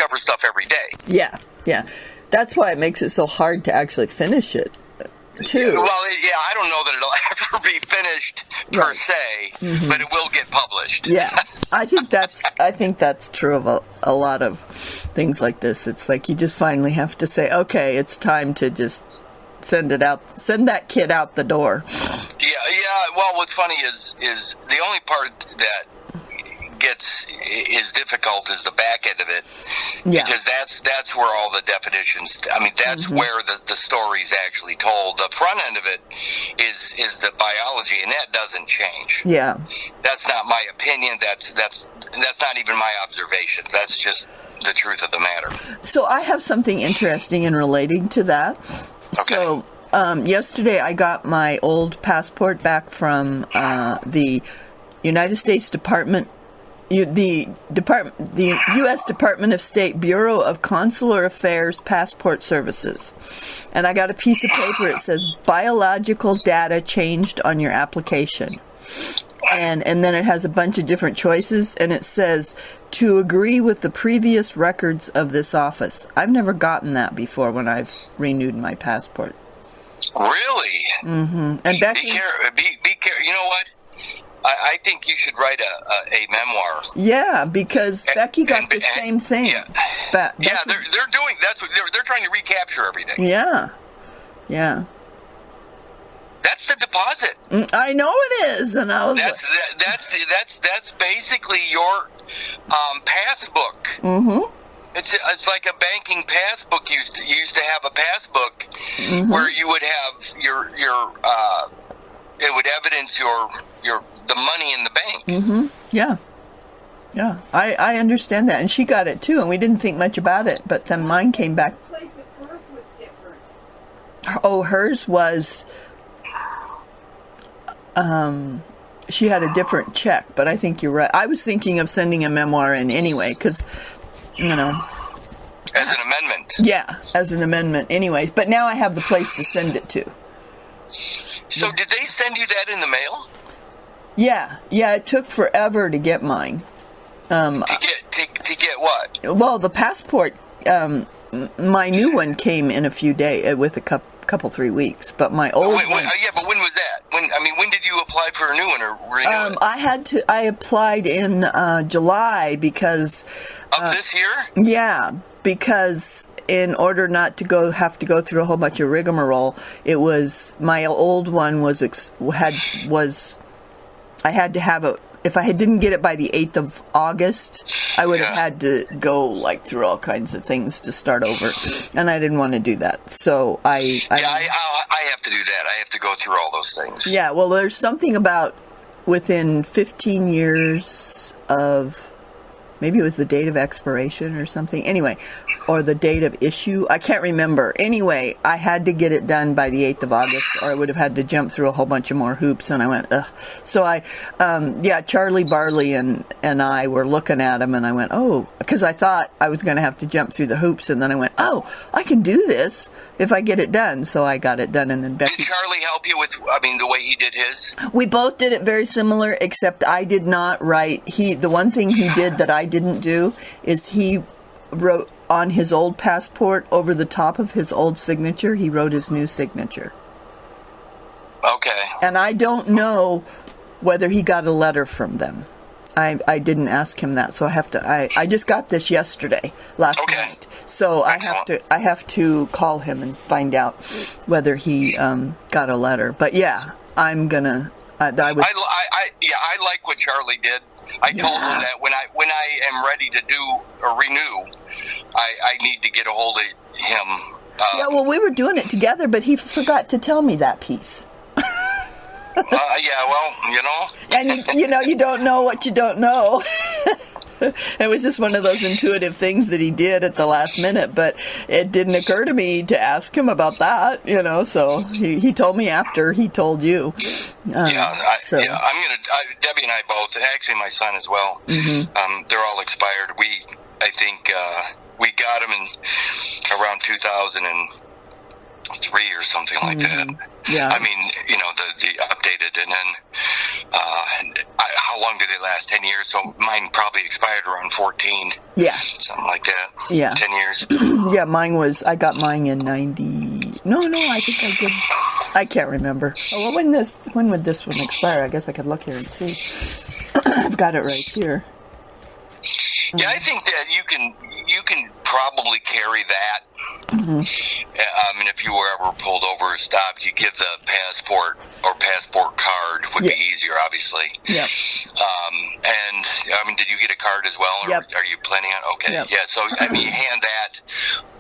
discover stuff every day. Yeah, yeah. That's why it makes it so hard to actually finish it, too. Well, yeah, I don't know that it'll ever be finished per se, but it will get published. Yeah, I think that's true of a lot of things like this. It's like you just finally have to say, okay, it's time to just send that kid out the door. Yeah. Well, what's funny is the only part that is difficult is the back end of it, because that's where all the definitions. I mean, that's where the story's actually told. The front end of it is the biology, and that doesn't change. Yeah, that's not my opinion. That's not even my observations. That's just the truth of the matter. So I have something interesting in relating to that. Okay. So yesterday I got my old passport back from the United States the U.S. Department of State Bureau of Consular Affairs Passport Services. And I got a piece of paper. It says, biological data changed on your application. And then it has a bunch of different choices. And it says, to agree with the previous records of this office. I've never gotten that before when I've renewed my passport. Really? Mm-hmm. And Becky... Be careful. You know what? I think you should write a memoir. Yeah, because Becky got the same thing. Yeah, Becky, they're doing. That's what they're trying to recapture everything. Yeah. That's the deposit. I know it is, and I was. That's basically your passbook. Mm-hmm. It's like a banking passbook used to have a passbook where you would have your it would evidence the money in the bank. Mm-hmm. Yeah. I understand that, and she got it too, and we didn't think much about it. But then mine came back. The place of birth was different. Oh, hers was. She had a different check, but I think you're right. I was thinking of sending a memoir in anyway, because, as an amendment. Yeah, as an amendment anyway. But now I have the place to send it to. So did they send you that in the mail? Yeah, it took forever to get mine. To get what? Well, the passport, my new one came in a few days, with a couple 3 weeks, but my old one... Yeah, but when was that? When did you apply for a new one or renew it? I applied in July because... Of this year? Yeah, because... in order not to have to go through a whole bunch of rigmarole, it was my old one I had to have it. If I didn't get it by the 8th of August, I would have had to go through all kinds of things to start over, and I didn't want to do that. So I have to do that. I have to go through all those things. Yeah, well, there's something about within 15 years of. Maybe it was the date of expiration or something. Anyway, or the date of issue. I can't remember. Anyway, I had to get it done by the 8th of August, or I would have had to jump through a whole bunch of more hoops, and I went, ugh. So Charlie Barley and I were looking at him, and I went, oh, because I thought I was going to have to jump through the hoops, and then I went, oh, I can do this if I get it done. So I got it done, and then Becky... Did Charlie help you with, the way he did his? We both did it very similar, except I did not write... The one thing he did that I didn't do is he wrote on his old passport, over the top of his old signature, he wrote his new signature. Okay. And I don't know whether he got a letter from them. I didn't ask him that, so I just got this yesterday, last night. So Excellent. I have to call him and find out whether he got a letter. But yeah, I'm gonna. I like what Charlie did. I told him that when I am ready to do a renew, I need to get a hold of him. Yeah, well, we were doing it together, but he forgot to tell me that piece. Yeah, well, And you don't know what you don't know. It was just one of those intuitive things that he did at the last minute, but it didn't occur to me to ask him about that, so he told me after he told you. I'm gonna. Debbie and I both, actually my son as well. Mm-hmm. They're all expired. I think we got them in around 2003 or something like that. Yeah. The updated, and then How long do they last? 10 years. So mine probably expired around 14. Yeah. Something like that. Yeah. 10 years. Yeah, I got mine in 90. No, I think I did. I can't remember. Oh, well, when would this one expire? I guess I could look here and see. I've got it right here. Yeah, I think that you can probably carry that. Mm-hmm. I mean, if you were ever pulled over or stopped, you give the passport or passport card would be easier, obviously. Yep. And I mean, did you get a card as well, or yep. are you planning on? Okay, yep. Yeah. So I mean, you hand that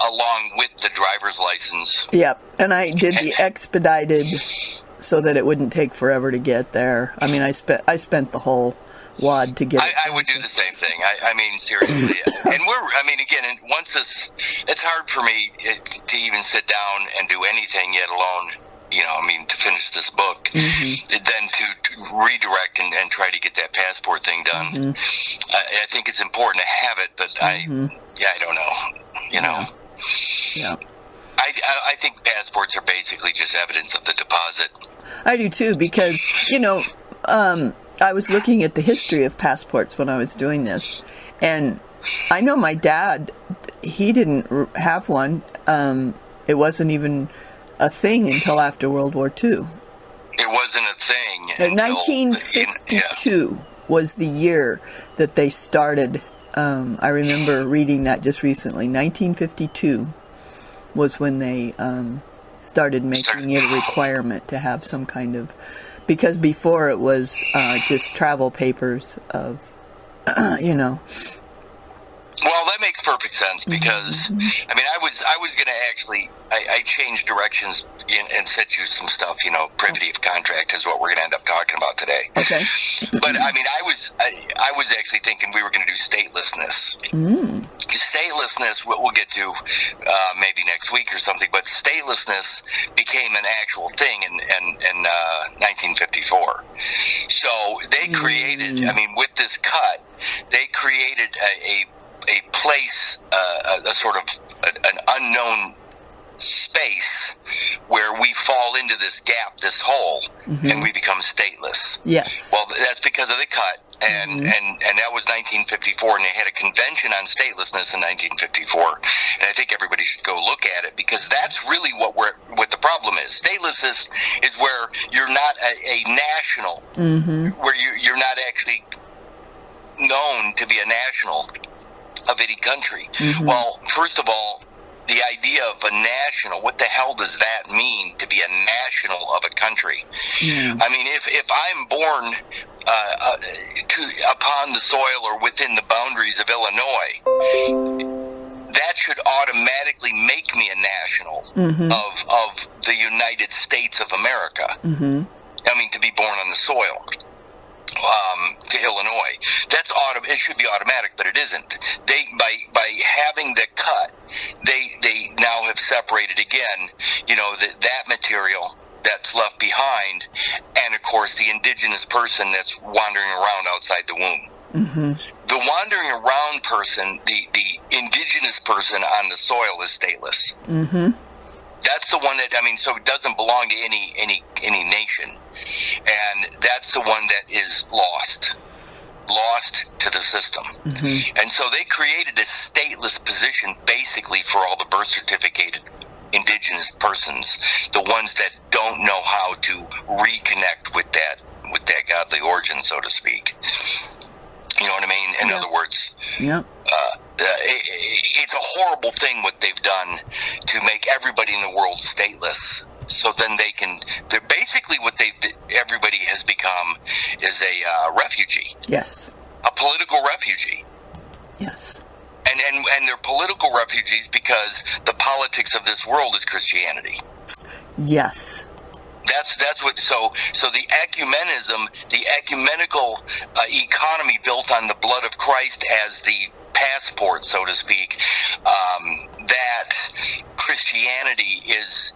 along with the driver's license. Yep, and I did the expedited so that it wouldn't take forever to get there. I mean, I spent the whole wad to get it. I would do the same thing. I mean, seriously. And again, once it's hard for me to even sit down and do anything, yet alone, to finish this book, then to redirect and try to get that passport thing done. Mm-hmm. I think it's important to have it, but I don't know, Yeah. I think passports are basically just evidence of the deposit. I do too, because, I was looking at the history of passports when I was doing this, and I know my dad, he didn't have one. It wasn't even a thing until after World War II. It wasn't a thing. 1952 was the year that they started. I remember reading that just recently. 1952 was when they started making it a requirement to have some kind of... Because before it was just travel papers of, Well, that makes perfect sense because, I mean, I was going to actually, I changed directions and sent you some stuff, privity of contract is what we're going to end up talking about today. Okay. But, I mean, I was actually thinking we were going to do statelessness. Statelessness, we'll get to maybe next week or something, but statelessness became an actual thing in 1954. So they created, I mean, with this cut, they created a place, a sort of an unknown space where we fall into this gap, this hole, and we become stateless. Yes. Well, that's because of the cut, and that was 1954, and they had a convention on statelessness in 1954, and I think everybody should go look at it because that's really what the problem is. Statelessness is where you're not a national, where you're not actually known to be a national of any country. Well, first of all, the idea of a national, what the hell does that mean to be a national of a country? I mean, if I'm born upon the soil or within the boundaries of Illinois, that should automatically make me a national of the United States of America. I mean, to be born on the soil. To Illinois, it should be automatic, but it isn't. They by having the cut, they now have separated again. That material that's left behind, and of course the indigenous person that's wandering around outside the womb. The wandering around person, the indigenous person on the soil, is stateless. That's the one that, I mean, so it doesn't belong to any nation. And that's the one that is lost to the system. And so they created a stateless position basically for all the birth certificated indigenous persons, the ones that don't know how to reconnect with that godly origin, so to speak. You know what I mean? In other words, it's a horrible thing what they've done to make everybody in the world stateless. So then they're basically what everybody has become is a refugee. Yes. A political refugee. Yes. And they're political refugees because the politics of this world is Christianity. Yes. That's what. So the ecumenism, the ecumenical economy built on the blood of Christ as the passport, so to speak. That Christianity is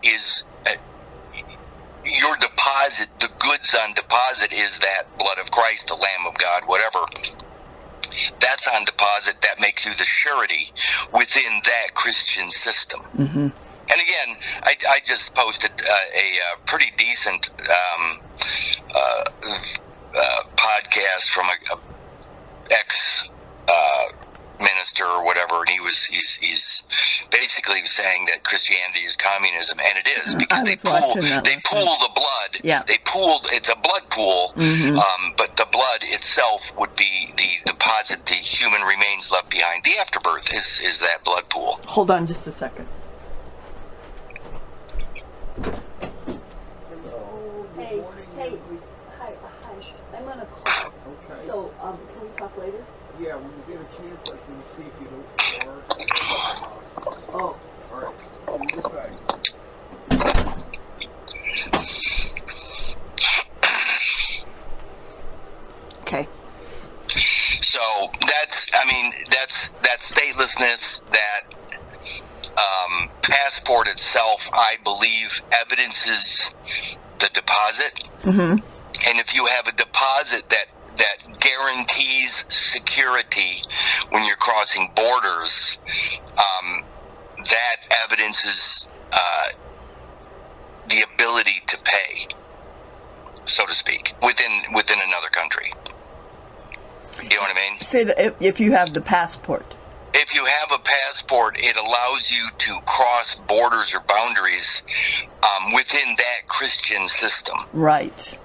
your deposit. The goods on deposit is that blood of Christ, the Lamb of God, whatever. That's on deposit. That makes you the surety within that Christian system. And again, I just posted a pretty decent podcast from a ex minister or whatever, and he's basically saying that Christianity is communism, and it is, because they pool the blood. Yeah. It's a blood pool, but the blood itself would be the deposit, the human remains left behind. The afterbirth is that blood pool. Hold on just a second. Hey, hi, I'm on a call. Okay. So, can we talk later? Yeah, when you get a chance, I was going to see if you don't. Oh. All right. I'll be just back. Okay. So that's that statelessness, that passport itself, I believe, evidences the deposit. Mm-hmm. And if you have a deposit that guarantees security when you're crossing borders, that evidences the ability to pay, so to speak, within another country. You know what I mean? Say that if you have the passport. If you have a passport, it allows you to cross borders or boundaries within that Christian system. Right.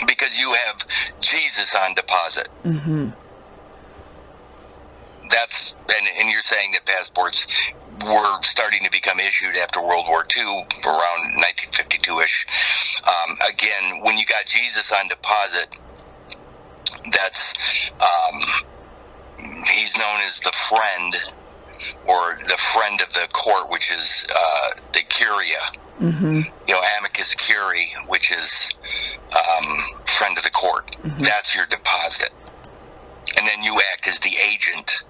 Because you have Jesus on deposit. Mm-hmm. And you're saying that passports were starting to become issued after World War II, around 1952-ish. Again, when you got Jesus on deposit, that's he's known as the friend, or the friend of the court, which is the curia. Mm-hmm. You know, amicus curiae, which is friend of the court. Mm-hmm. That's your deposit. And then you act as the agent,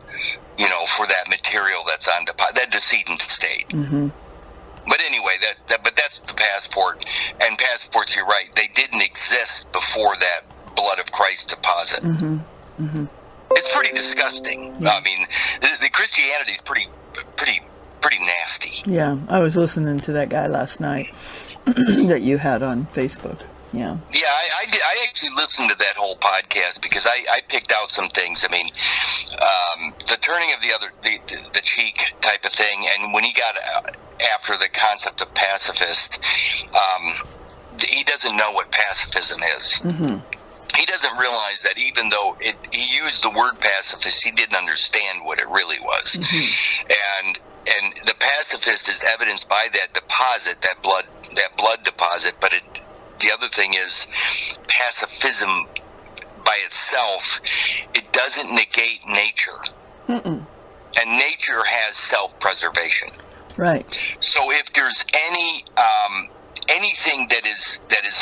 you know, for that material that's on deposit, that decedent state. Mm-hmm. But anyway, but that's the passport. And passports, you're right, they didn't exist before that blood of Christ deposit. Mm-hmm. Mm-hmm. It's pretty disgusting. Yeah. I mean, the Christianity is pretty nasty. Yeah, I was listening to that guy last night that you had on Facebook. Yeah. Yeah, I actually listened to that whole podcast because I picked out some things. I mean, the turning of the cheek type of thing, and when he got after the concept of pacifist, he doesn't know what pacifism is. Mm-hmm. He doesn't realize that even though he used the word pacifist, he didn't understand what it really was. Mm-hmm. And the pacifist is evidenced by that deposit, that blood deposit. But the other thing is, pacifism by itself, it doesn't negate nature. Mm-mm. And nature has self-preservation. Right. So if there's anything that is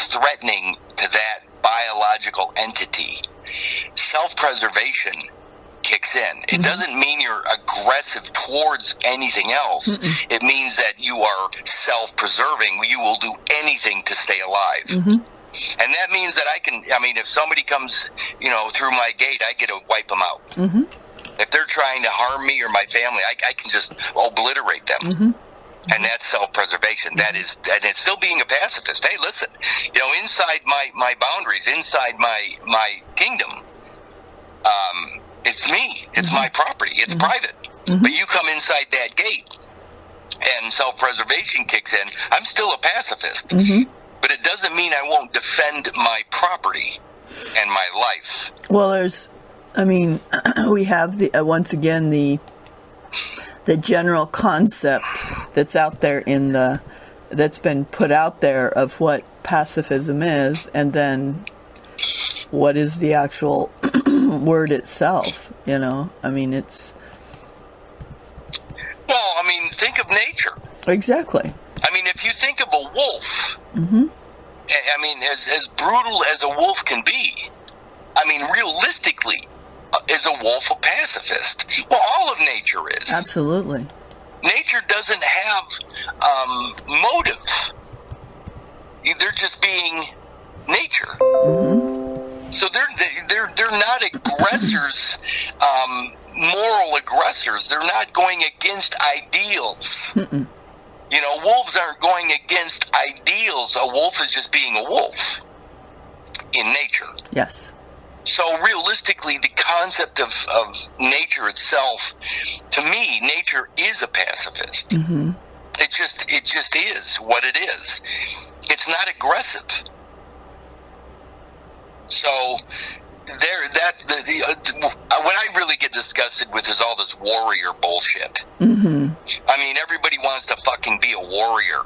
threatening to that biological entity, self-preservation kicks in. It mm-hmm. doesn't mean you're aggressive towards anything else. Mm-mm. It means that you are self-preserving. You will do anything to stay alive. Mm-hmm. And that means that if somebody comes, through my gate, I get to wipe them out. Mm-hmm. If they're trying to harm me or my family, I can just obliterate them. Mm-hmm. And that's self-preservation. That is, and it's still being a pacifist. Hey, listen, inside my boundaries, inside my kingdom, it's me. It's mm-hmm. my property. It's mm-hmm. private. Mm-hmm. But you come inside that gate, and self-preservation kicks in. I'm still a pacifist. Mm-hmm. But it doesn't mean I won't defend my property and my life. Well, we have once again the general concept that's out there that's been put out there of what pacifism is, and then what is the actual word itself. It's. Well, think of nature. Exactly. If you think of a wolf, mm-hmm. As brutal as a wolf can be, realistically, is a wolf a pacifist? Well, all of nature is. Absolutely. Nature doesn't have motive. They're just being nature. Mm-hmm. So they're not aggressors, moral aggressors. They're not going against ideals. Mm-mm. Wolves aren't going against ideals. A wolf is just being a wolf in nature. Yes. So realistically, the concept of nature itself, to me, nature is a pacifist. Mm-hmm. It just is what it is. It's not aggressive. So what I really get disgusted with is all this warrior bullshit. Mm-hmm. I mean, everybody wants to fucking be a warrior.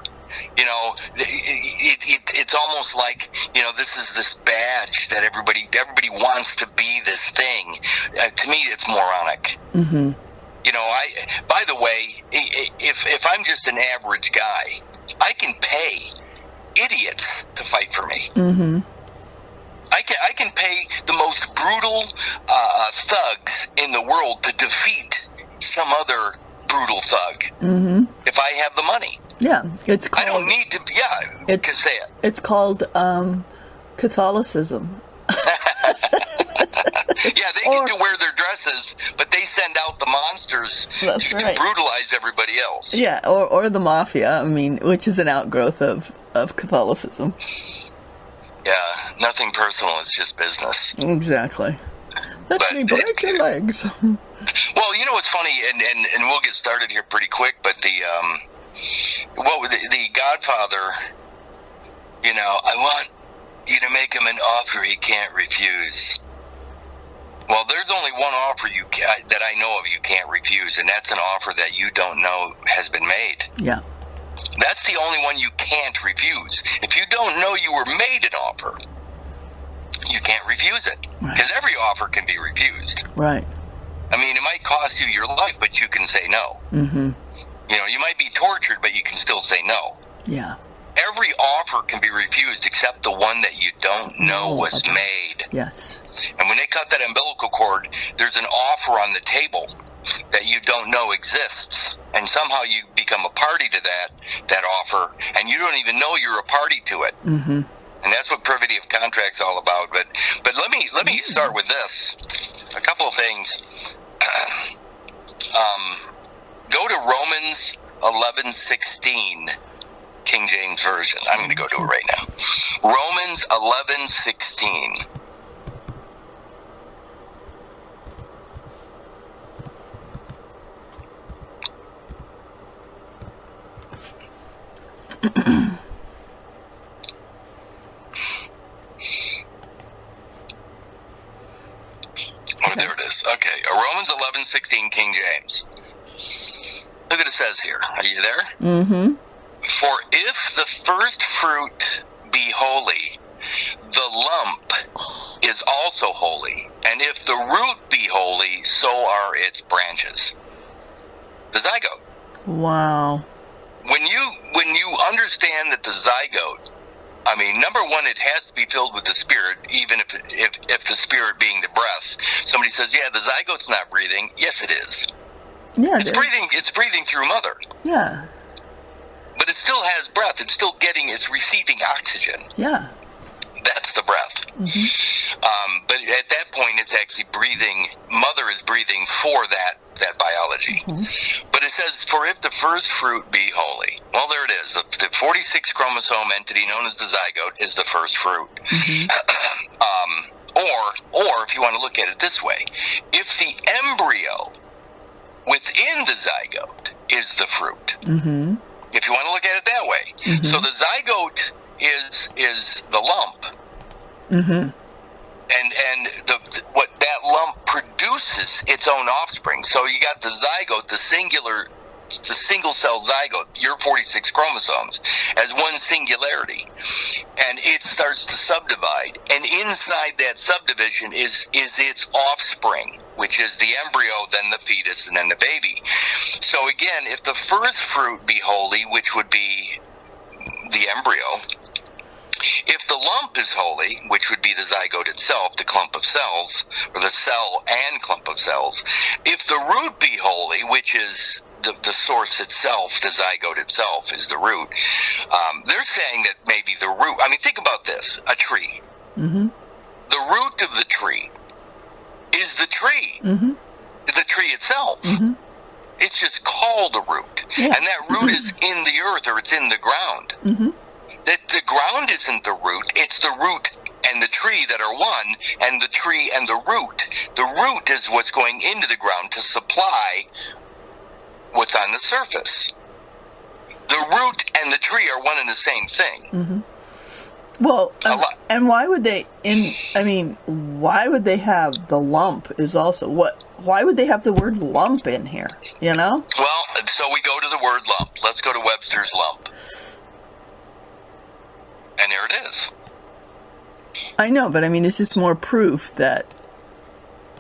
You know, it's almost like, you know, this is this badge that everybody wants to be this thing. To me, it's moronic. Mm-hmm. You know, by the way, if I'm just an average guy, I can pay idiots to fight for me. Mm-hmm. I can pay the most brutal thugs in the world to defeat some other brutal thug. Mm-hmm. If I have the money. Yeah, it's called. I don't need to. Yeah, can say it. It's called Catholicism. Yeah, they get to wear their dresses, but they send out the monsters to brutalize everybody else. Yeah, or the mafia. I mean, which is an outgrowth of Catholicism. Yeah, nothing personal. It's just business. Exactly. Let me break your legs. Well, you know what's funny, and we'll get started here pretty quick. But the Godfather, you know, I want you to make him an offer he can't refuse. Well, there's only one offer that I know of you can't refuse, and that's an offer that you don't know has been made. Yeah. That's the only one you can't refuse. If you don't know you were made an offer, you can't refuse it. Because every offer can be refused. Right. I mean, it might cost you your life, but you can say no. Mm-hmm. You know, you might be tortured, but you can still say no. Yeah. Every offer can be refused except the one that you don't know was made. Yes. And when they cut that umbilical cord, there's an offer on the table that you don't know exists. And somehow you become a party to that offer, and you don't even know you're a party to it. Mm-hmm. And that's what privity of contract's all about. But let me start with this. A couple of things. Go to Romans 11:16, King James Version. I'm going to go to it right now. Romans 11:16. Oh, there it is. Okay, Romans 11:16, King James. Look what it says here. Are you there? Mm-hmm. For if the first fruit be holy, the lump is also holy, and if the root be holy, so are its branches. The zygote. Wow. When you understand that the zygote, I mean, number one, it has to be filled with the Spirit, even if the Spirit being the breath. Somebody says, yeah, the zygote's not breathing. Yes, it is. Yeah, It's breathing through mother. Yeah. But it still has breath. It's receiving oxygen. Yeah. That's the breath. Mm-hmm. But at that point, it's actually breathing. Mother is breathing for that biology. Mm-hmm. But it says, for if the first fruit be holy. Well, there it is. The 46 chromosome entity known as the zygote is the first fruit. Mm-hmm. Or if you want to look at it this way, if the embryo within the zygote is the fruit. Mm-hmm. If you want to look at it that way. Mm-hmm. So the zygote is the lump. Mm-hmm. And what that lump produces its own offspring. So you got the zygote, the single-cell zygote, your 46 chromosomes, as one singularity. And it starts to subdivide. And inside that subdivision is its offspring, which is the embryo, then the fetus, and then the baby. So again, if the first fruit be holy, which would be the embryo, if the lump is holy, which would be the zygote itself, the clump of cells, or the cell and clump of cells, if the root be holy, which is the source itself, the zygote itself is the root, they're saying that maybe the root, I mean, think about this, a tree. Mm-hmm. The root of the tree is the tree. Mm-hmm. The tree itself. Mm-hmm. It's just called a root. Yeah. And that root is in the earth, or it's in the ground. Mm-hmm. That the ground isn't the root, it's the root and the tree that are one, and the tree and the root. The root is what's going into the ground to supply what's on the surface. The root and the tree are one and the same thing. Mm-hmm. Well, and why would they? Why would they have the lump? Is also what? Why would they have the word lump in here? You know. Well, so we go to the word lump. Let's go to Webster's lump, and there it is. I know, but I mean, it's just more proof that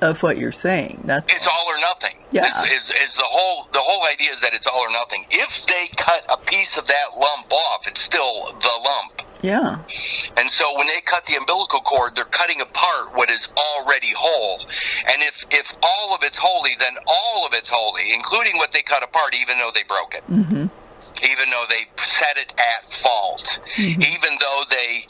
of what you're saying. It's all or nothing. Yeah. This is the whole idea is that it's all or nothing. If they cut a piece of that lump off, it's still the lump. Yeah. And so when they cut the umbilical cord, they're cutting apart what is already whole. And if all of it's holy, then all of it's holy, including what they cut apart, even though they broke it. Mm-hmm. Even though they set it at fault. Mm-hmm. Even though they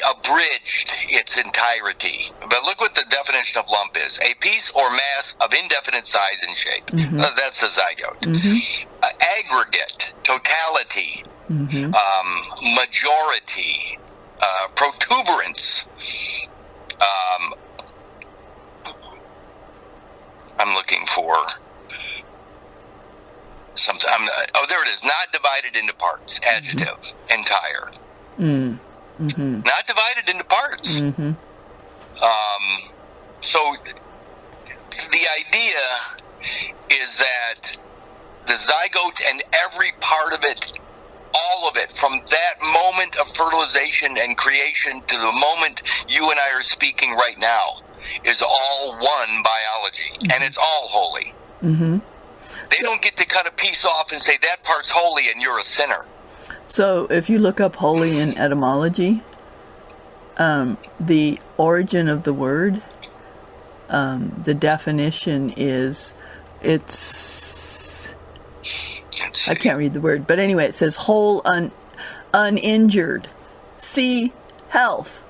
abridged its entirety. But look what the definition of lump is. A piece or mass of indefinite size and shape. Mm-hmm. That's the zygote. Mm-hmm. Aggregate, totality, mm-hmm. Majority, protuberance. I'm looking for something. There it is. Not divided into parts. Adjective. Mm-hmm. Entire. Mm-hmm. Not divided into parts. Mm-hmm. So the idea is that the zygote and every part of it, all of it, from that moment of fertilization and creation to the moment you and I are speaking right now, is all one biology, mm-hmm. and it's all holy. Mm-hmm. They don't get to cut a piece off and say that part's holy and you're a sinner. So if you look up holy in etymology, the origin of the word, the definition is, I can't read the word, but anyway, it says whole, uninjured. See, health.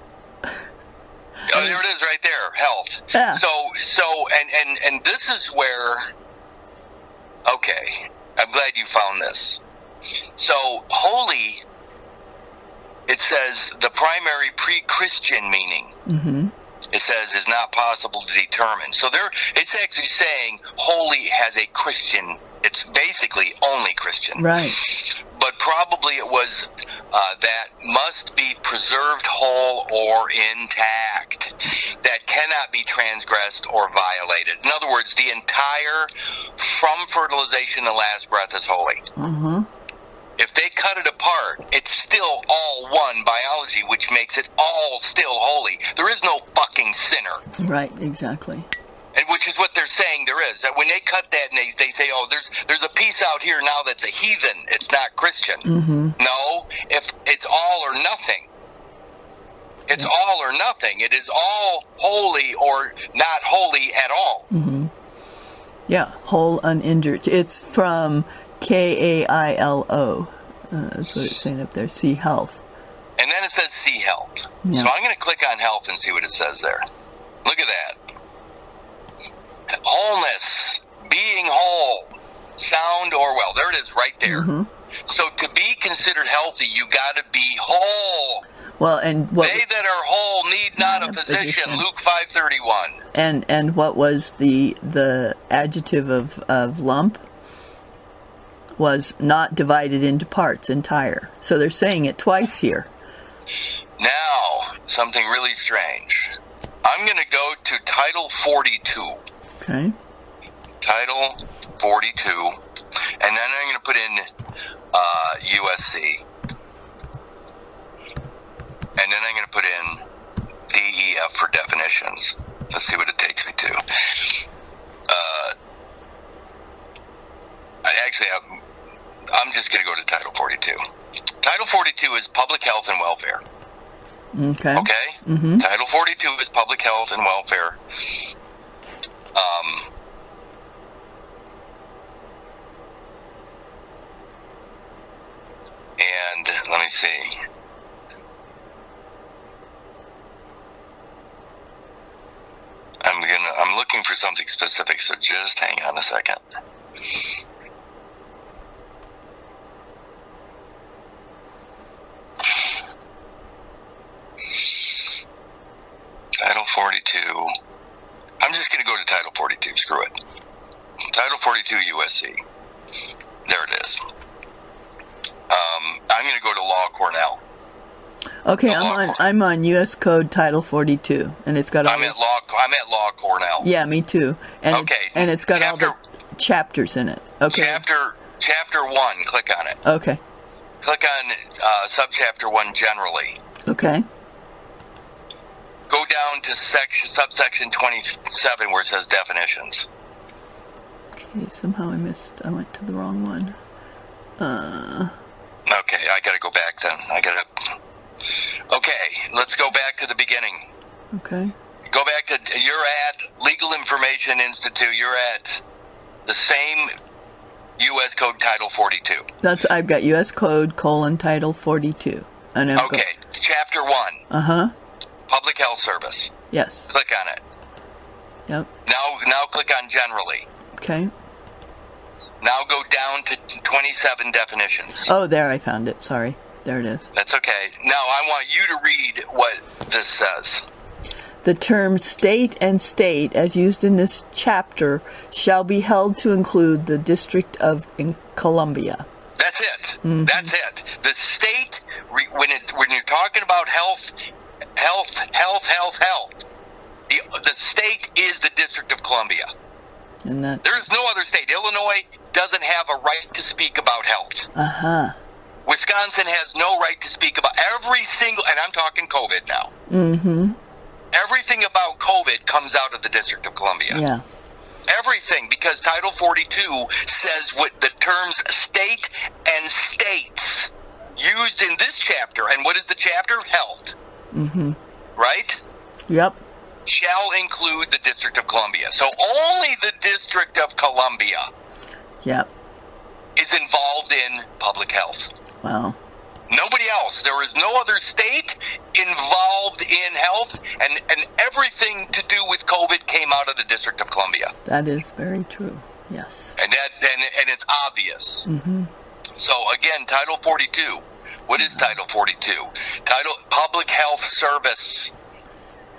Oh, there it is right there, health. Yeah. So, and this is where, okay, I'm glad you found this. So, holy, it says the primary pre-Christian meaning. Mm-hmm. It says is not possible to determine. So it's actually saying holy has a Christian. It's basically only Christian. Right. But probably it was that must be preserved whole or intact, that cannot be transgressed or violated. In other words, the entire, from fertilization to last breath, is holy. Mm-hmm. If they cut it apart, it's still all one biology, which makes it all still holy. There is no fucking sinner. Right, exactly. And which is what they're saying there is. That when they cut that and they say, oh, there's a piece out here now that's a heathen. It's not Christian. Mm-hmm. No, if it's all or nothing. It's all or nothing. It is all holy or not holy at all. Mm-hmm. Yeah, whole, uninjured. It's from Kailo. That's what it's saying up there. See health. And then it says see health. Yeah. So I'm going to click on health and see what it says there. Look at that. Wholeness, being whole, sound or well. There it is right there. Mm-hmm. So to be considered healthy, you got to be whole. Well, and what, they that are whole need not a physician. Luke 5:31. And what was the adjective of lump? Was not divided into parts, entire. So they're saying it twice here. Now, something really strange. I'm going to go to Title 42. Okay. Title 42. And then I'm going to put in USC. And then I'm going to put in DEF for definitions. Let's see what it takes me to. I'm just going to go to Title 42. Title 42 is public health and welfare. Okay. Okay? Mm-hmm. Title 42 is public health and welfare. And let me see. I'm looking for something specific, so just hang on a second. 42. I'm just going to go to Title 42. Screw it. Title 42 USC. There it is. I'm going to go to Law Cornell. Okay, I'm on U.S. Code Title 42, and it's got all. I'm at Law Cornell. Yeah, me too. And Okay, it's got all the chapters in it. Okay. Chapter 1. Click on it. Okay. Click on subchapter 1 generally. Okay. Go down to subsection 27 where it says definitions. Okay, somehow I went to the wrong one. Okay, I gotta go back then. Okay, let's go back to the beginning. Okay. Go back to, you're at Legal Information Institute. You're at the same U.S. Code Title 42. I've got U.S. Code Title 42. And okay, Chapter 1. Uh-huh. Public Health Service. Yes. Click on it. Yep. Now click on Generally. Okay. Now go down to 27 definitions. Oh, there, I found it. Sorry. There it is. That's okay. Now I want you to read what this says. The term state and state, as used in this chapter, shall be held to include the District of Columbia. That's it. Mm-hmm. That's it. The state, when you're talking about health, the state is the District of Columbia. And there is no other state. Illinois doesn't have a right to speak about health. Uh-huh. Wisconsin has no right to speak about every single, and I'm talking COVID now. Mm-hmm. Everything about COVID comes out of the District of Columbia. Yeah. Everything, because Title 42 says what the terms state and states used in this chapter. And what is the chapter? Health. Mm-hmm. Right? Yep. Shall include the District of Columbia. So only the District of Columbia yep. is involved in public health. Wow. Nobody else. There is no other state involved in health, and everything to do with COVID came out of the District of Columbia. That is very true. Yes. And it's obvious. Mm-hmm. So again, Title 42. What is Title 42? Public Health Service.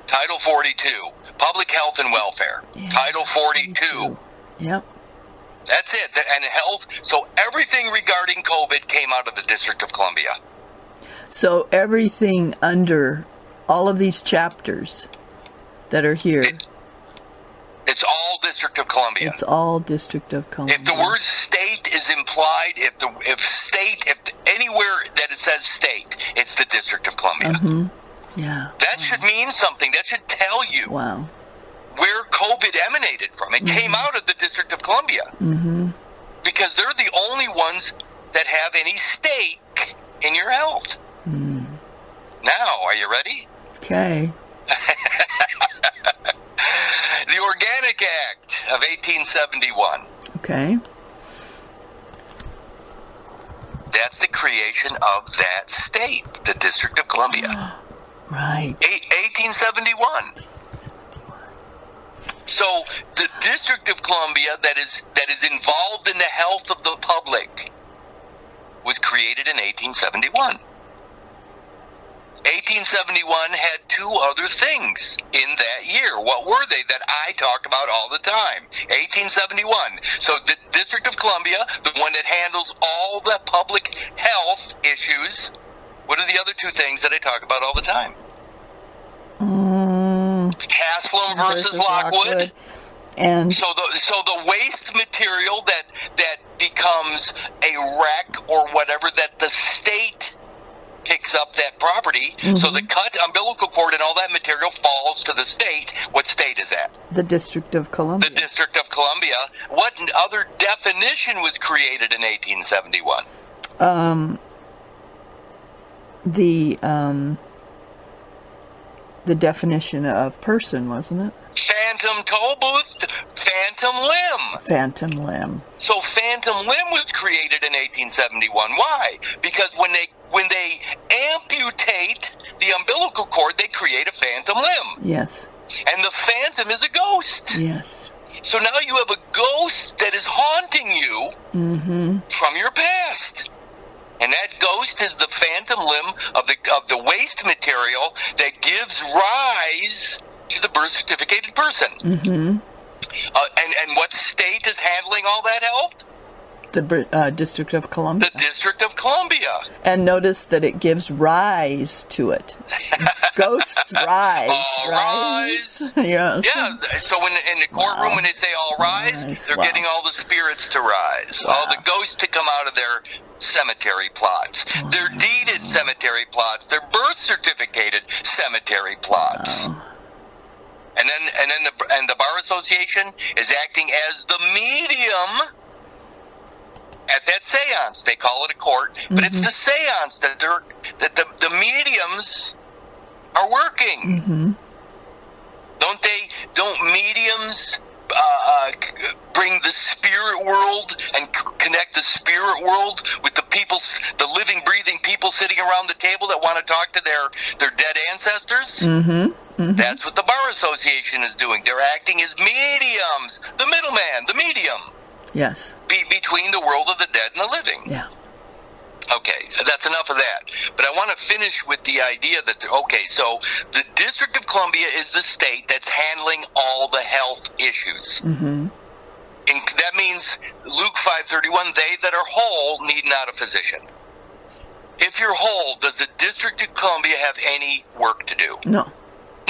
Title 42. Public Health and Welfare. Yeah, Title 42. Yep. That's it. And health. So everything regarding COVID came out of the District of Columbia. So everything under all of these chapters that are here. It's all District of Columbia. It's all District of Columbia. If the word state is implied, if anywhere that it says state, it's the District of Columbia. Mm-hmm. Yeah. That should mean something. That should tell you. Wow. Where COVID emanated from. It came out of the District of Columbia. Mm-hmm. Because they're the only ones that have any stake in your health. Mm. Now, are you ready? Okay. The Organic Act of 1871. Okay. That's the creation of that state, the District of Columbia. Right. 1871. So the District of Columbia that is involved in the health of the public was created in 1871. 1871 had two other things in that year. What were they that I talk about all the time? 1871. So the District of Columbia, the one that handles all the public health issues. What are the other two things that I talk about all the time? Haslam versus Lockwood. And so the waste material that becomes a wreck or whatever, that the state picks up that property. Mm-hmm. So the cut umbilical cord and all that material falls to the state. What state is that? The District of Columbia. The District of Columbia. What other definition was created in 1871? The definition of person, wasn't it? Phantom toll booth, phantom limb. Phantom limb. So phantom limb was created in 1871. Why? Because when they amputate the umbilical cord, they create a phantom limb. Yes. And the phantom is a ghost. Yes. So now you have a ghost that is haunting you from your past. And that ghost is the phantom limb of the waste material that gives rise She's a birth certificated person. Mm-hmm. And what state is handling all that health? The District of Columbia. The District of Columbia. And notice that it gives rise to it. Ghosts rise. All rise. Yes. Yeah. So in the courtroom, when they say all rise, they're getting all the spirits to rise, all the ghosts to come out of their cemetery plots, their deeded cemetery plots, their birth certificated cemetery plots. And then the Bar Association is acting as the medium at that seance. They call it a court, but it's the seance that the mediums are working. Don't mediums bring the spirit world and connect the spirit world with the living, breathing people sitting around the table that want to talk to their dead ancestors? That's what the Bar Association is doing. They're acting as mediums, the middleman, the medium. Yes. Between the world of the dead and the living. Yeah. Okay, that's enough of that. But I want to finish with the idea that, so the District of Columbia is the state that's handling all the health issues. And that means Luke 5:31, they that are whole need not a physician. If you're whole, does the District of Columbia have any work to do? No.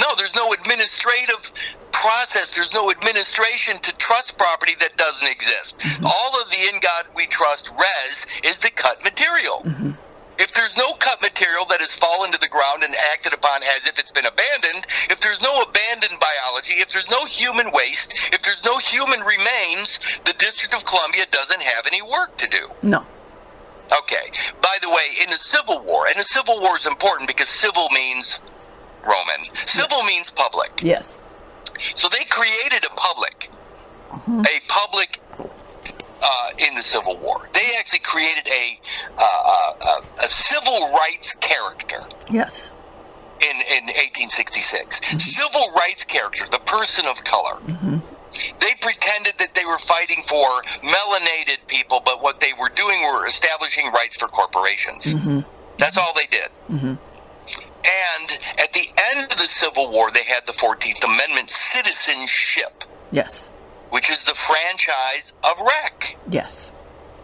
No, there's no administrative process. There's no administration to trust property that doesn't exist. All of the In God We Trust res is the cut material. If there's no cut material that has fallen to the ground and acted upon as if it's been abandoned, if there's no abandoned biology, if there's no human waste, if there's no human remains, the District of Columbia doesn't have any work to do. No. Okay. By the way, in the Civil War, and the Civil War is important because civil means Roman. Civil means public. Yes. So they created a public in the Civil War. They actually created a civil rights character. Yes. In 1866. Civil rights character, the person of color. They pretended that they were fighting for melanated people, but what they were doing were establishing rights for corporations. That's all they did. And at the end of the Civil War, they had the 14th Amendment citizenship. Yes. Which is the franchise of rec. Yes.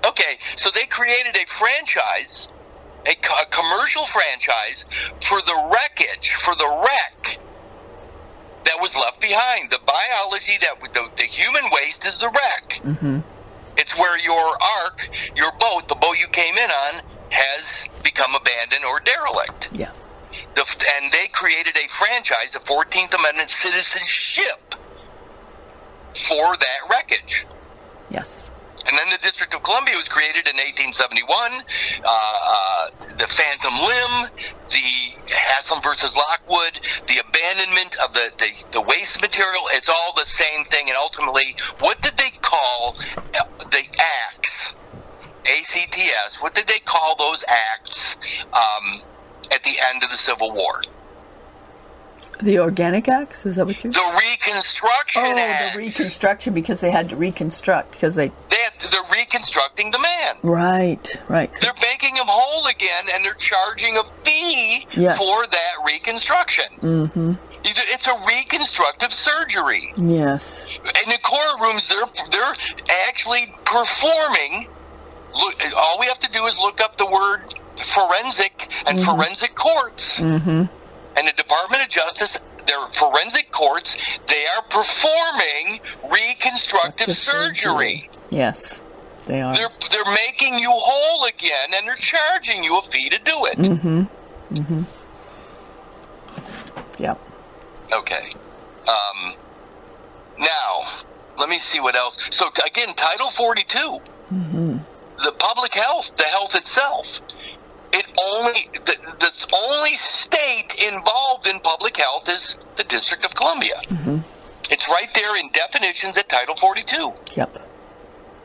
Okay, so they created a franchise, a commercial franchise for the wreckage, for the wreck that was left behind. The biology, the human waste is the wreck. It's where your ark, your boat, the boat you came in on, has become abandoned or derelict. Yeah. And they created a franchise, a 14th Amendment citizenship for that wreckage. Yes. And then the District of Columbia was created in 1871. The Phantom Limb, the Haslam versus Lockwood, the abandonment of the waste material, it's all the same thing. And ultimately, what did they call the acts? ACTS. What did they call those acts at the end of the Civil War? The Organic Acts? Is that what you're... The Reconstruction Acts. The Reconstruction, because they had to reconstruct, because they're reconstructing the man. Right. They're making him whole again, and they're charging a fee for that reconstruction. It's a reconstructive surgery. Yes. In the courtrooms, they're actually performing. Look, all we have to do is look up the word forensic and forensic courts. And the Department of Justice, their forensic courts, they are performing reconstructive surgery. Yes, they are. They're making you whole again, and they're charging you a fee to do it. Yep. Okay. Now, let me see what else. So, again, Title 42, the public health, the health itself. The only state involved in public health is the District of Columbia. It's right there in definitions at Title 42. Yep.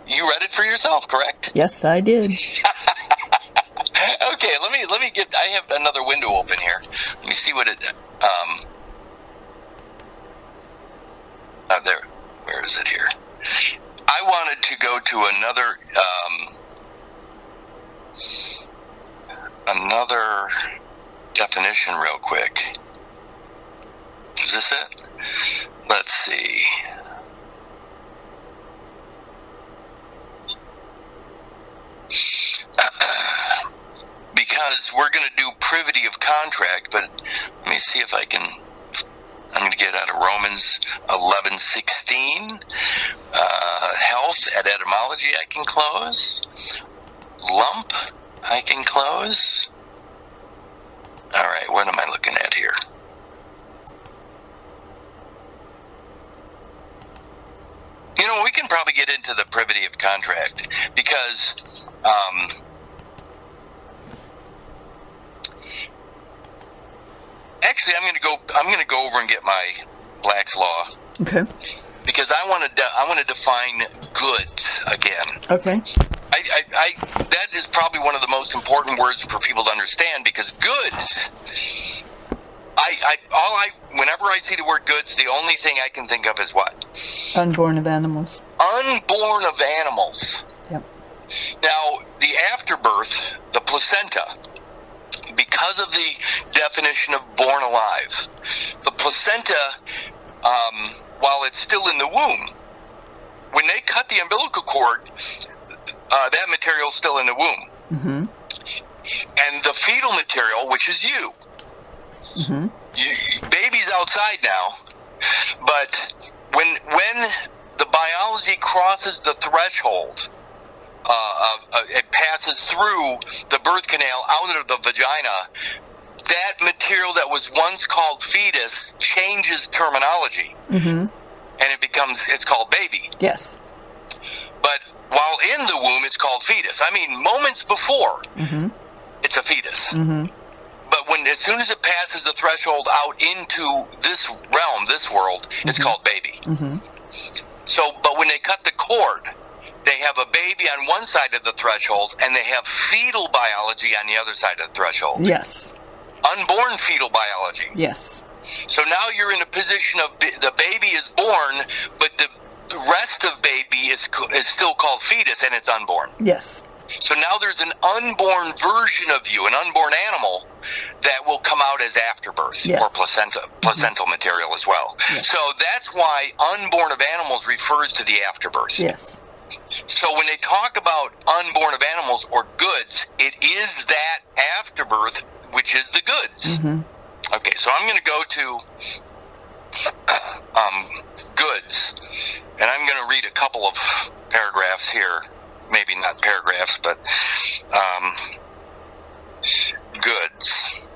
You read it for yourself, correct? Yes, I did. Okay, let me get. I have another window open here. Let me see what it. There. Where is it here? I wanted to go to another definition real quick. Is this it? let's see. Because we're going to do privity of contract, but let me see if I can. I'm going to get out of Romans 11:16. Health at etymology I can close. Lump I can close. All right, what am I looking at here? You know, we can probably get into the privity of contract because actually I'm going to go over and get my Black's Law. Okay. Because I want to define goods again. Okay. I that is probably one of the most important words for people to understand, because goods, whenever I see the word goods, the only thing I can think of is what? Unborn of animals. Unborn of animals. Yep. Now, the afterbirth, the placenta, because of the definition of born alive, the placenta, while it's still in the womb, when they cut the umbilical cord, that material's still in the womb. Mm-hmm. And the fetal material, which is you, baby's outside now, but when the biology crosses the threshold, it passes through the birth canal out of the vagina, that material that was once called fetus changes terminology, and it's called baby. Yes. But while in the womb, it's called fetus. I mean, moments before, it's a fetus. But as soon as it passes the threshold out into this realm, this world, it's called baby. So, but when they cut the cord, they have a baby on one side of the threshold, and they have fetal biology on the other side of the threshold. Yes. Unborn fetal biology. Yes. So now you're in a position of the baby is born, but the rest of baby is still called fetus, and it's unborn. Yes. So now there's an unborn version of you, an unborn animal, that will come out as afterbirth, or placental material as well. Yes. So that's why unborn of animals refers to the afterbirth. Yes. So when they talk about unborn of animals or goods, it is that afterbirth, which is the goods. Okay, so I'm going to go to goods, and I'm going to read a couple of paragraphs here. Maybe not paragraphs, but goods.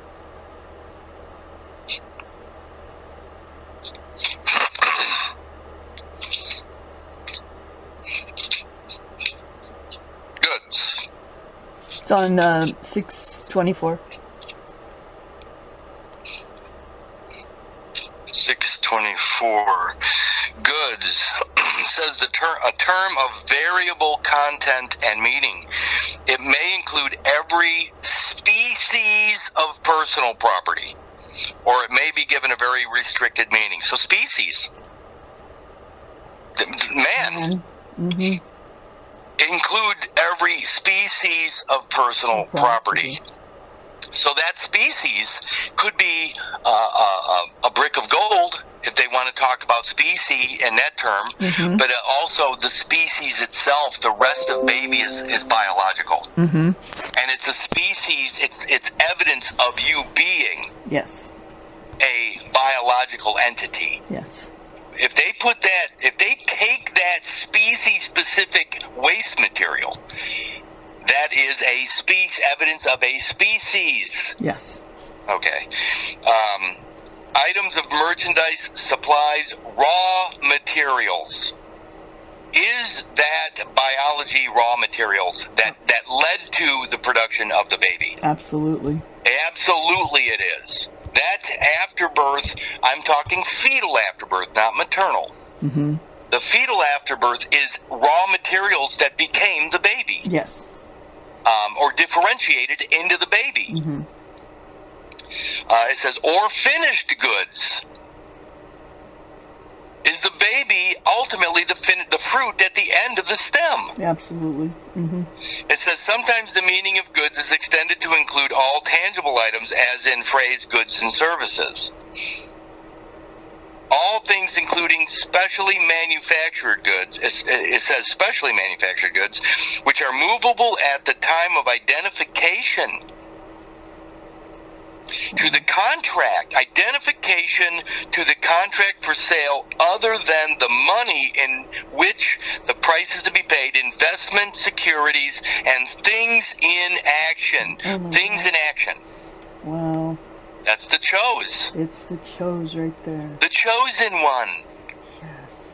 Goods. It's on 624. 624. Goods says a term of variable content and meaning. It may include every species of personal property, or it may be given a very restricted meaning. So species, man, include every species of personal property. So that species could be a brick of gold, if they want to talk about species in that term, but also the species itself, the rest of baby is biological. And it's a species, it's evidence of you being a biological entity. Yes. If they take that species-specific waste material, that is evidence of a species. Yes. Okay. Items of merchandise, supplies, raw materials. Is that biology raw materials that led to the production of the baby? Absolutely. Absolutely it is. That's afterbirth. I'm talking fetal afterbirth, not maternal. The fetal afterbirth is raw materials that became the baby. Yes. Or differentiated into the baby. It says, or finished goods. Is the baby ultimately the fruit at the end of the stem? Absolutely. It says, sometimes the meaning of goods is extended to include all tangible items, as in phrase goods and services. all things including specially manufactured goods, it says specially manufactured goods, which are movable at the time of identification. To the contract, identification to the contract for sale other than the money in which the price is to be paid, investment securities, and things in action. Things in action. Wow. That's the chose. It's the chose right there. The chosen one. Yes.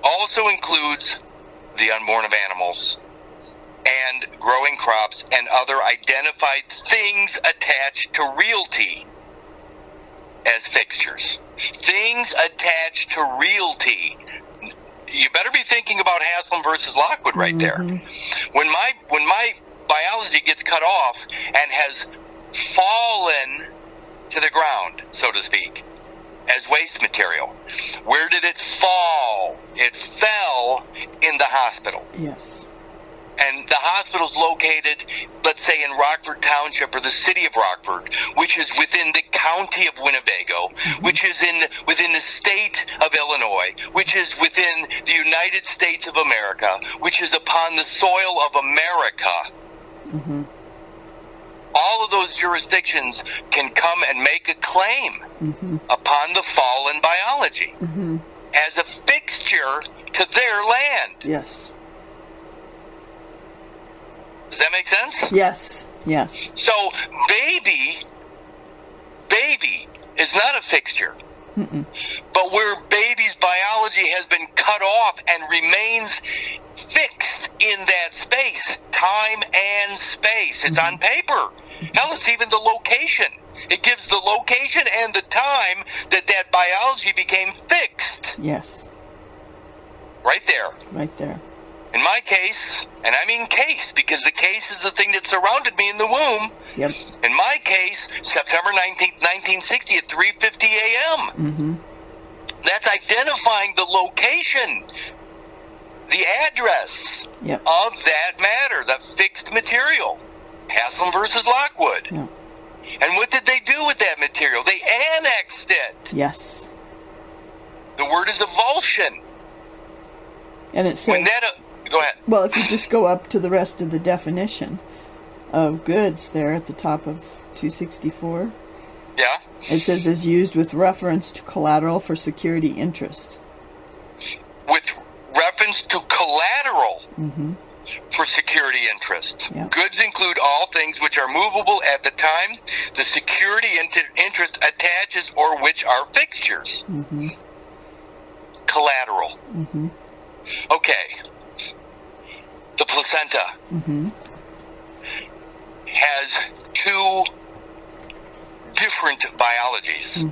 Also includes the unborn of animals and growing crops and other identified things attached to realty as fixtures. Things attached to realty. You better be thinking about Haslam versus Lockwood right there. When my biology gets cut off and has fallen to the ground, so to speak, as waste material, where did it fall? It fell in the hospital. Yes. And the hospital's located, let's say, in Rockford Township or the city of Rockford, which is within the county of Winnebago, which is within the state of Illinois, which is within the United States of America, which is upon the soil of America. All of those jurisdictions can come and make a claim upon the fallen biology as a fixture to their land. Yes. Does that make sense? Yes. Yes. So, baby is not a fixture. But where baby's biology has been cut off and remains fixed in that space, time and space. It's on paper. Hell, it's even the location. It gives the location and the time that biology became fixed. Yes. Right there. Right there. In my case, and I mean case, because the case is the thing that surrounded me in the womb. Yep. In my case, September 19th, 1960 at 3:50 a.m. That's identifying the location, the address Yep. of that matter, the fixed material. Haslam versus Lockwood. Yep. And what did they do with that material? They annexed it. Yes. The word is avulsion. And it says... When that... Go ahead. Well, if you just go up to the rest of the definition of goods there at the top of 264, Yeah? it says is used with reference to collateral for security interest. With reference to collateral for security interest. Yeah. Goods include all things which are movable at the time the security interest attaches or which are fixtures. Collateral. Okay. The placenta has two different biologies.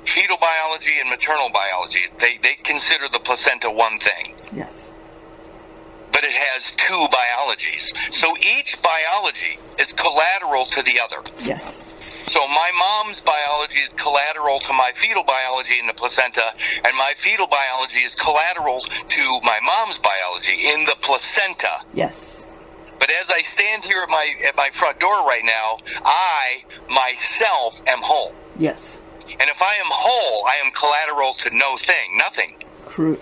Fetal biology and maternal biology. They consider the placenta one thing. Yes. But it has two biologies. So each biology is collateral to the other. Yes. So my mom's biology is collateral to my fetal biology in the placenta, and my fetal biology is collateral to my mom's biology in the placenta. Yes. But as I stand here at my front door right now, I, myself, am whole. Yes. And if I am whole, I am collateral to nothing. True.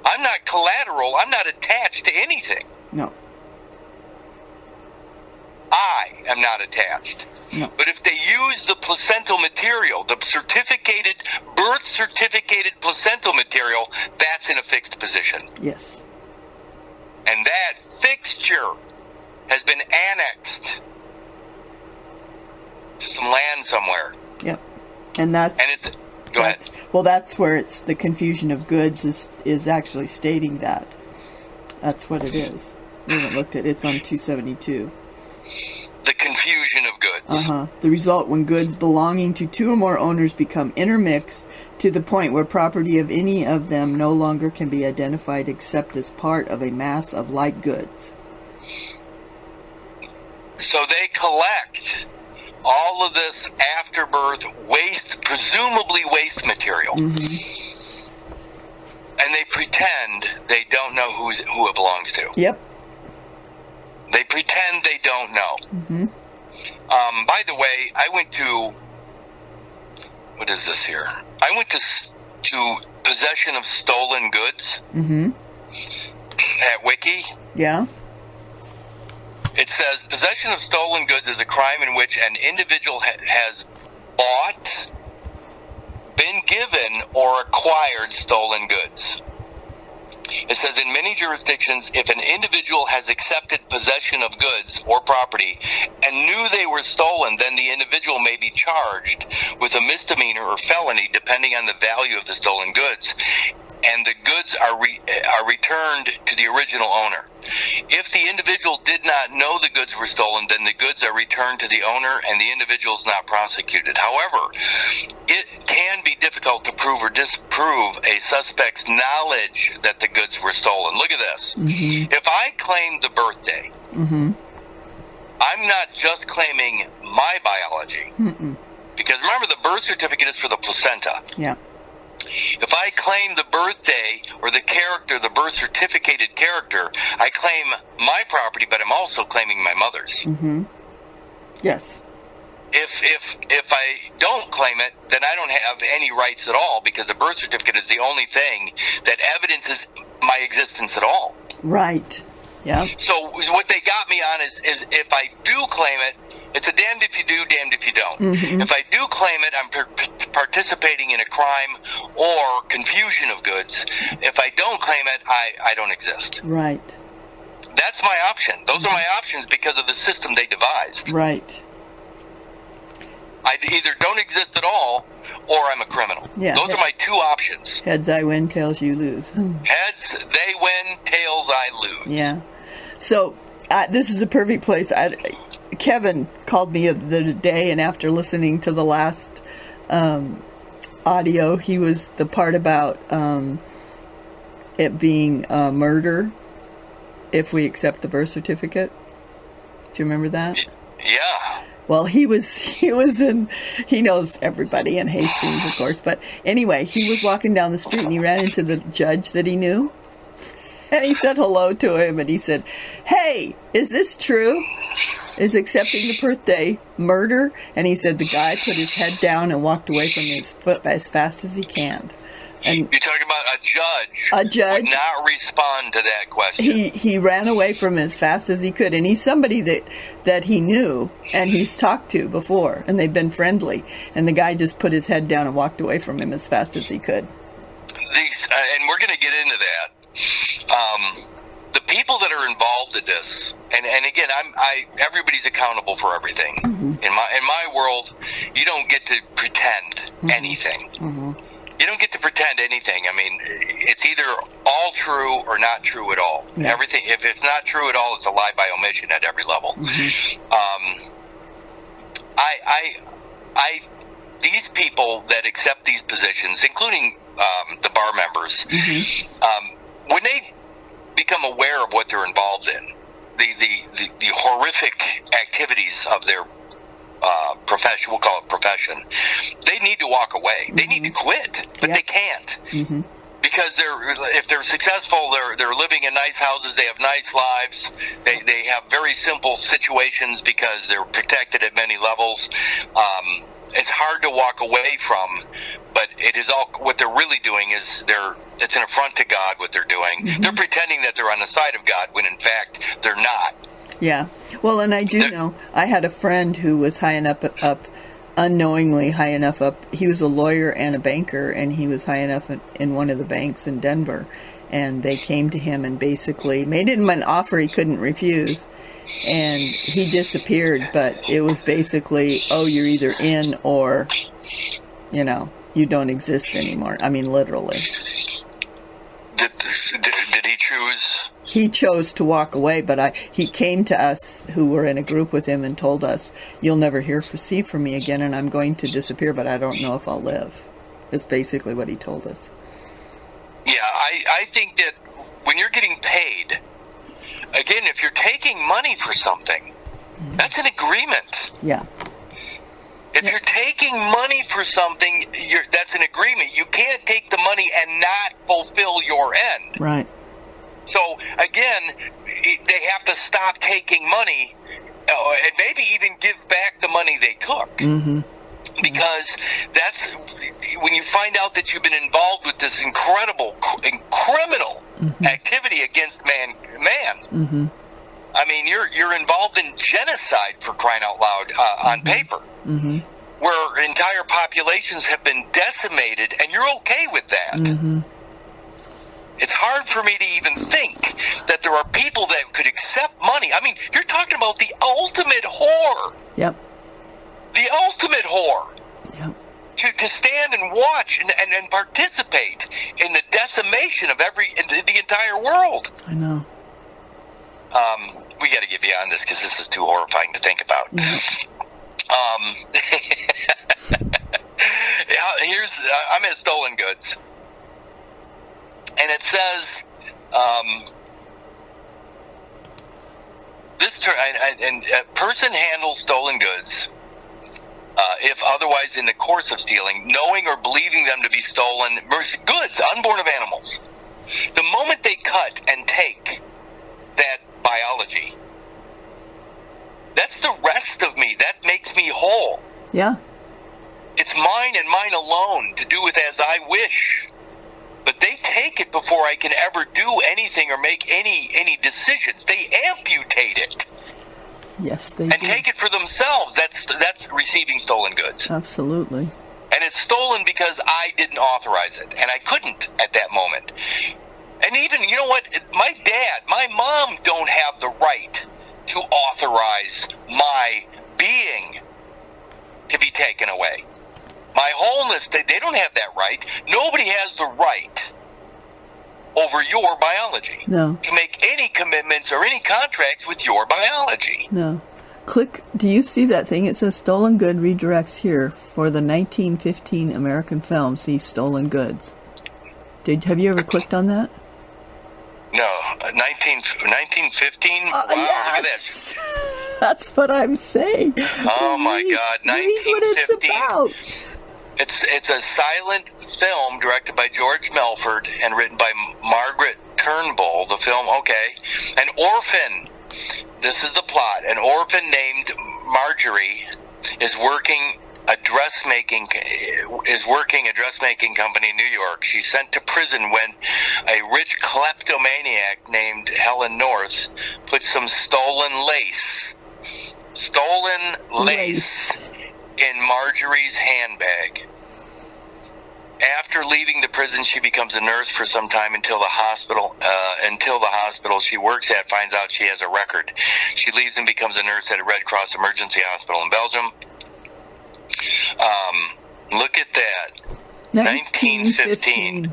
I'm not collateral. I'm not attached to anything. No. I am not attached. No. But if they use the placental material, the birth certificated placental material, that's in a fixed position. Yes. And that fixture has been annexed to some land somewhere. Yep. And that's... And it's... Go ahead. Well, that's where it's the confusion of goods is actually stating that. That's what it is. We haven't looked at it. It's on 272. The confusion of goods. The result when goods belonging to two or more owners become intermixed to the point where property of any of them no longer can be identified except as part of a mass of like goods. So they collect all of this afterbirth waste, presumably waste material. And they pretend they don't know who it belongs to. Yep. They pretend they don't know. By the way, I went to, what is this here? I went to possession of stolen goods at Wiki. Yeah. It says possession of stolen goods is a crime in which an individual has bought, been given, or acquired stolen goods. It says in many jurisdictions, if an individual has accepted possession of goods or property and knew they were stolen, then the individual may be charged with a misdemeanor or felony depending on the value of the stolen goods, and the goods are returned to the original owner. If the individual did not know the goods were stolen, then the goods are returned to the owner and the individual is not prosecuted. However, it can be difficult to prove or disprove a suspect's knowledge that the goods were stolen. Look at this. If I claim the birthday, I'm not just claiming my biology. Because remember, the birth certificate is for the placenta. Yeah. If I claim the birthday or the character, the birth certificated character, I claim my property, but I'm also claiming my mother's. Yes. If I don't claim it, then I don't have any rights at all, because the birth certificate is the only thing that evidences my existence at all. Right. Yeah. So what they got me on is if I do claim it, it's a damned if you do, damned if you don't. If I do claim it, I'm participating in a crime or confusion of goods. If I don't claim it, I don't exist. Right. That's my option. Those are my options because of the system they devised. Right. I either don't exist at all or I'm a criminal. Yeah. Those are my two options. Heads I win, tails you lose. Heads, they win. Tails, I lose. Yeah. So this is a perfect place. Kevin called me the other day, and after listening to the last audio, he was the part about it being murder if we accept the birth certificate. Do you remember that? Yeah. Well, he knows everybody in Hastings, of course, but anyway, he was walking down the street and he ran into the judge that he knew, and he said hello to him, and he said, "Hey, is this true? Is accepting the birthday murder?" And he said the guy put his head down and walked away from his foot as fast as he can. And you're talking about a judge. A judge would not respond to that question. He ran away from him as fast as he could, and he's somebody that he knew and he's talked to before, and they've been friendly. And the guy just put his head down and walked away from him as fast as he could. And we're going to get into that. The people that are involved in this, and again, everybody's accountable for everything. In my world, you don't get to pretend anything. You don't get to pretend anything. I mean, it's either all true or not true at all. Yeah. Everything. If it's not true at all, it's a lie by omission at every level. These people that accept these positions, including the bar members, when they become aware of what they're involved in, the horrific activities of their profession, we'll call it profession, they need to walk away. They need to quit, but they can't. Because if they're successful, they're living in nice houses, they have nice lives, they have very simple situations because they're protected at many levels. It's hard to walk away from, but it is all what they're really doing is it's an affront to God what they're doing. They're pretending that they're on the side of God when in fact they're not. Yeah. Well, and I do know, I had a friend who was unknowingly high enough up. He was a lawyer and a banker, and he was high enough in one of the banks in Denver. And they came to him and basically made him an offer he couldn't refuse. And he disappeared, but it was basically, oh, you're either in or, you don't exist anymore. I mean, literally. Did he choose? He chose to walk away, but he came to us who were in a group with him and told us, "You'll never see from me again, and I'm going to disappear, but I don't know if I'll live." That's basically what he told us. Yeah, I think that when you're getting paid, again, if you're taking money for something, that's an agreement. Yeah. If you're taking money for something, that's an agreement. You can't take the money and not fulfill your end. Right. So, again, they have to stop taking money and maybe even give back the money they took. Mm-hmm. Because that's when you find out that you've been involved with this incredible criminal activity against man. Mm-hmm. I mean, you're involved in genocide, for crying out loud, on paper, where entire populations have been decimated, and you're okay with that. Mm-hmm. It's hard for me to even think that there are people that could accept money. I mean, you're talking about the ultimate whore. Yep. The ultimate whore. Yep. To stand and watch and participate in the decimation of the entire world. I know. We got to get beyond this because this is too horrifying to think about. Yeah. I'm at Stolen Goods, and it says a person handles stolen goods if otherwise in the course of stealing, knowing or believing them to be stolen goods, unborn of animals. The moment they cut and take that biology, that's the rest of me. That makes me whole. Yeah. It's mine and mine alone to do with as I wish. But they take it before I can ever do anything or make any decisions. They amputate it. Yes, they and do. take it for themselves. That's receiving stolen goods. Absolutely. And it's stolen because I didn't authorize it, and I couldn't at that moment. And even, you know what? My dad, my mom don't have the right to authorize my being to be taken away. My wholeness, they don't have that right. Nobody has the right over your biology. No. To make any commitments or any contracts with your biology. No. Click, do you see that thing? It says Stolen Good redirects here for the 1915 American film. See Stolen Goods. Have you ever clicked on that? No. 1915? Wow, yes. look at that. That's what I'm saying. Oh my God, 1915. Read what it's about. It's a silent film directed by George Melford and written by Margaret Turnbull. The film, okay. An orphan. This is the plot. An orphan named Marjorie is working a dressmaking company in New York. She's sent to prison when a rich kleptomaniac named Helen North puts some stolen lace in Marjorie's handbag. After leaving the prison, she becomes a nurse for some time until the hospital she works at finds out she has a record. She leaves and becomes a nurse at a Red Cross emergency hospital in Belgium. Look at that. 1915.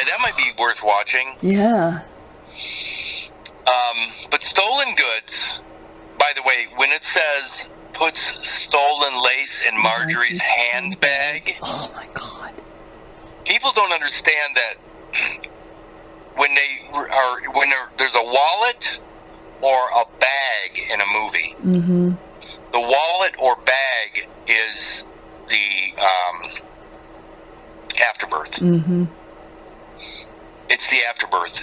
That might be worth watching. Yeah. But stolen goods, by the way, when it says puts stolen lace in Marjorie's handbag, oh my God, people don't understand that when there's a wallet or a bag in a movie, the wallet or bag is the afterbirth. It's the afterbirth.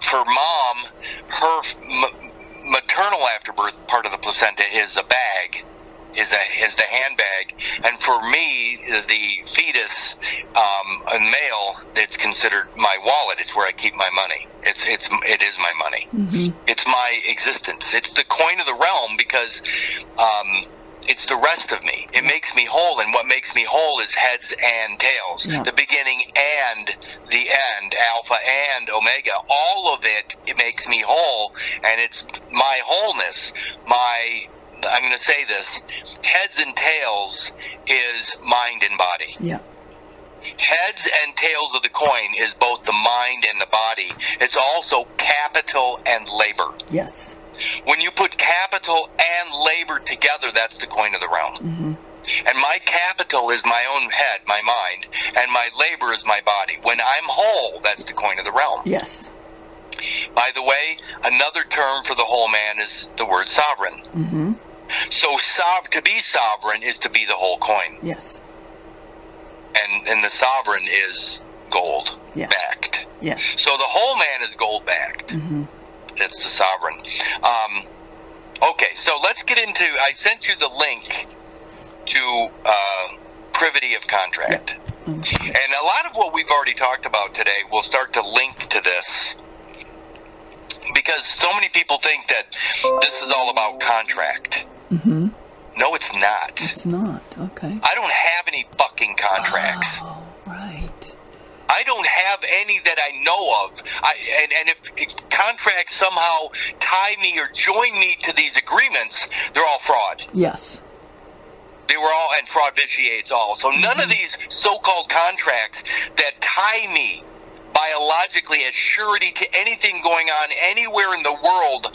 For mom, her maternal afterbirth part of the placenta is a bag, is the handbag, and for me, the fetus, a male, it's considered my wallet. It's where I keep my money. It is my money. It's my existence. It's the coin of the realm because it's the rest of me. It makes me whole, and what makes me whole is heads and tails. Yeah. The beginning and the end, alpha and omega. All of it makes me whole, and it's my wholeness. I'm going to say this, heads and tails is mind and body. Yeah. Heads and tails of the coin is both the mind and the body. It's also capital and labor. Yes. When you put capital and labor together, that's the coin of the realm. And my capital is my own head, my mind, and my labor is my body. When I'm whole, that's the coin of the realm. Yes. By the way, another term for the whole man is the word sovereign. So to be sovereign is to be the whole coin. Yes. And the sovereign is gold Yeah. backed. Yes. So the whole man is gold backed. Mm-hmm. It's the sovereign. Okay, so let's get into. I sent you the link to privity of contract. Okay. And a lot of what we've already talked about today will start to link to this, because so many people think that this is all about contract. Mm-hmm. No, it's not. It's not. Okay. I don't have any fucking contracts. Oh, right. I don't have any that I know of. And if contracts somehow tie me or join me to these agreements, they're all fraud. Yes. They were all, and fraud vitiates all. So none of these so-called contracts that tie me biologically as surety to anything going on anywhere in the world,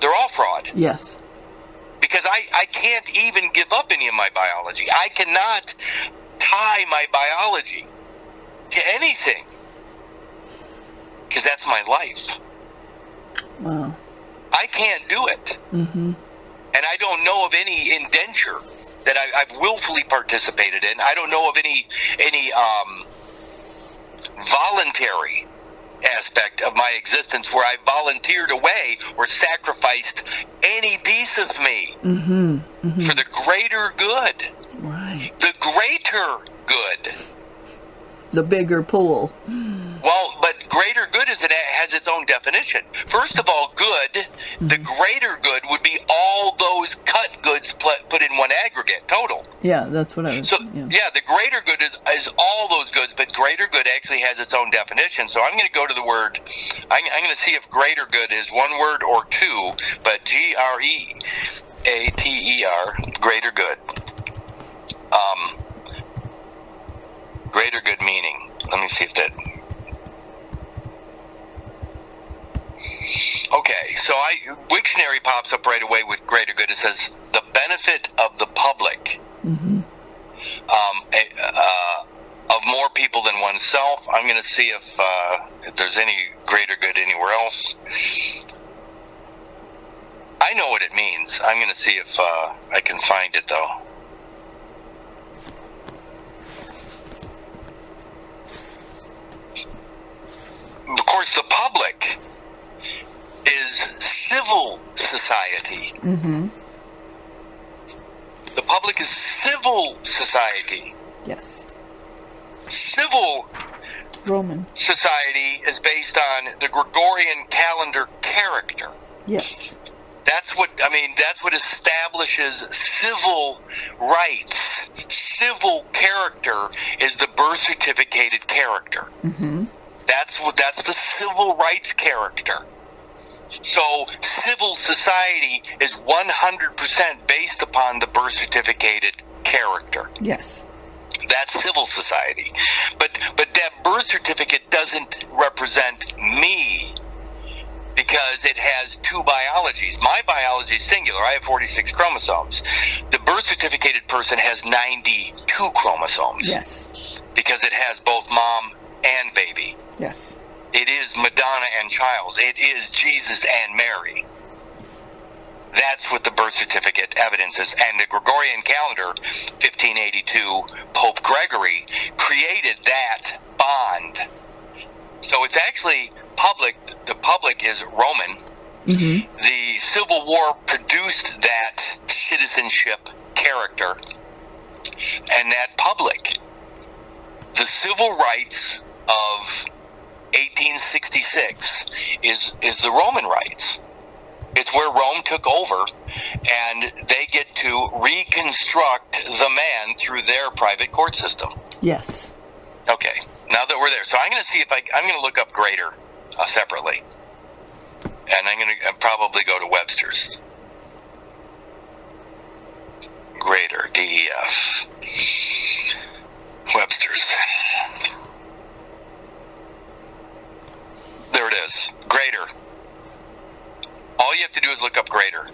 they're all fraud. Yes. Because I can't even give up any of my biology. I cannot tie my biology to anything, because that's my life. Wow. I can't do it. Mm-hmm. And I don't know of any indenture that I've willfully participated in. I don't know of any voluntary aspect of my existence where I volunteered away or sacrificed any piece of me for the greater good. Right. The greater good. The bigger pool. Well, but greater good has its own definition. First of all, good, the greater good would be all those cut goods put in one aggregate, total. Yeah, that's what I was... So, yeah, the greater good is all those goods, but greater good actually has its own definition. So I'm going to go to the word, I'm going to see if greater good is one word or two, but Greater, greater good. Greater good meaning. Let me see if that... Okay, so Wiktionary pops up right away with greater good. It says the benefit of the public, of more people than oneself. I'm going to see if there's any greater good anywhere else. I know what it means. I'm going to see if I can find it, though. Of course, the public is civil society. Mm-hmm. The public is civil society. Yes. Civil Roman. society is based on the Gregorian calendar character. Yes. That's what establishes civil rights. Civil character is the birth certificated character. Mm-hmm. That's the civil rights character. So civil society is 100% based upon the birth certificated character. Yes. That's civil society. But that birth certificate doesn't represent me, because it has two biologies. My biology is singular. I have 46 chromosomes. The birth certificated person has 92 chromosomes. Yes. Because it has both mom and baby. Yes. It is Madonna and child. It is Jesus and Mary. That's what the birth certificate evidences. And the Gregorian calendar, 1582, Pope Gregory, created that bond. So it's actually public. The public is Roman. Mm-hmm. The Civil War produced that citizenship character and that public. The civil rights of 1866 is the Roman rights. It's where Rome took over, and they get to reconstruct the man through their private court system. Yes. Okay, now that we're there, so I'm going to see if I'm going to look up greater separately, and I'm going to probably go to Webster's. Greater, DEF. Webster's. There it is. Greater. All you have to do is look up greater.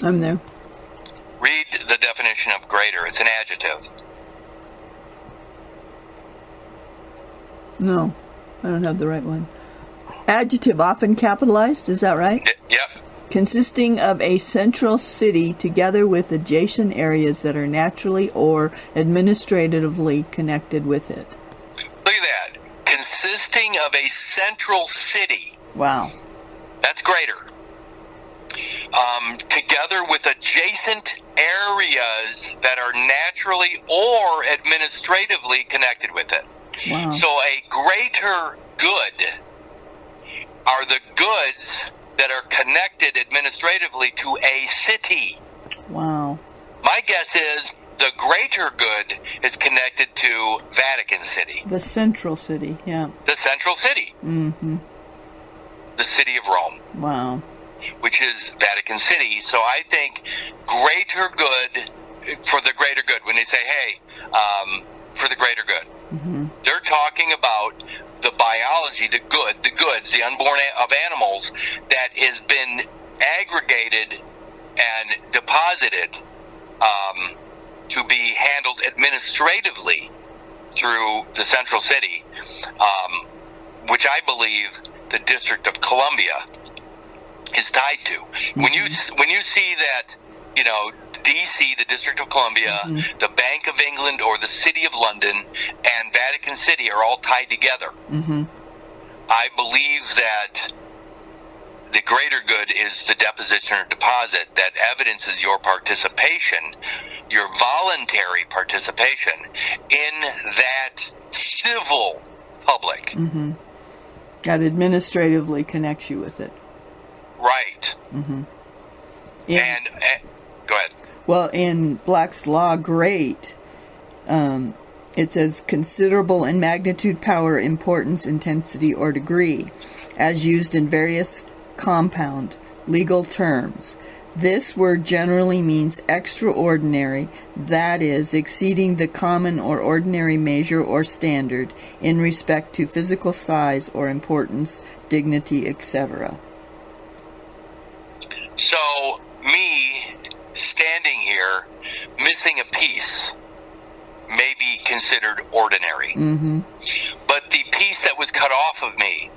I'm there. Read the definition of greater. It's an adjective. No, I don't have the right one. Adjective often capitalized, is that right? Yep. consisting of a central city together with adjacent areas that are naturally or administratively connected with it. Look at that. Consisting of a central city. Wow. That's greater. Together with adjacent areas that are naturally or administratively connected with it. Wow. So a greater good are the goods that are connected administratively to a city. Wow. My guess is the greater good is connected to Vatican City. The central city, yeah. The central city. Mm-hmm. The city of Rome. Wow. Which is Vatican City. So I think greater good, for the greater good, when they say, hey, for the greater good, they're talking about the biology, the goods, the unborn of animals that has been aggregated and deposited to be handled administratively through the central city, which I believe the District of Columbia is tied to. When you see that, you know, D.C., the District of Columbia, the Bank of England, or the City of London, and Vatican City are all tied together, I believe that the greater good is the deposition or deposit that evidences your participation, your voluntary participation in that civil public. That administratively connects you with it. Right. Yeah. And go ahead. Well, in Black's Law, great, it says considerable in magnitude, power, importance, intensity, or degree, as used in various compound legal terms. This word generally means extraordinary, that is, exceeding the common or ordinary measure or standard in respect to physical size or importance, dignity, etc. So, me standing here, missing a piece, may be considered ordinary. But the piece that was cut off of me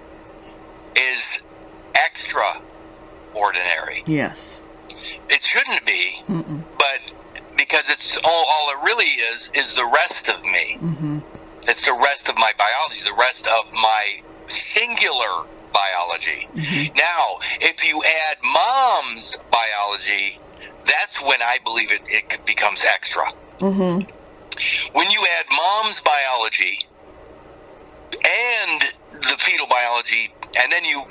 is extraordinary. Yes. It shouldn't be, but because it's all it really is the rest of me. It's the rest of my biology, the rest of my singular biology. Now, if you add mom's biology, that's when I believe it becomes extra. When you add mom's biology and the fetal biology, and then you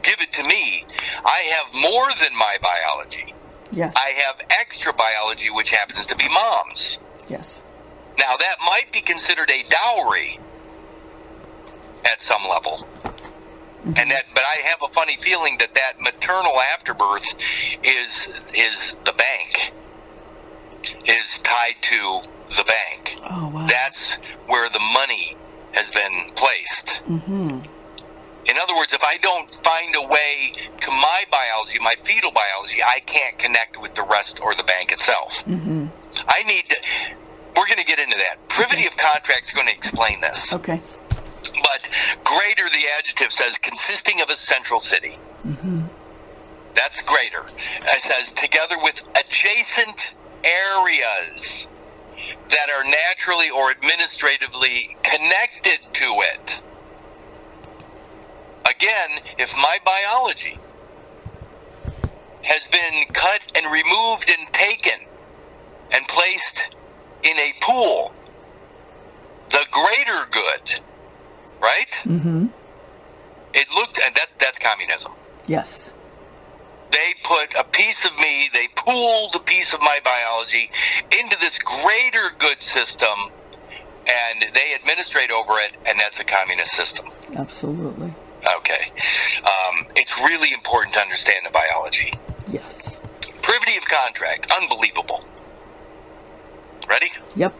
give it to me, I have more than my biology. Yes. I have extra biology, which happens to be mom's. Yes. Now, that might be considered a dowry at some level. But I have a funny feeling that maternal afterbirth is the bank, is tied to the bank. Oh, wow. That's where the money has been placed. In other words, if I don't find a way to my biology, my fetal biology, I can't connect with the rest or the bank itself. I need to, we're going to get into that. Privity of contract is going to explain this. Okay. But greater, the adjective says, consisting of a central city. That's greater. It says, together with adjacent areas that are naturally or administratively connected to it. Again, if my biology has been cut and removed and taken and placed in a pool, the greater good, right? It looked, and that's communism. Yes. They put a piece of me, they pooled a piece of my biology into this greater good system, and they administrate over it, and that's a communist system. Absolutely. Okay. It's really important to understand the biology. Yes. Privity of contract, unbelievable. Ready? Yep.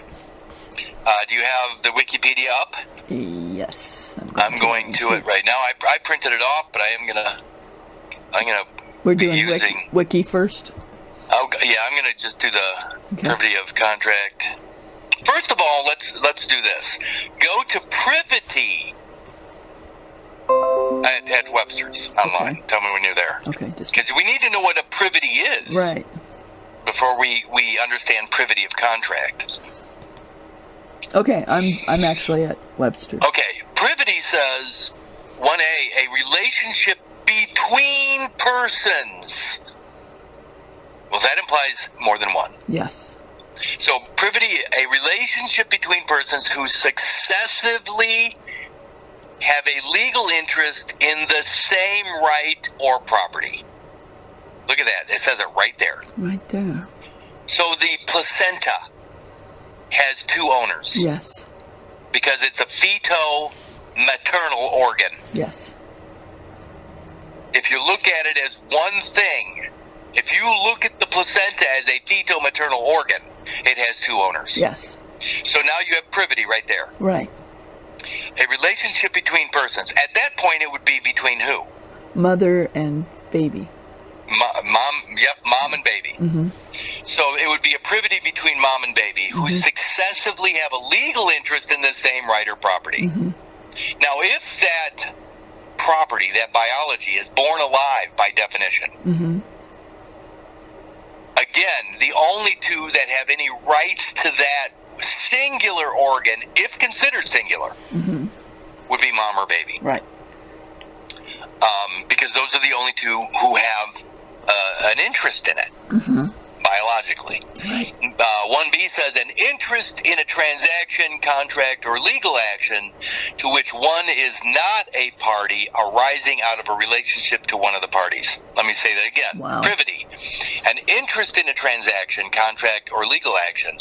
Do you have the Wikipedia up? Yes. I'm going to it right now. I printed it off, but I'm gonna We're be doing using wiki first. Oh yeah, I'm gonna just do the privity of contract. First of all, let's do this. Go to privity. At Webster's online. Okay. Tell me when you're there. Okay, just Because we need to know what a privity is. right. Before we understand privity of contract. Okay, I'm actually at Webster. Okay, privity says 1A, a relationship between persons. Well, that implies more than one. Yes. So, privity, a relationship between persons who successively have a legal interest in the same right or property. Look at that. It says it right there. Right there. So, the placenta has two owners. Yes. Because it's a feto-maternal organ. Yes. If you look at it as one thing, if you look at the placenta as a feto-maternal organ, it has two owners. Yes. So now you have privity right there. Right. A relationship between persons. At that point, it would be between who? Mother and baby. Mom and baby. Mm-hmm. So it would be a privity between mom and baby who successively have a legal interest in the same right or property. Mm-hmm. Now, if that property, that biology, is born alive by definition, Mm-hmm. again, the only two that have any rights to that singular organ, if considered singular, would be mom or baby. Right. Because those are the only two who have an interest in it, biologically. Right. 1B says an interest in a transaction, contract, or legal action to which one is not a party arising out of a relationship to one of the parties. Let me say that again. Wow. Privity. An interest in a transaction, contract, or legal action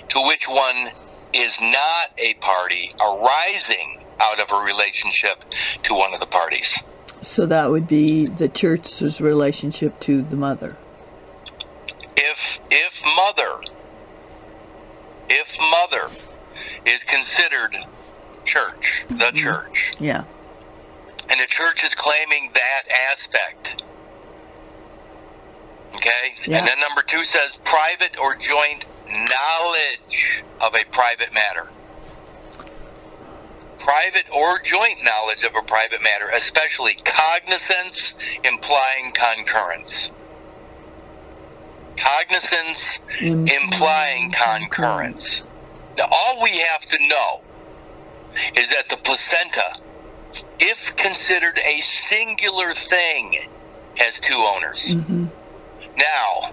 to which one is not a party arising out of a relationship to one of the parties. So that would be the church's relationship to the mother. If mother is considered church, the church, Yeah. and the church is claiming that aspect, okay? Yeah. And then number 2 says private or joint knowledge of a private matter. Private or joint knowledge of a private matter, especially cognizance implying concurrence. Cognizance implying concurrence. Now, all we have to know is that the placenta, if considered a singular thing, has two owners. Now,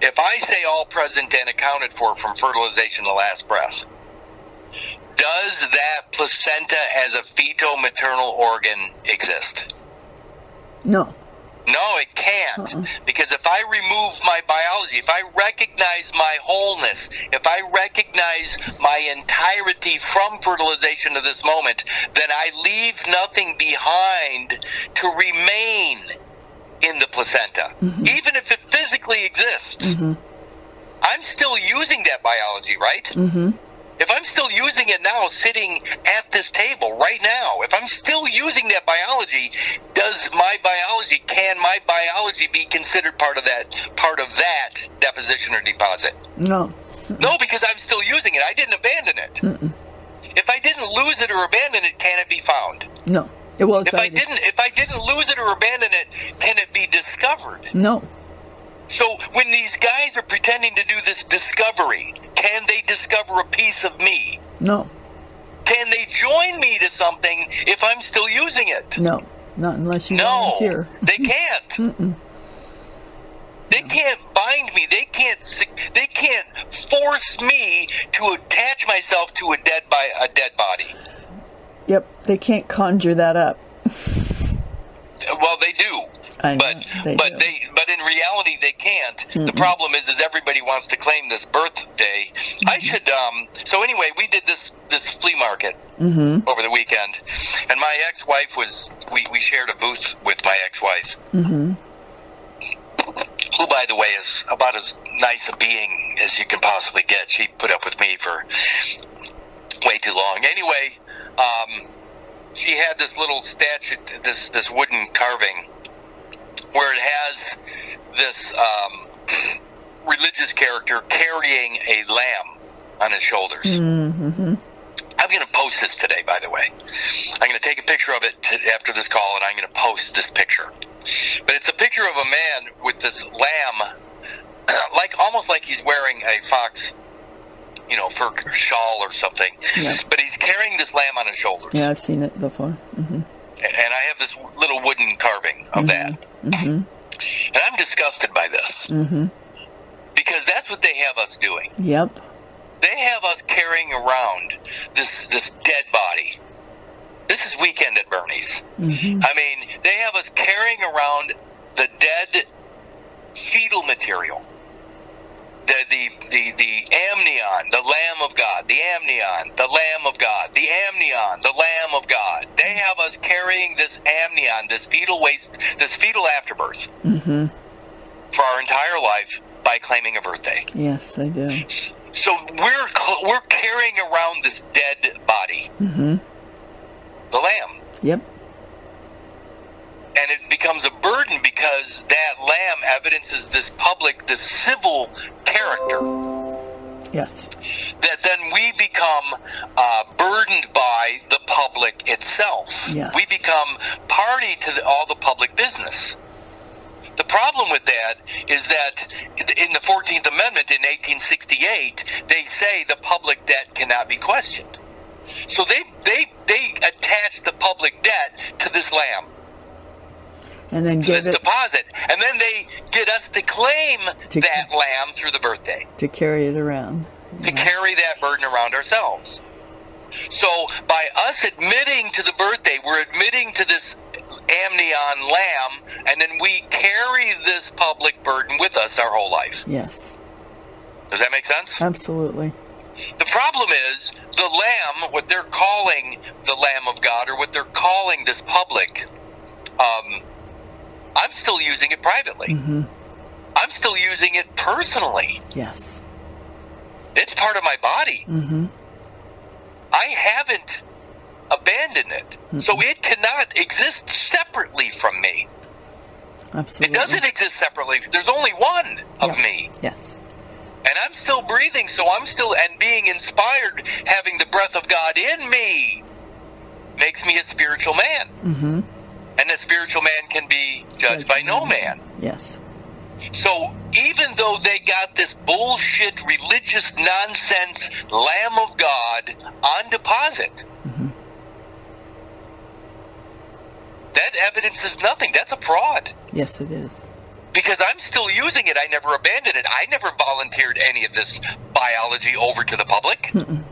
if I say all present and accounted for from fertilization to last breath, does that placenta as a fetal-maternal organ exist? No. No, it can't. Because if I remove my biology, if I recognize my wholeness, if I recognize my entirety from fertilization to this moment, then I leave nothing behind to remain in the placenta. Even if it physically exists. I'm still using that biology, right? If I'm still using it now, sitting at this table right now, if I'm still using that biology, can my biology be considered part of that deposition or deposit? No. No, because I'm still using it. I didn't abandon it. If I didn't lose it or abandon it, can it be found? No. Well, If I didn't lose it or abandon it, can it be discovered? No. So when these guys are pretending to do this discovery, can they discover a piece of me? No. Can they join me to something if I'm still using it? No. Not unless you No, volunteer. they can't. They can't bind me. They can't force me to attach myself to a dead body. Yep. They can't conjure that up. Well, they do. I know, but in reality they can't. The problem is everybody wants to claim this birthday. I should so anyway, we did this flea market over the weekend, and my ex-wife we shared a booth with my ex-wife, who by the way is about as nice a being as you can possibly get. She put up with me for way too long. Anyway, she had this little statue, this wooden carving, where it has this religious character carrying a lamb on his shoulders. I I'm going to post this today, by the way. I'm going to take a picture of it after this call, and I'm going to post this picture. But it's a picture of a man with this lamb, almost like he's wearing a fox, fur shawl or something. Yeah. But he's carrying this lamb on his shoulders. Yeah, I've seen it before. Mm-hmm. And I have this little wooden carving of that. Mm-hmm. And I'm disgusted by this. Mm-hmm. Because that's what they have us doing. Yep. They have us carrying around this dead body. This is Weekend at Bernie's. Mm-hmm. I mean, they have us carrying around the dead fetal material. The amnion, the Lamb of God, the amnion, the Lamb of God, the amnion, the Lamb of God. They have us carrying this amnion, this fetal waste, this fetal afterbirth mm-hmm. for our entire life by claiming a birthday. Yes, they do. So we're carrying around this dead body, mm-hmm. the Lamb. Yep. And it becomes a burden because that lamb evidences this civil character. Yes. That then we become burdened by the public itself. Yes. We become party to all the public business. The problem with that is that in the 14th Amendment in 1868, they say the public debt cannot be questioned. So they attach the public debt to this lamb. And then give this deposit. And then they get us to claim that lamb through the birthday. To carry it around. Yeah. To carry that burden around ourselves. So by us admitting to the birthday, we're admitting to this amnion lamb, and then we carry this public burden with us our whole life. Yes. Does that make sense? Absolutely. The problem is the lamb, what they're calling the Lamb of God, or what they're calling this public, I'm still using it privately. Mm-hmm. I'm still using it personally. Yes. It's part of my body. Mm-hmm. I haven't abandoned it. Mm-hmm. So it cannot exist separately from me. Absolutely. It doesn't exist separately. There's only one of me. Yes. And I'm still breathing, so I'm still, and being inspired, having the breath of God in me, makes me a spiritual man. Mm-hmm. And a spiritual man can be judged by no man. Yes. So even though they got this bullshit religious nonsense Lamb of God on deposit, mm-hmm. that evidence is nothing. That's a fraud. Yes, it is. Because I'm still using it. I never abandoned it. I never volunteered any of this biology over to the public. Mm-mm.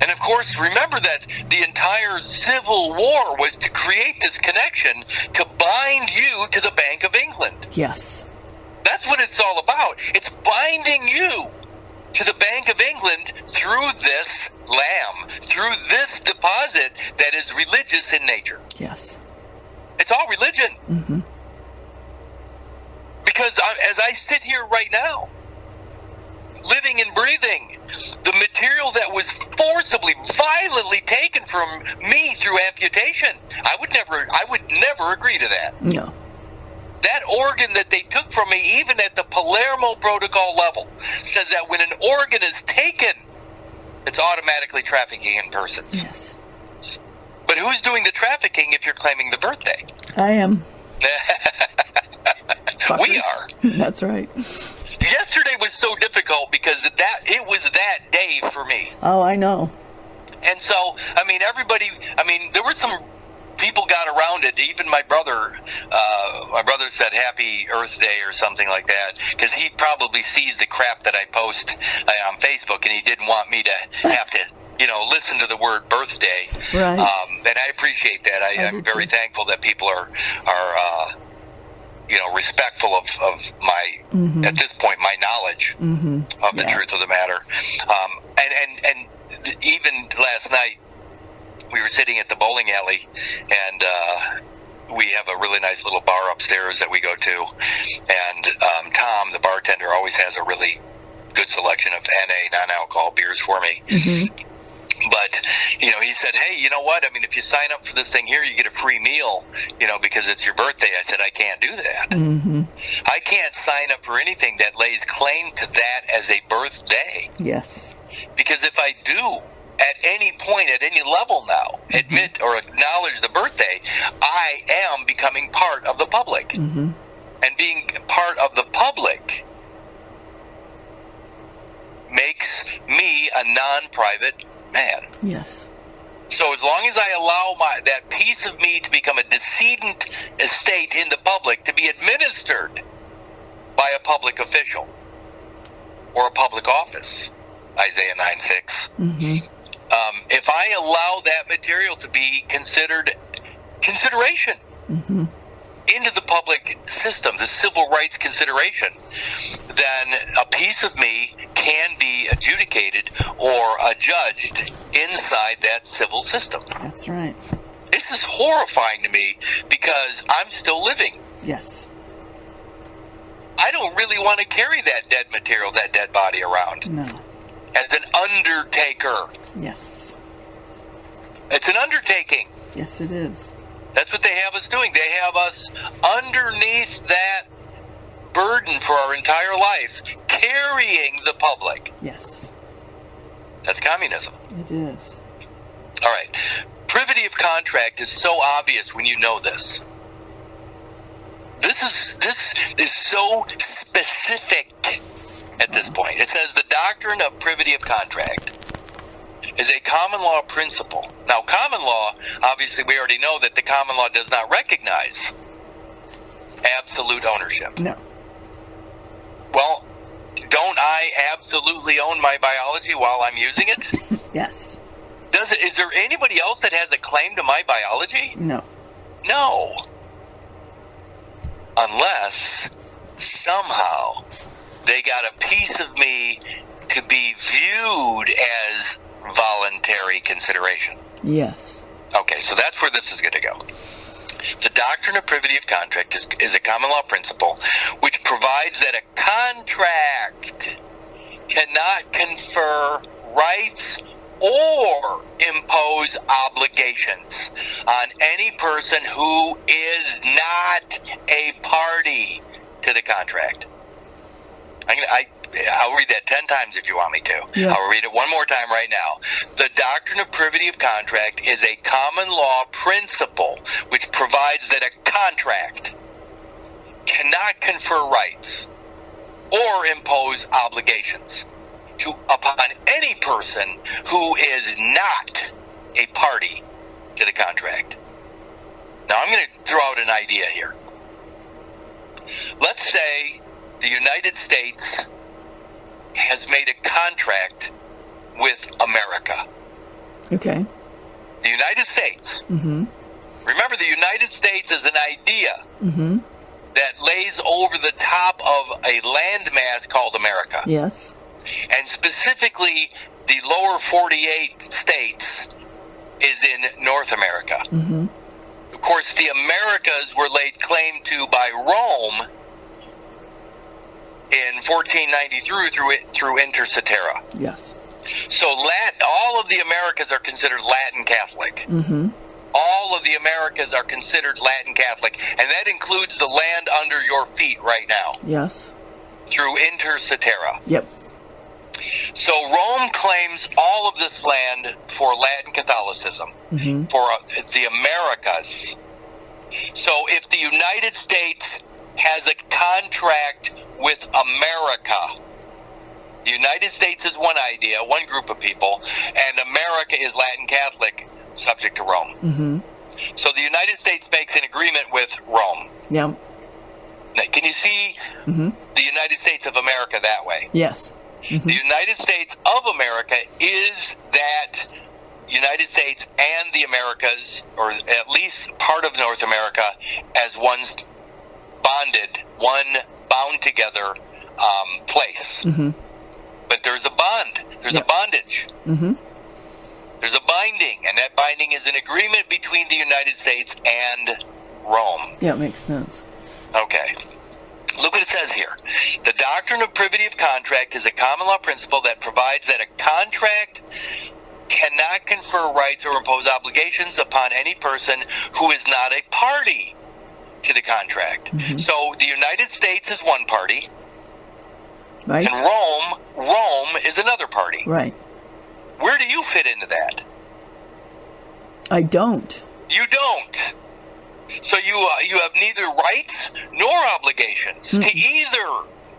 And of course, remember that the entire Civil War was to create this connection to bind you to the Bank of England. Yes. That's what it's all about. It's binding you to the Bank of England through this lamb, through this deposit that is religious in nature. Yes. It's all religion. Mm-hmm. Because as I sit here right now, living and breathing, the material that was forcibly, violently taken from me through amputation, I would never agree to that. No. That organ that they took from me, even at the Palermo Protocol level, says that when an organ is taken, it's automatically trafficking in persons. Yes. But who's doing the trafficking if you're claiming the birthday? I am. We are. That's right. Yesterday was so difficult because it was that day for me. Oh, I know. And so, there were some people got around it. Even my brother said Happy Earth Day or something like that, because he probably sees the crap that I post on Facebook, and he didn't want me to have to, listen to the word birthday. Right. And I appreciate that. I'm very thankful that people are respectful of my, mm-hmm. at this point, my knowledge mm-hmm. of the truth of the matter. And even last night, we were sitting at the bowling alley, and we have a really nice little bar upstairs that we go to. And Tom, the bartender, always has a really good selection of NA, non-alcohol beers for me. Mm-hmm. But, he said, hey, you know what? If you sign up for this thing here, you get a free meal, because it's your birthday. I said, I can't do that. Mm-hmm. I can't sign up for anything that lays claim to that as a birthday. Yes. Because if I do, at any point, at any level now, admit or acknowledge the birthday, I am becoming part of the public. Mm-hmm. And being part of the public makes me a non-private man. Yes. So as long as I allow that piece of me to become a decedent estate in the public, to be administered by a public official or a public office, Isaiah 9:6. Mm-hmm. If I allow that material to be consideration Mm-hmm. into the public system, the civil rights consideration, then a piece of me can be adjudicated or adjudged inside that civil system. That's right. This is horrifying to me because I'm still living. Yes. I don't really want to carry that dead material, that dead body around No. as an undertaker. Yes. It's an undertaking. Yes, it is. That's what they have us doing. They have us underneath that burden for our entire life, carrying the public. Yes. That's communism. It is. All right. Privity of contract is so obvious when you know this. This is so specific at this point. It says the doctrine of privity of contract is a common law principle. Now, common law, obviously we already know that the common law does not recognize absolute ownership. No. Well, don't I absolutely own my biology while I'm using it? Yes. Is there anybody else that has a claim to my biology? No. No. Unless somehow they got a piece of me to be viewed as voluntary consideration. Yes. Okay, so that's where this is going to go. The doctrine of privity of contract is a common law principle which provides that a contract cannot confer rights or impose obligations on any person who is not a party to the contract. I'll read that 10 times if you want me to. Yes. I'll read it one more time right now. The doctrine of privity of contract is a common law principle which provides that a contract cannot confer rights or impose obligations upon any person who is not a party to the contract. Now, I'm going to throw out an idea here. Let's say the United States has made a contract with America. Okay. The United States. Mm-hmm. Remember, the United States is an idea Mm-hmm. that lays over the top of a landmass called America. Yes. And specifically, the lower 48 states is in North America. Mm-hmm. Of course, the Americas were laid claim to by Rome in 1493 through Inter Cetera. Yes. So all of the Americas are considered Latin Catholic. Mm-hmm. All of the Americas are considered Latin Catholic, and that includes the land under your feet right now Yes. through Inter Cetera. Yep. So Rome claims all of this land for Latin Catholicism, Mm-hmm. for the Americas. So if the United States has a contract with America, the United States is one idea, one group of people, and America is Latin Catholic, subject to Rome. Mm-hmm. So the United States makes an agreement with Rome. Yep. Now, can you see Mm-hmm. the United States of America that way? Yes. Mm-hmm. The United States of America is that United States and the Americas, or at least part of North America, as one bound together place. Mm-hmm. But there's a bond. There's a bondage. Mm-hmm. There's a binding, and that binding is an agreement between the United States and Rome. Yeah, it makes sense. Okay. Look what it says here. The doctrine of privity of contract is a common law principle that provides that a contract cannot confer rights or impose obligations upon any person who is not a party to the contract. Mm-hmm. So the United States is one party, Right? and Rome is another party. Right. Where do you fit into that? I don't. You don't. So you have neither rights nor obligations to either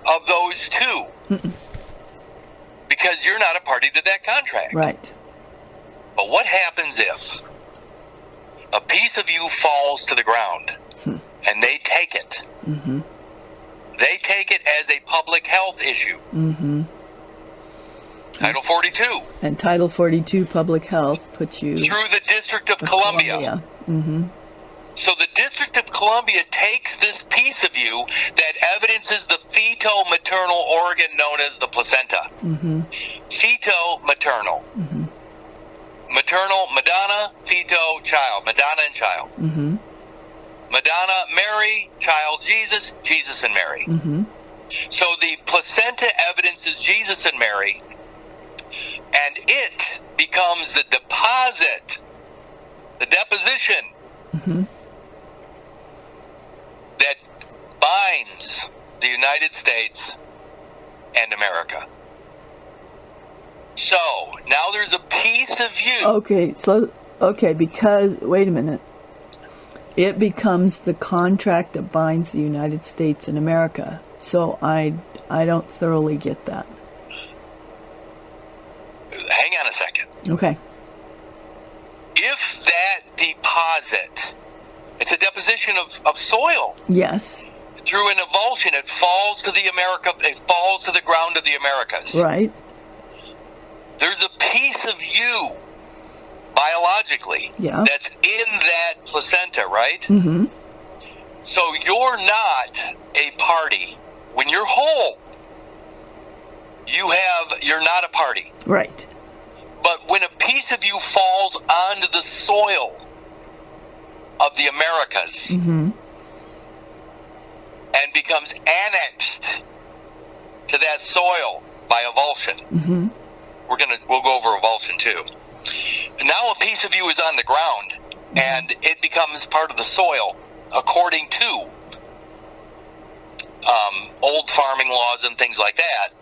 of those two. Because you're not a party to that contract. Right. But what happens if a piece of you falls to the ground and they take it? They take it as a public health issue. Title 42. And Title 42 Public Health puts you through the District of Columbia. So the District of Columbia takes this piece of you that evidences the fetal-maternal organ known as the placenta. Fetal-maternal. Maternal, Madonna, feto, child. Madonna and child. Madonna, Mary, child, Jesus, Jesus and Mary. So the placenta evidences Jesus and Mary, and it becomes the deposit, the deposition that binds the United States and America. So, now there's a piece of you. Okay, because, wait a minute. It becomes the contract that binds the United States and America. So I don't thoroughly get that. Hang on a second. Okay. If that deposit, it's a deposition of soil. Yes. Through an avulsion, it falls to the ground of the Americas. Right. There's a piece of you, biologically, that's in that placenta, right? So you're not a party. When you're whole, you're not a party. Right. But when a piece of you falls onto the soil of the Americas and becomes annexed to that soil by avulsion, we'll go over avulsion too. Now a piece of you is on the ground and it becomes part of the soil according to old farming laws and things like that.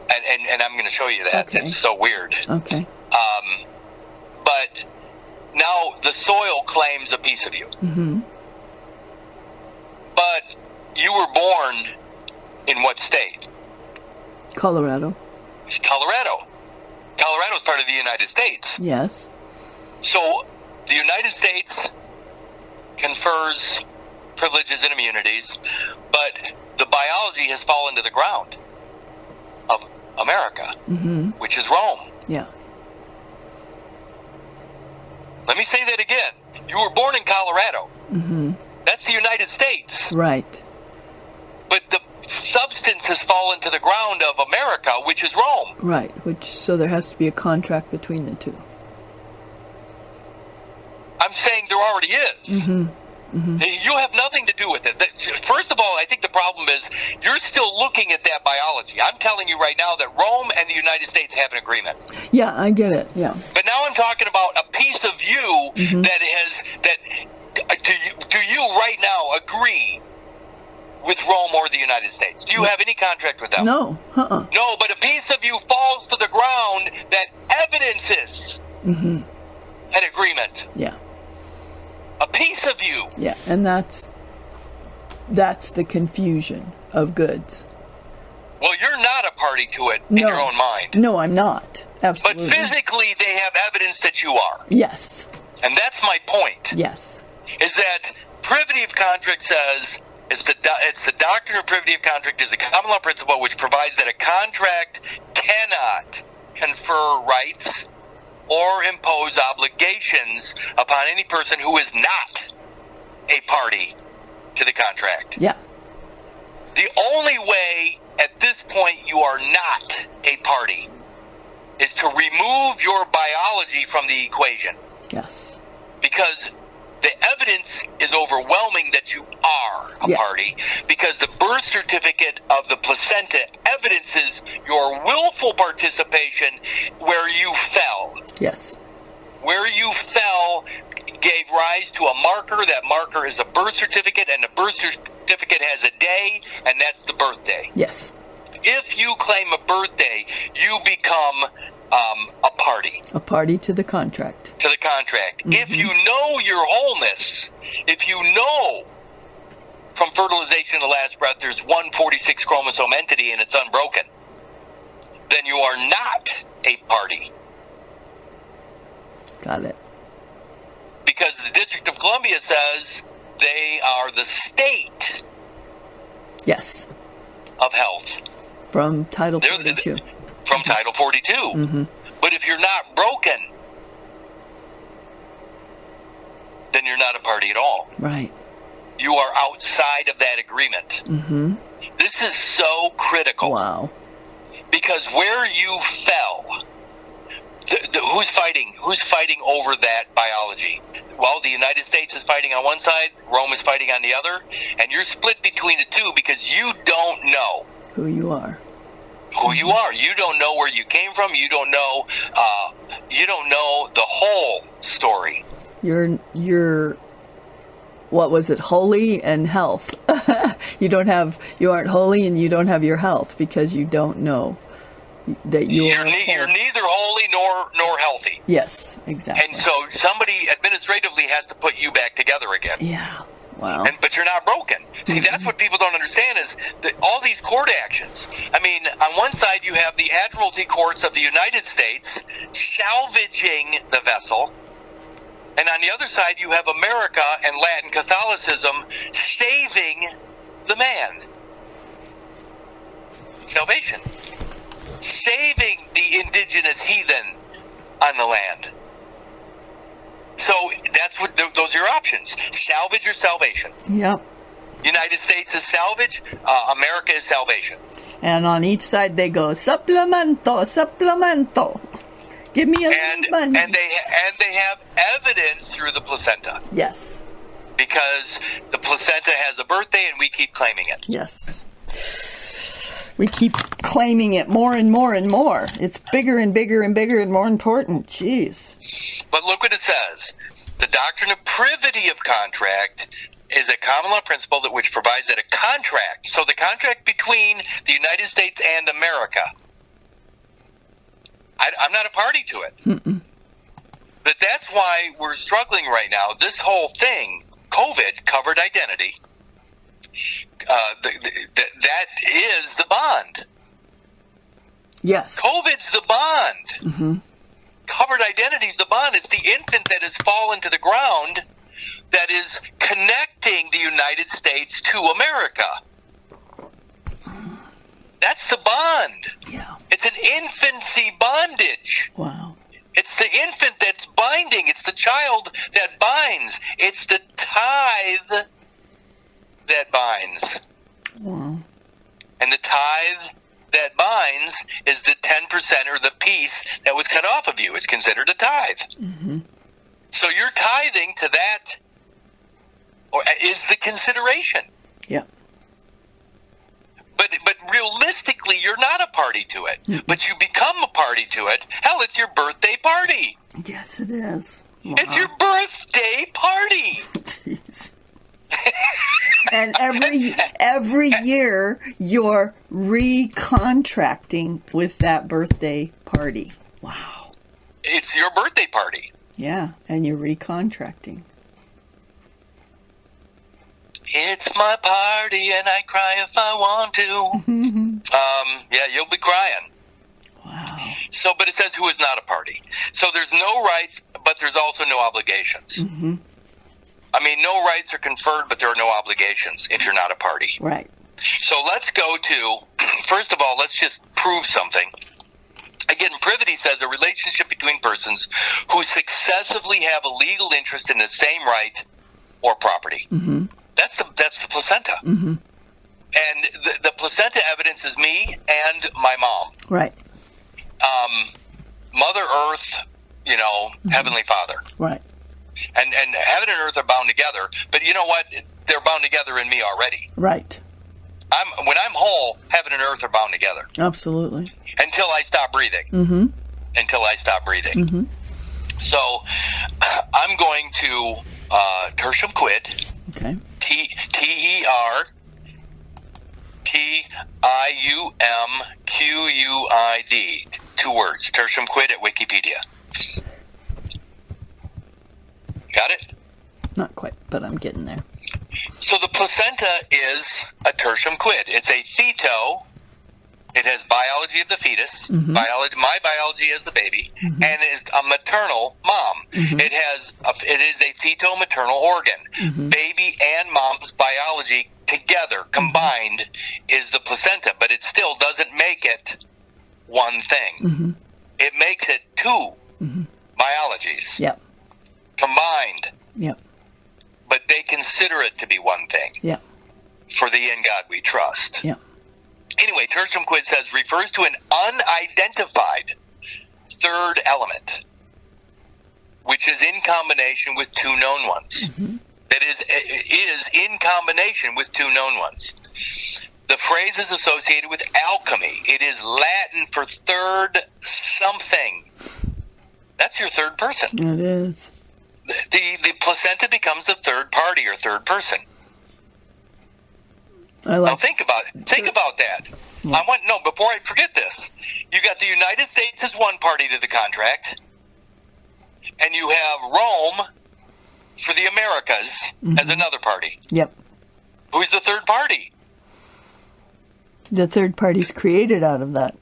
And I'm going to show you that. Okay. It's so weird. Okay. But now the soil claims a piece of you. But you were born in what state? Colorado. It's Colorado. Colorado is part of the United States. Yes. So the United States confers privileges and immunities, but the biology has fallen to the ground of America, which is Rome. Yeah. Let me say that again. You were born in Colorado. That's the United States. Right. But the substance has fallen to the ground of America, which is Rome. Right. So there has to be a contract between the two. I'm saying there already is. You have nothing to do with it. First of all, I think the problem is you're still looking at that biology. I'm telling you right now that Rome and the United States have an agreement. Yeah, I get it. Yeah. But now I'm talking about a piece of you do you right now agree with Rome or the United States? Do you have any contract with them? No. No, but a piece of you falls to the ground that evidences an agreement. Yeah. A piece of you. Yeah, and that's the confusion of goods. Well, you're not a party to it in your own mind. No, I'm not. Absolutely. But physically, they have evidence that you are. Yes. And that's my point. Yes. Is that privity of contract says it's the doctrine of privity of contract is a common law principle which provides that a contract cannot confer rights or impose obligations upon any person who is not a party to the contract. Yeah. The only way at this point you are not a party is to remove your biology from the equation. Yes. Because the evidence is overwhelming that you are a party, because the birth certificate of the placenta evidences your willful participation where you fell. Yes. Where you fell gave rise to a marker. That marker is a birth certificate, and the birth certificate has a day, and that's the birthday. Yes. If you claim a birthday, you become a party. A party to the contract. To the contract. Mm-hmm. If you know your wholeness, if you know from fertilization to last breath there's one 46 chromosome entity and it's unbroken, then you are not a party. Got it. Because the District of Columbia says they are the state Yes. of health. From Title 42. From Title 42. Mm-hmm. But if you're not broken, then you're not a party at all. Right. You are outside of that agreement. Mm-hmm. This is so critical. Wow. Because where you fell, who's fighting? Who's fighting over that biology? Well, the United States is fighting on one side, Rome is fighting on the other, and you're split between the two because you don't know Who you are. who you are. You don't know where you came from. You don't know. You don't know the whole story. You're what was it? Holy and health. You aren't holy and you don't have your health because you don't know that you're neither holy nor healthy. Yes, exactly. And so somebody administratively has to put you back together again. Yeah. Wow. But you're not broken. See, that's what people don't understand is that all these court actions. I mean, on one side you have the admiralty courts of the United States salvaging the vessel, and on the other side you have America and Latin Catholicism saving the man. Salvation. Saving the indigenous heathen on the land. So that's what those are your options. Salvage or salvation. Yep. United States is salvage. America is salvation. And on each side they go supplemento. Give me a little money. And they have evidence through the placenta. Yes. Because the placenta has a birthday and we keep claiming it. Yes. We keep claiming it more and more and more. It's bigger and bigger and bigger and more important. Jeez. But look what it says. The doctrine of privity of contract is a common law principle that which provides that a contract, so the contract between the United States and America, I'm not a party to it. Mm-mm. But that's why we're struggling right now. This whole thing, COVID, covered identity, that is the bond. Yes. COVID's the bond. Mm-hmm. Covered identity's the bond. It's the infant that has fallen to the ground that is connecting the United States to America. That's the bond. Yeah. It's an infancy bondage. Wow. It's the infant that's binding. It's the child that binds. It's the tithe that binds. Wow. And the tithe that binds is the 10% or the piece that was cut off of you. It's considered a tithe. Mm-hmm. So you're tithing to that, or is the consideration. Yeah. But realistically, you're not a party to it. Mm-hmm. But you become a party to it. Hell, it's your birthday party. Yes, it is. Wow. It's your birthday party. Jeez. And every year you're recontracting with that birthday party. Wow. It's your birthday party. Yeah, and you're recontracting. It's my party and I cry if I want to. Yeah, you'll be crying. Wow. So, but it says who is not a party. So there's no rights, but there's also no obligations. Mm-hmm. I mean, no rights are conferred, but there are no obligations if you're not a party. Right. So let's go to, first of all, let's just prove something. Again, privity says a relationship between persons who successively have a legal interest in the same right or property. Mm-hmm. That's the placenta. Mm-hmm. And the placenta evidence is me and my mom. Right. Mother Earth, mm-hmm. Heavenly Father. Right. And heaven and earth are bound together. But you know what? They're bound together in me already. Right. When I'm whole, heaven and earth are bound together. Absolutely. Until I stop breathing. Mm-hmm. Until I stop breathing. Mm-hmm. So I'm going to tertium quid. Okay. TER Tiumquid. 2 words. Tertium quid at Wikipedia. Got it? Not quite, but I'm getting there. So the placenta is a tertium quid. It's a feto. It has biology of the fetus, my biology as the baby, and is a maternal mom. It is a feto-maternal organ. Baby and mom's biology together, combined, is the placenta, but it still doesn't make it one thing. It makes it 2 biologies combined. But they consider it to be one thing. For the in God we trust. Anyway, tertium quid says refers to an unidentified third element, which is in combination with 2 known ones. That is in combination with 2 known ones. The phrase is associated with alchemy. It is Latin for third something. That's your third person. It is. The placenta becomes the third party or third person. Now think about that. Before I forget this, you got the United States as one party to the contract, and you have Rome for the Americas as another party. Who's the third party? The third party's created out of that.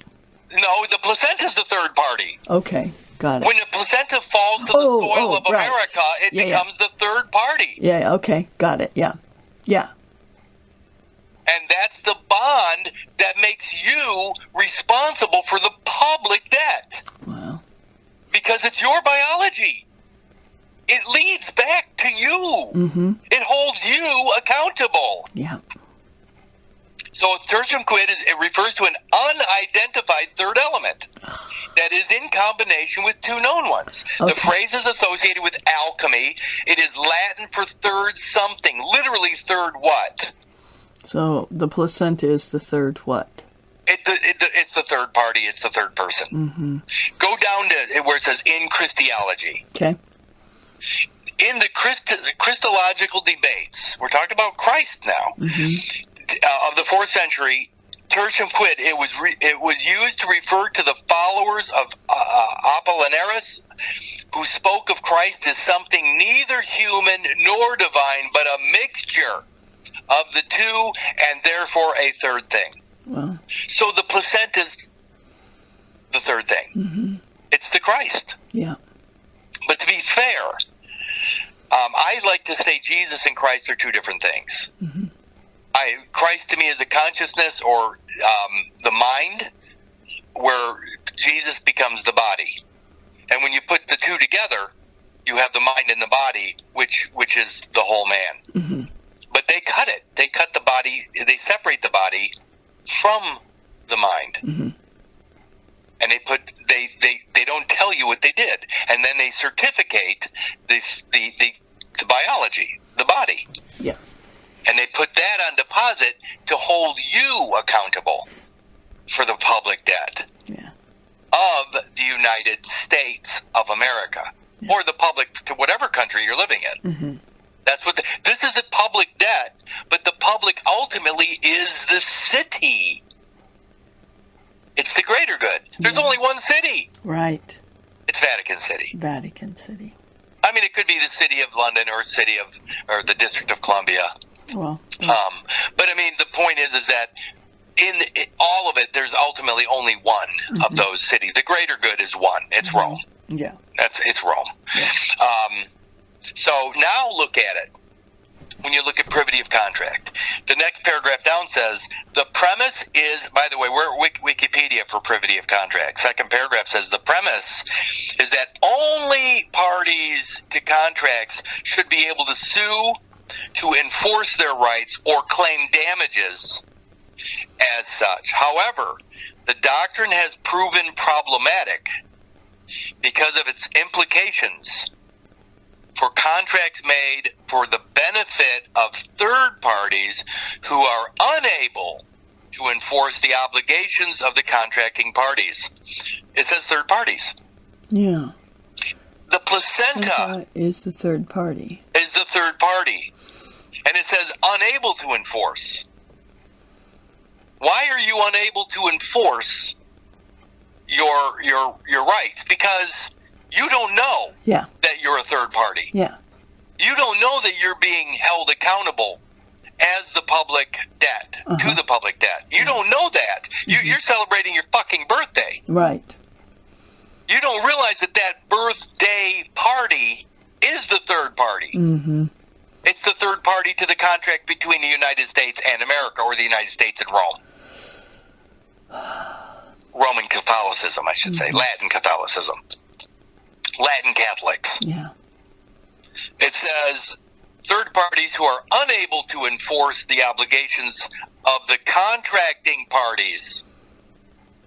No, the placenta's the third party. Okay, got it. When the placenta falls to the soil of America, it becomes the third party. Okay, got it. Yeah. And that's the bond that makes you responsible for the public debt. Wow. Because it's your biology. It leads back to you. It holds you accountable. So tertium quid it refers to an unidentified third element that is in combination with 2 known ones. The phrase is associated with alchemy. It is Latin for third something, literally third what? So the placenta is the third what? It's the third party. It's the third person. Go down to where it says in Christology. Okay. In the Christological debates, we're talking about Christ now, of the 4th century, tertium quid, it was used to refer to the followers of Apollinaris, who spoke of Christ as something neither human nor divine, but a mixture of the 2, and therefore a third thing. Wow. So the placenta's the third thing. It's the Christ. But to be fair, I like to say Jesus and Christ are 2 different things. Christ to me is the consciousness or the mind, where Jesus becomes the body. And when you put the 2 together, you have the mind and the body, which is the whole man. But they cut it. They cut the body. They separate the body from the mind. And they don't tell you what they did. And then they certificate the biology, the body. And they put that on deposit to hold you accountable for the public debt of the United States of America, or the public to whatever country you're living in. That's what this is a public debt, but the public ultimately is the city. It's the greater good. There's only one city. Right. It's Vatican City. Vatican City. I mean, it could be the city of London or the District of Columbia. Well. But I mean, the point is that in all of it, there's ultimately only one of those cities. The greater good is one. It's Rome. It's Rome. So now look at it. When you look at privity of contract, the next paragraph down says, the premise is, by the way, we're at Wikipedia for privity of contract. Second paragraph says, the premise is that only parties to contracts should be able to sue to enforce their rights or claim damages as such. However, the doctrine has proven problematic because of its implications for contracts made for the benefit of third parties who are unable to enforce the obligations of the contracting parties. It says third parties. Yeah. The placenta is the third party. Is the third party. And it says unable to enforce. Why are you unable to enforce your rights? Because you don't know Yeah. that you're a third party. Yeah. You don't know that you're being held accountable as the public debt, to the public debt. You don't know that. You're celebrating your fucking birthday. Right. You don't realize that that birthday party is the third party. Mm-hmm. It's the third party to the contract between the United States and America, or the United States and Rome. Roman Catholicism, I should say. Latin Catholicism. Latin Catholics. Yeah. It says third parties who are unable to enforce the obligations of the contracting parties.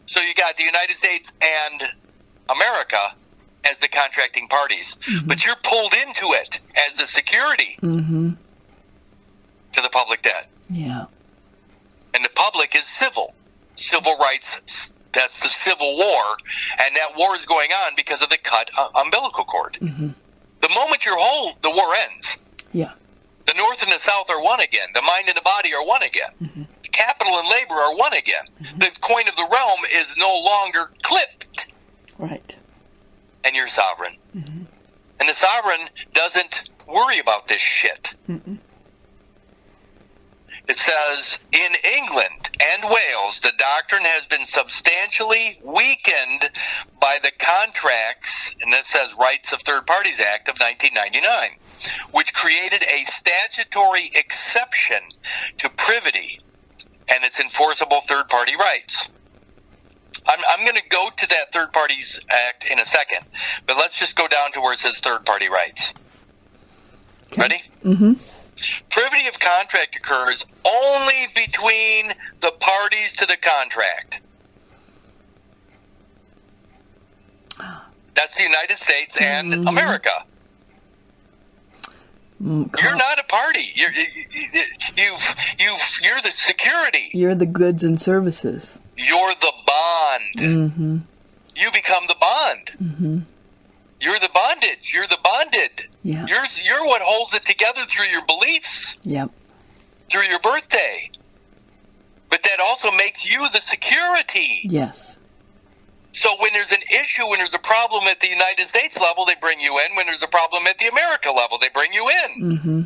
So you got the United States and America as the contracting parties. But you're pulled into it as the security Mm-hmm. to the public debt. Yeah. And the public is civil. Civil rights, that's the Civil War. And that war is going on because of the cut umbilical cord. Mm-hmm. The moment you're whole, the war ends. Yeah. The North and the South are one again. The mind and the body are one again. Mm-hmm. Capital and labor are one again. Mm-hmm. The coin of the realm is no longer clipped. Right. And you're sovereign. Mm-hmm. And the sovereign doesn't worry about this shit. Mm-mm. It says, in England and Wales, the doctrine has been substantially weakened by the Contracts, and it says Rights of Third Parties Act of 1999, which created a statutory exception to privity and its enforceable third-party rights. I'm going to go to that Third Parties Act in a second, but let's just go down to where it says third-party rights. Okay. Ready? Mm-hmm. Privity of contract occurs only between the parties to the contract. That's the United States and America. You're not a party. You're the security. You're the goods and services. You're the bond. Mm-hmm. You become the bond. Mm-hmm. You're the bondage. You're the bonded. Yeah. You're what holds it together through your beliefs, Yep. through your birthday. But that also makes you the security. Yes. So when there's an issue, when there's a problem at the United States level, they bring you in. When there's a problem at the America level, they bring you in. Mm-hmm.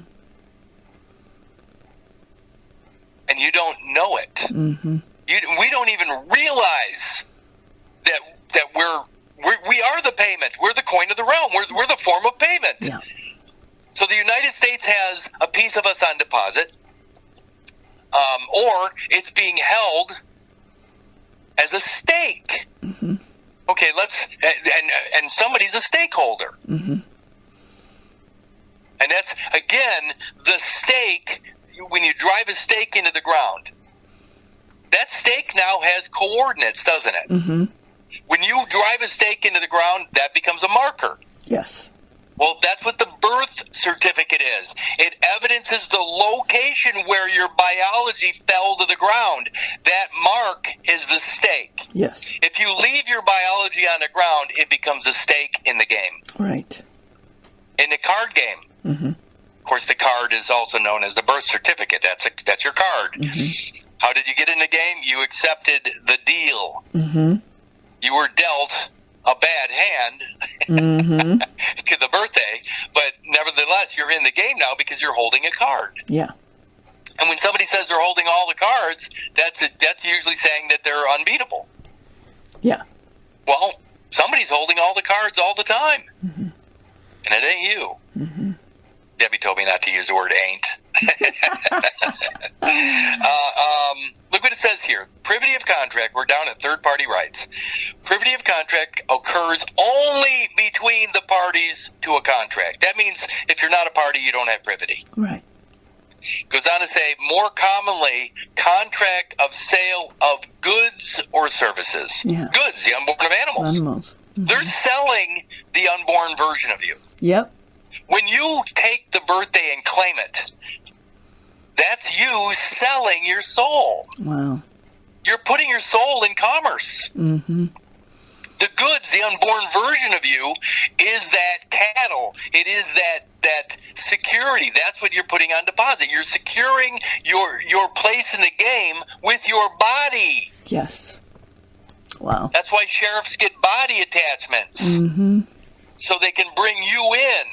And you don't know it. Mm-hmm. We don't even realize that we are the payment. We're the coin of the realm. We're the form of payment. Yeah. So the United States has a piece of us on deposit, or it's being held as a stake. Mm-hmm. Okay, and somebody's a stakeholder. Mm-hmm. And that's, again, the stake. When you drive a stake into the ground, that stake now has coordinates, doesn't it? Mm-hmm. When you drive a stake into the ground, that becomes a marker. Yes. Well, that's what the birth certificate is. It evidences the location where your biology fell to the ground. That mark is the stake. Yes. If you leave your biology on the ground, it becomes a stake in the game. Right. In the card game. Mm-hmm. Of course, the card is also known as the birth certificate. That's your card. Mm-hmm. How did you get in the game? You accepted the deal. Mm-hmm. You were dealt a bad hand Mm-hmm. to the birthday, but nevertheless, you're in the game now because you're holding a card. Yeah. And when somebody says they're holding all the cards, that's usually saying that they're unbeatable. Yeah. Well, somebody's holding all the cards all the time, Mm-hmm. and it ain't you. Mm-hmm. Debbie told me not to use the word ain't. Look what it says here. Privity of contract, we're down at third-party rights. Privity of contract occurs only between the parties to a contract. That means if you're not a party, you don't have privity. Right. Goes on to say, more commonly, contract of sale of goods or services. Yeah. Goods, the unborn of animals. Animals. Mm-hmm. They're selling the unborn version of you. Yep. When you take the birthday and claim it, that's you selling your soul. Wow. You're putting your soul in commerce. Mm-hmm. The goods, the unborn version of you, is that cattle. It is that that security. That's what you're putting on deposit. You're securing your place in the game with your body. Yes. Wow. That's why sheriffs get body attachments. So they can bring you in.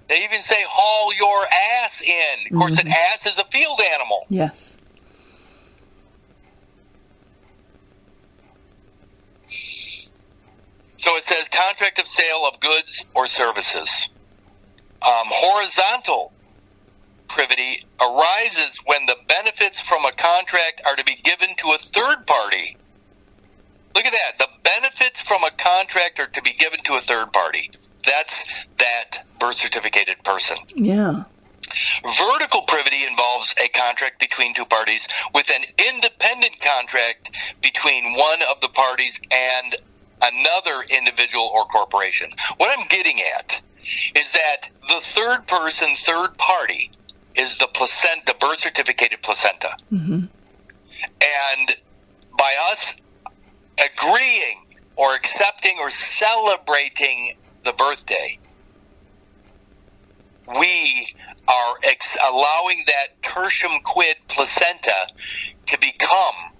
They even say haul your ass in. Of course, an ass is a field animal. Yes. So it says contract of sale of goods or services. Horizontal privity arises when the benefits from a contract are to be given to a third party. Look at that. The benefits from a contract are to be given to a third party. That's that birth certificated person. Yeah. Vertical privity involves a contract between two parties with an independent contract between one of the parties and another individual or corporation. What I'm getting at is that the third person, third party, is the placenta, the birth certificated placenta. And by us agreeing or accepting or celebrating the birthday, we are allowing that tertium quid placenta to become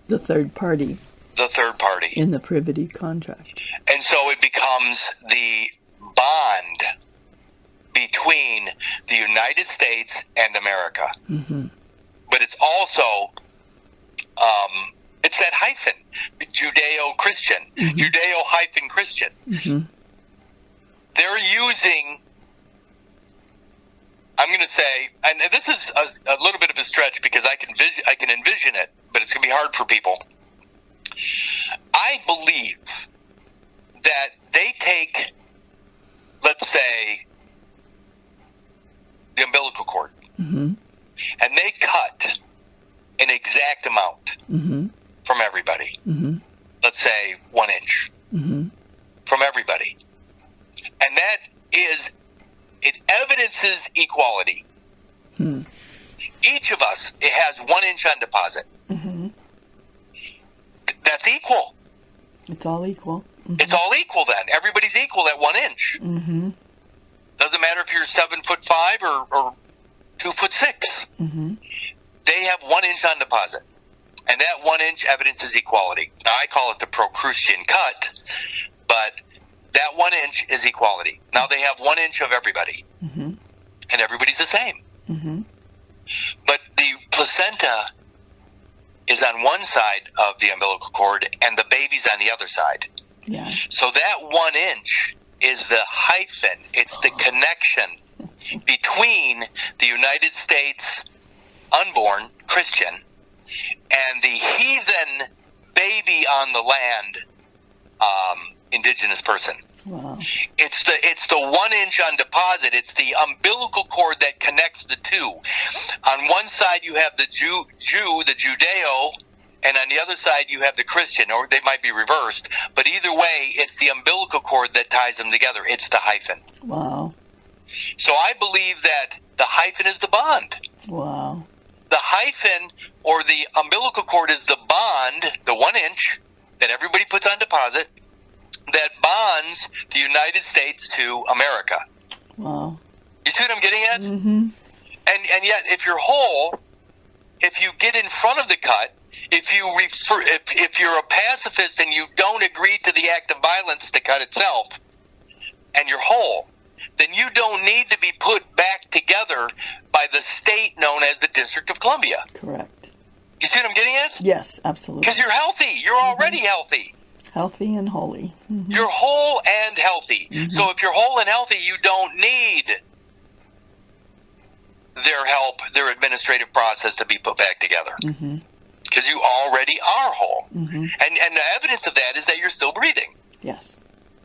the third party. The third party. In the privity contract. And so it becomes the bond between the United States and America. But it's also, it's that hyphen, Judeo-Christian, Judeo-Christian. They're using, I'm going to say, and this is a little bit of a stretch because I can envision it, but it's going to be hard for people. I believe that they take, let's say, the umbilical cord, and they cut an exact amount from everybody. Let's say 1 inch from everybody. And that is, it evidences equality. Each of us, it has 1 inch on deposit. That's equal. It's all equal. It's all equal then. Everybody's equal at 1 inch. Doesn't matter if you're 7'5" or 2'6". They have 1 inch on deposit. And that 1 inch evidences equality. Now I call it the pro-Christian cut, but that 1 inch is equality. Now they have 1 inch of everybody. And everybody's the same. But the placenta is on one side of the umbilical cord and the baby's on the other side. Yeah. So that 1 inch is the hyphen. It's the connection between the United States unborn Christian and the heathen baby on the land indigenous person. Wow. It's the 1 inch on deposit. It's the umbilical cord that connects the two. On one side you have the Jew, the Judeo, and on the other side you have the Christian, or they might be reversed. But either way, it's the umbilical cord that ties them together. It's the hyphen. Wow. So I believe that the hyphen is the bond. Wow. The hyphen or the umbilical cord is the bond, the 1 inch that everybody puts on deposit, that bonds the United States to America. Wow. You see what I'm getting at? And yet, if you're whole, if you get in front of the cut, if you're a pacifist and you don't agree to the act of violence, the cut itself, and you're whole, then you don't need to be put back together by the state known as the District of Columbia. Correct. You see what I'm getting at? Yes, absolutely. Because you're healthy. You're already healthy. Healthy and holy. You're whole and healthy. So if you're whole and healthy, you don't need their help, their administrative process to be put back together. Because you already are whole. And the evidence of that is that you're still breathing. Yes.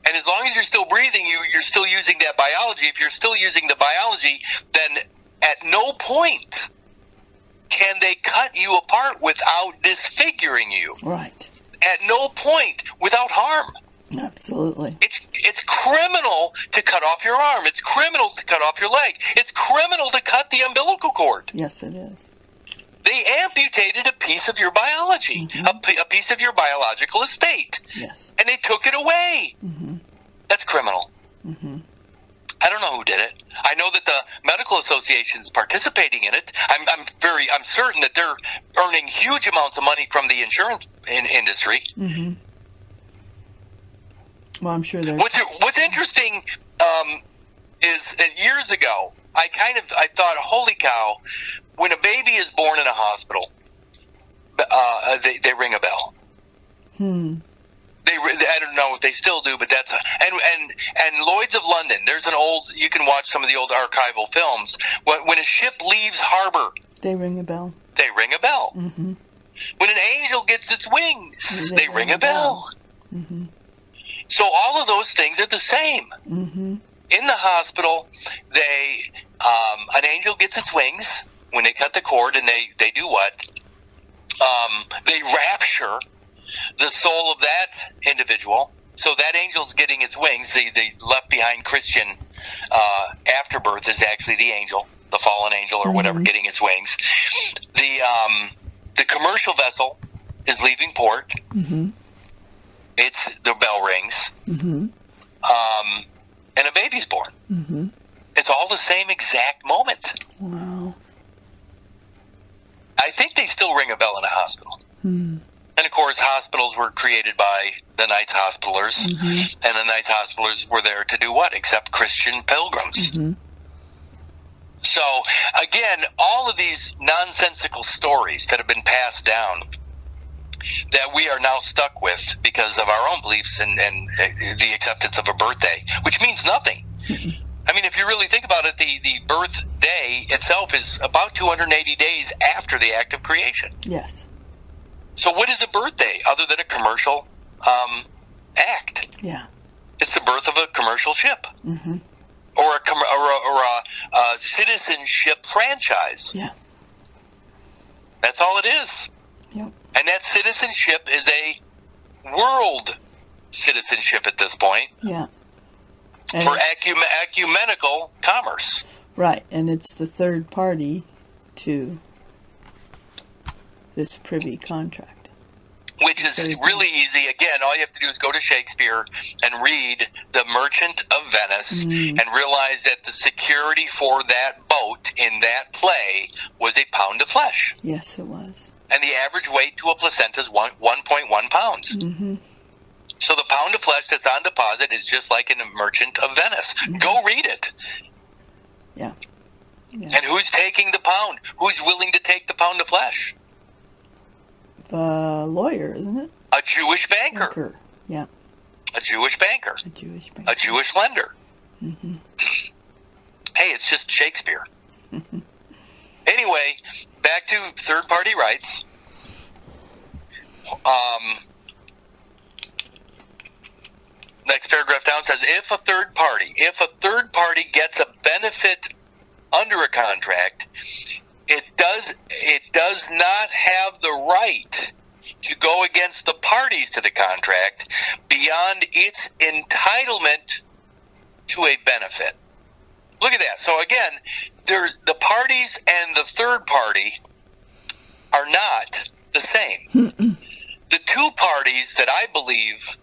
And as long as you're still breathing, you're still using that biology. If you're still using the biology, then at no point can they cut you apart without disfiguring you. Right. At no point without harm. Absolutely. It's criminal to cut off your arm. It's criminal to cut off your leg. It's criminal to cut the umbilical cord. Yes, it is. They amputated a piece of your biology, a piece of your biological estate. Yes. And they took it away. That's criminal. I don't know who did it. I know that the medical association's participating in it. I'm certain that they're earning huge amounts of money from the insurance industry. Mm-hmm. Well, I'm sure they're. What's interesting is that years ago, I thought, holy cow, when a baby is born in a hospital, they ring a bell. I don't know if they still do, but that's and Lloyd's of London. There's an old. You can watch some of the old archival films. When a ship leaves harbor, they ring a bell. They ring a bell. Mm-hmm. When an angel gets its wings, they ring a bell. Mm-hmm. So all of those things are the same. Mm-hmm. In the hospital, an angel gets its wings when they cut the cord, and they do what? They rapture the soul of that individual. So that angel's getting its wings. The left behind Christian afterbirth is actually the angel, the fallen angel or whatever, getting its wings. The commercial vessel is leaving port. Mm-hmm. The bell rings. Mm-hmm. And a baby's born. Mm-hmm. It's all the same exact moment. Wow. I think they still ring a bell in a hospital. Hmm. And, of course, hospitals were created by the Knights Hospitallers. Mm-hmm. And the Knights Hospitallers were there to do what? Accept Christian pilgrims. Mm-hmm. So, again, all of these nonsensical stories that have been passed down that we are now stuck with because of our own beliefs and the acceptance of a birthday, which means nothing. Mm-hmm. I mean, if you really think about it, the birthday itself is about 280 days after the act of creation. Yes. So what is a birthday other than a commercial act? Yeah. It's the birth of a commercial ship. Mm-hmm. Or a citizenship franchise. Yeah. That's all it is. Yep. And that citizenship is a world citizenship at this point. Yeah. And for ecumenical commerce. Right, and it's the third party to this privy contract. Which is really easy. Again, all you have to do is go to Shakespeare and read The Merchant of Venice and realize that the security for that boat in that play was a pound of flesh. Yes, it was. And the average weight to a placenta is 1.1 pounds. Mm-hmm. So the pound of flesh that's on deposit is just like in The Merchant of Venice. Mm-hmm. Go read it. Yeah. Yeah. And who's taking the pound? Who's willing to take the pound of flesh? The lawyer, isn't it? A Jewish banker. Yeah. A Jewish banker. A Jewish banker. A Jewish lender. Mm-hmm. Hey, it's just Shakespeare. Anyway, back to third-party rights. Next paragraph down says, if a third party gets a benefit under a contract, it does not have the right to go against the parties to the contract beyond its entitlement to a benefit. Look at that. So again, the parties and the third party are not the same. Mm-mm. The two parties that I believe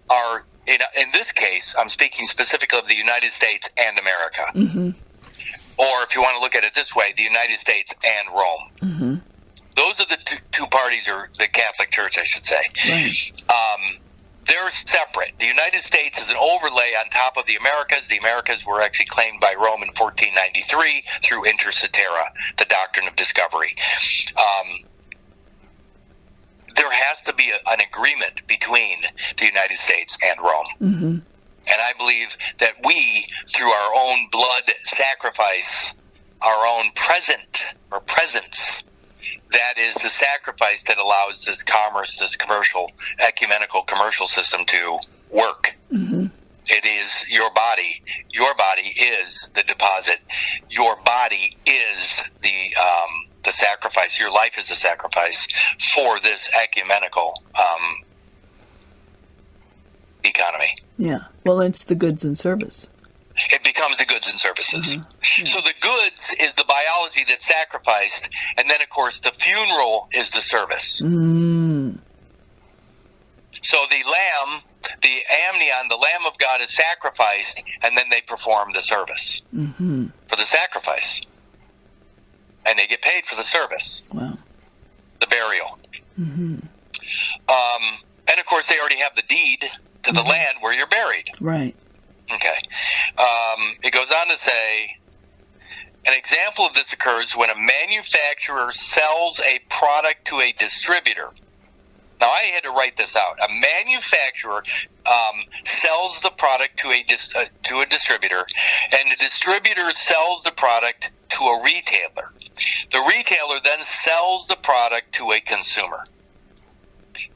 are, in this case, I'm speaking specifically of the United States and America. Mm-hmm. Or if you want to look at it this way, the United States and Rome. Mm-hmm. Those are the two parties, or the Catholic Church, I should say. Right. They're separate. The United States is an overlay on top of the Americas. The Americas were actually claimed by Rome in 1493 through Inter Cetera, the doctrine of discovery. There has to be an agreement between the United States and Rome. Mm-hmm. And I believe that we, through our own blood sacrifice, our own presence, that is the sacrifice that allows this commerce, this ecumenical commercial system to work. Mm-hmm. It is your body. Your body is the deposit. Your body is the sacrifice. Your life is the sacrifice for this ecumenical economy. Yeah. Well, it's the goods and service. It becomes the goods and services. Mm-hmm. Yeah. So the goods is the biology that's sacrificed, and then, of course, the funeral is the service. Mm. So the lamb the amnion, the Lamb of God, is sacrificed, and then they perform the service for the sacrifice. And they get paid for the service. Wow. The burial. And of course, they already have the deed to the land where you're buried. Right. Okay. It goes on to say, an example of this occurs when a manufacturer sells a product to a distributor. Now, I had to write this out. A manufacturer sells the product to a distributor, and the distributor sells the product to a retailer. The retailer then sells the product to a consumer.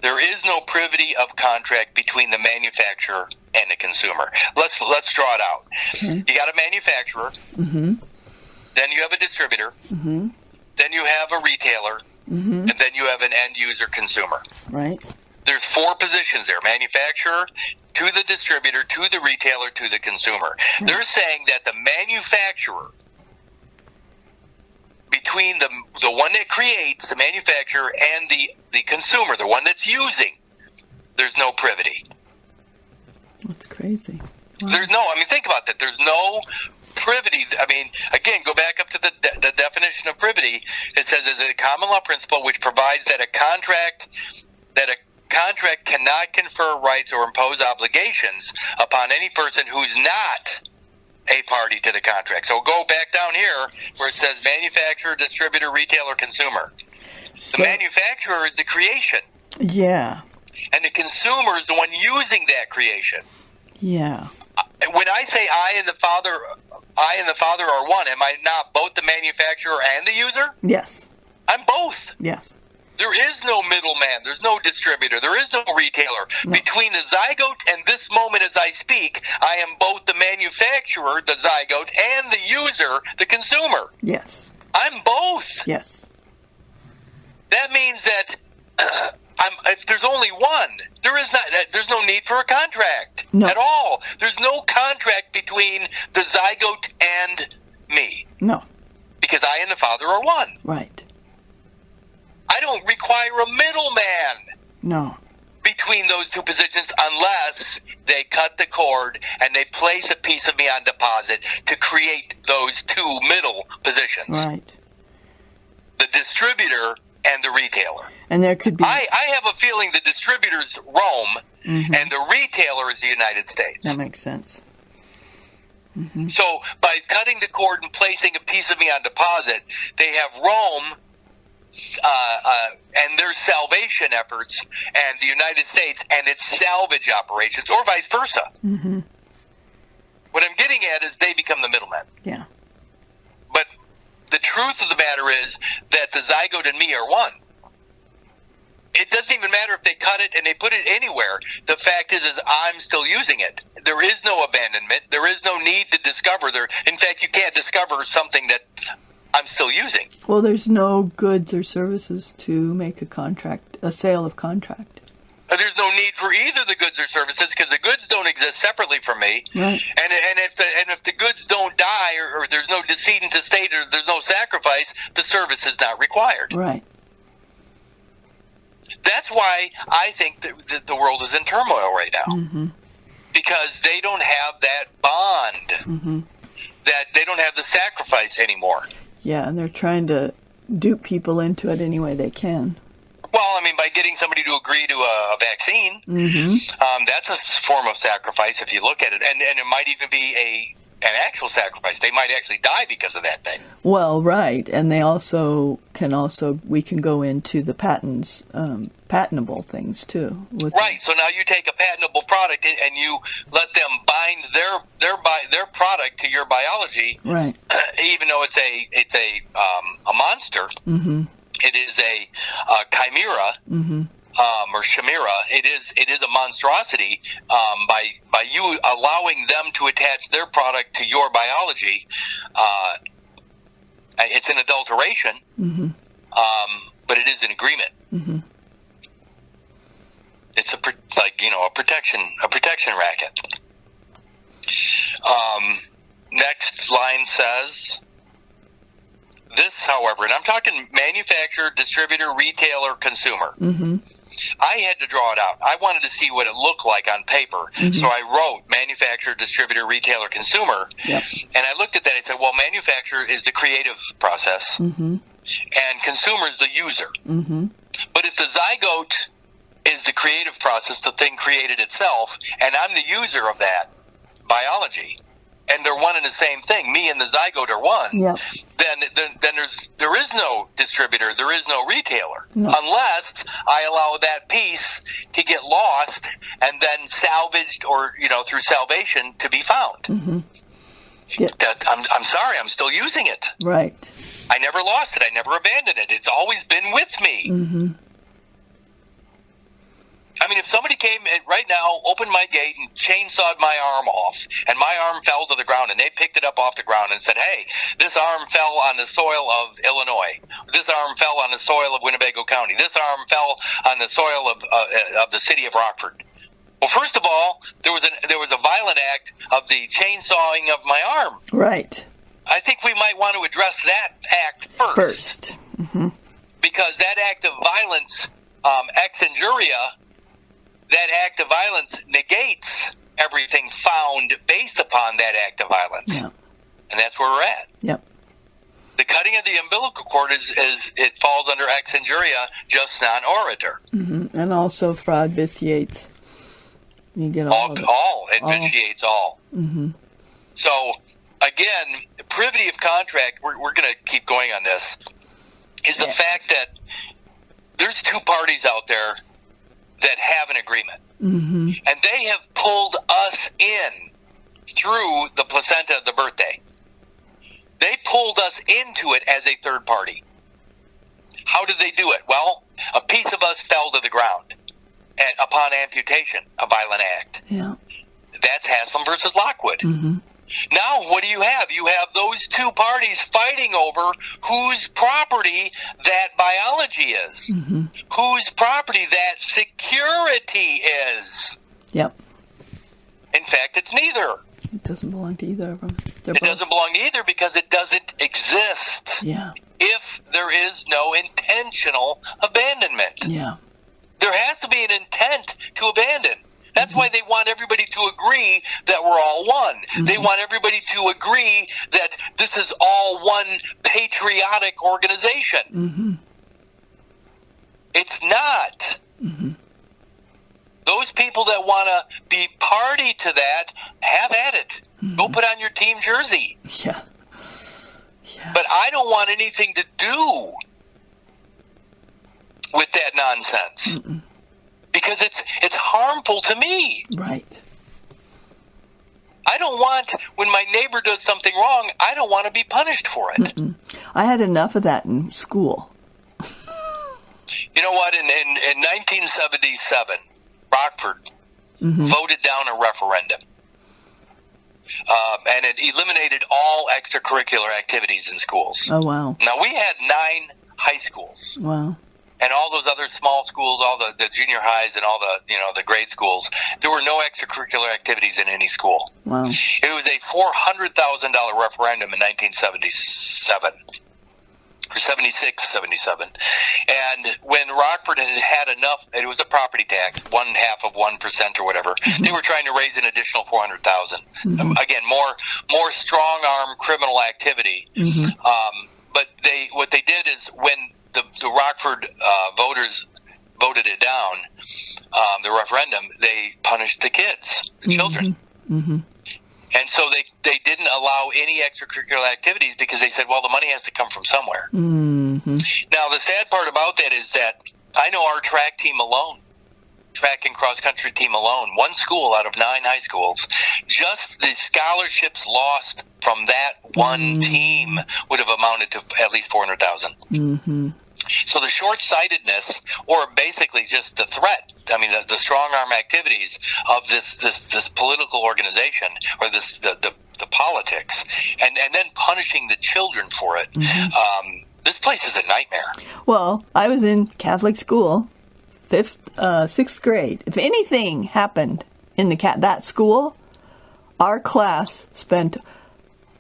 There is no privity of contract between the manufacturer and the consumer. Let's draw it out. Okay. You got a manufacturer, then you have a distributor, then you have a retailer, and then you have an end user consumer. Right. There's 4 positions there: manufacturer, to the distributor, to the retailer, to the consumer. Right. They're saying that the manufacturer, between the one that creates, the manufacturer, and the consumer, the one that's using, there's no privity. That's crazy. Wow. Think about that. There's no privity. I mean, again, go back up to the definition of privity. It says, "is a common law principle which provides that a contract cannot confer rights or impose obligations upon any person who's not a party to the contract." So go back down here where it says manufacturer, distributor, retailer, consumer. The manufacturer is the creation. Yeah. And the consumer is the one using that creation. Yeah. When I say I and the Father are one, am I not both the manufacturer and the user? Yes. I'm both. Yes. There is no middleman. There's no distributor. There is no retailer. No. Between the zygote and this moment as I speak, I am both the manufacturer, the zygote, and the user, the consumer. Yes. I'm both. Yes. That means that if there's only one, there's no need for a contract at all. There's no contract between the zygote and me. No. Because I and the Father are one. Right. I don't require a middleman. No. Between those two positions, unless they cut the cord and they place a piece of me on deposit to create those 2 middle positions. Right. The distributor and the retailer. And there could be... I have a feeling the distributor's Rome and the retailer is the United States. That makes sense. So by cutting the cord and placing a piece of me on deposit, they have Rome and their salvation efforts, and the United States and its salvage operations, or vice versa. What I'm getting at is they become the middlemen. Yeah. But the truth of the matter is that the zygote and me are one. It doesn't even matter if they cut it and they put it anywhere. The fact is I'm still using it. There is no abandonment. There is no need to discover there. In fact, you can't discover something that I'm still using. Well, there's no goods or services to make a sale of contract. There's no need for either the goods or services because the goods don't exist separately from me. Right. And if the goods don't die or there's no decedent estate or there's no sacrifice, the service is not required. Right. That's why I think that the world is in turmoil right now. Because they don't have that bond. That they don't have the sacrifice anymore. Yeah, and they're trying to dupe people into it any way they can. Well, I mean, by getting somebody to agree to a vaccine, that's a form of sacrifice if you look at it. And it might even be an actual sacrifice. They might actually die because of that thing. Well, right. And they we can go into the patentable things too. Right. So now you take a patentable product and you let them bind their product to your biology. Right. Even though it's a monster. It is a chimera. Or chimera, it is a monstrosity. By you allowing them to attach their product to your biology, it's an adulteration, but it is an agreement. It's a protection racket. Next line says, this, however, and I'm talking manufacturer, distributor, retailer, consumer. I had to draw it out. I wanted to see what it looked like on paper. So I wrote manufacturer, distributor, retailer, consumer. Yep. And I looked at that and I said, well, manufacturer is the creative process, and consumer is the user. But if the zygote is the creative process, the thing created itself, and I'm the user of that biology, and they're one and the same thing, me and the zygote are one, then there is no distributor, there is no retailer, unless I allow that piece to get lost and then salvaged or, through salvation to be found. I'm sorry, I'm still using it. Right. I never lost it. I never abandoned it. It's always been with me. I mean, if somebody came in right now, opened my gate, and chainsawed my arm off, and my arm fell to the ground, and they picked it up off the ground and said, hey, this arm fell on the soil of Illinois. This arm fell on the soil of Winnebago County. This arm fell on the soil of the city of Rockford. Well, first of all, there was a violent act of the chainsawing of my arm. Right. I think we might want to address that act first. Because that act of violence, ex injuria, that act of violence negates everything found based upon that act of violence. Yeah. And that's where we're at. Yep. The cutting of the umbilical cord is it falls under ex injuria, just non orator. And also fraud vitiates. You get all it vitiates all. So, again, privity of contract, we're going to keep going on this, is the fact that there's two parties out there that have an agreement. And they have pulled us in through the placenta of the birthday. They pulled us into it as a third party. How did they do it? Well, a piece of us fell to the ground upon amputation, a violent act. Yeah. That's Haslam versus Lockwood. Now, what do you have? You have those two parties fighting over whose property that biology is, whose property that security is. Yep. In fact, it's neither. It doesn't belong to either of them. It doesn't belong to either because it doesn't exist. Yeah. If there is no intentional abandonment. Yeah. There has to be an intent to abandon. That's why they want everybody to agree that we're all one. They want everybody to agree that this is all one patriotic organization. It's not. Those people that want to be party to that, have at it. Go put on your team jersey. Yeah. But I don't want anything to do with that nonsense. Because it's harmful to me. Right. I don't want, when my neighbor does something wrong, I don't want to be punished for it. I had enough of that in school. You know what? In 1977, Rockford voted down a referendum. And it eliminated all extracurricular activities in schools. Oh, wow. Now, we had 9 high schools. Wow. And all those other small schools, all the junior highs and all the grade schools, there were no extracurricular activities in any school. Wow. It was a $400,000 referendum in 1977. Or 76, 77. And when Rockford had enough, it was a property tax, 0.5% or whatever, they were trying to raise an additional $400,000. Again, more strong arm criminal activity. But what they did is when the Rockford voters voted it down, the referendum, they punished the kids, the children. And so they didn't allow any extracurricular activities because they said, well, the money has to come from somewhere. Now, the sad part about that is that I know our track team alone, track and cross-country team alone, one school out of 9 high schools, just the scholarships lost from that one team would have amounted to at least $400,000. So the short-sightedness, or basically just the threat, I mean, the strong-arm activities of this political organization, or the politics, and then punishing the children for it, this place is a nightmare. Well, I was in Catholic school, 6th grade. If anything happened in that school, our class spent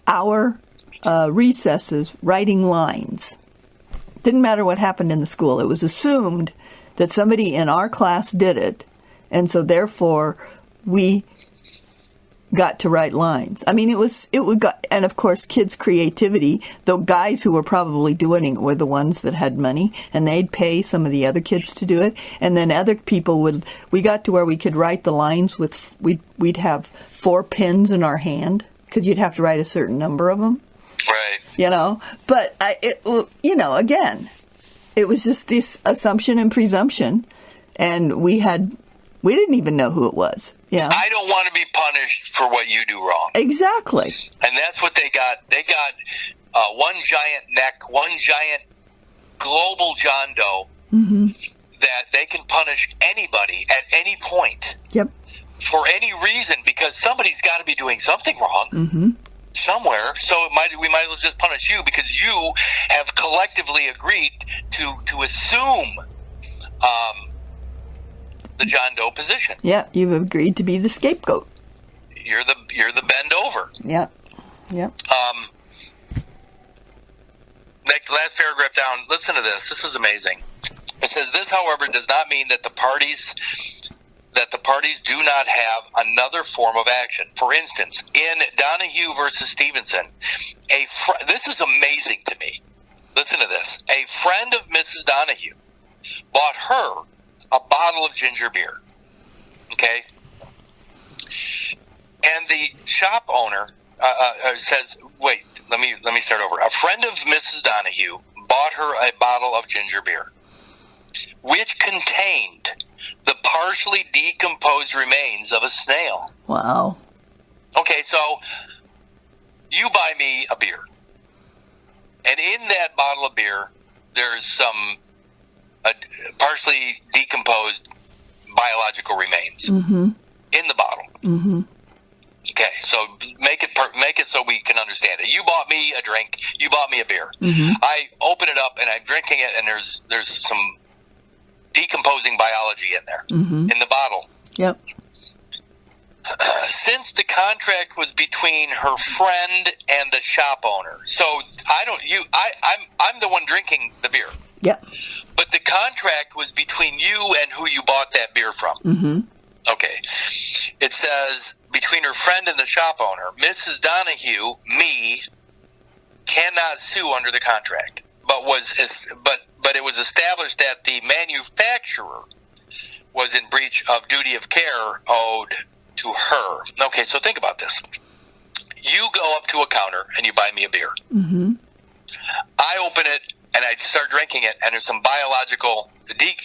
our recesses writing lines. Didn't matter what happened in the school. It was assumed that somebody in our class did it, and so therefore we got to write lines. I mean, and of course, kids' creativity. The guys who were probably doing it were the ones that had money, and they'd pay some of the other kids to do it. And then other people we got to where we could write the lines with, we'd have 4 pens in our hand, because you'd have to write a certain number of them. Right. But, again, it was just this assumption and presumption, and we didn't even know who it was. Yeah. I don't want to be punished for what you do wrong. Exactly. And that's what they got. They got one giant neck, one giant global John Doe that they can punish anybody at any point. Yep. For any reason, because somebody's got to be doing something wrong somewhere. So we might as well just punish you because you have collectively agreed to assume the John Doe position. Yeah, you've agreed to be the scapegoat. You're the bend over. Yeah. Yep. Last paragraph down. Listen to this. This is amazing. It says, "This, however, does not mean that the parties do not have another form of action. For instance, in Donahue versus Stevenson, this is amazing to me. Listen to this. A friend of Mrs. Donahue bought her a bottle of ginger beer. Okay? And the shop owner says, wait, let me start over. A friend of Mrs. Donahue bought her a bottle of ginger beer, which contained the partially decomposed remains of a snail." Wow. Okay, so you buy me a beer, and in that bottle of beer, there's some partially decomposed biological remains in the bottle. Mm-hmm. Okay, so make it so we can understand it. You bought me a drink. You bought me a beer. Mm-hmm. I open it up and I'm drinking it, and there's some decomposing biology in there in the bottle. Yep. Since the contract was between her friend and the shop owner, so I'm the one drinking the beer. Yep. But the contract was between you and who you bought that beer from. Mm-hmm. Okay. It says between her friend and the shop owner, Mrs. Donahue, me, cannot sue under the contract, but it was established that the manufacturer was in breach of duty of care owed to her. Okay, so think about this. You go up to a counter and you buy me a beer. Mm-hmm. I open it and I start drinking it, and there's some biological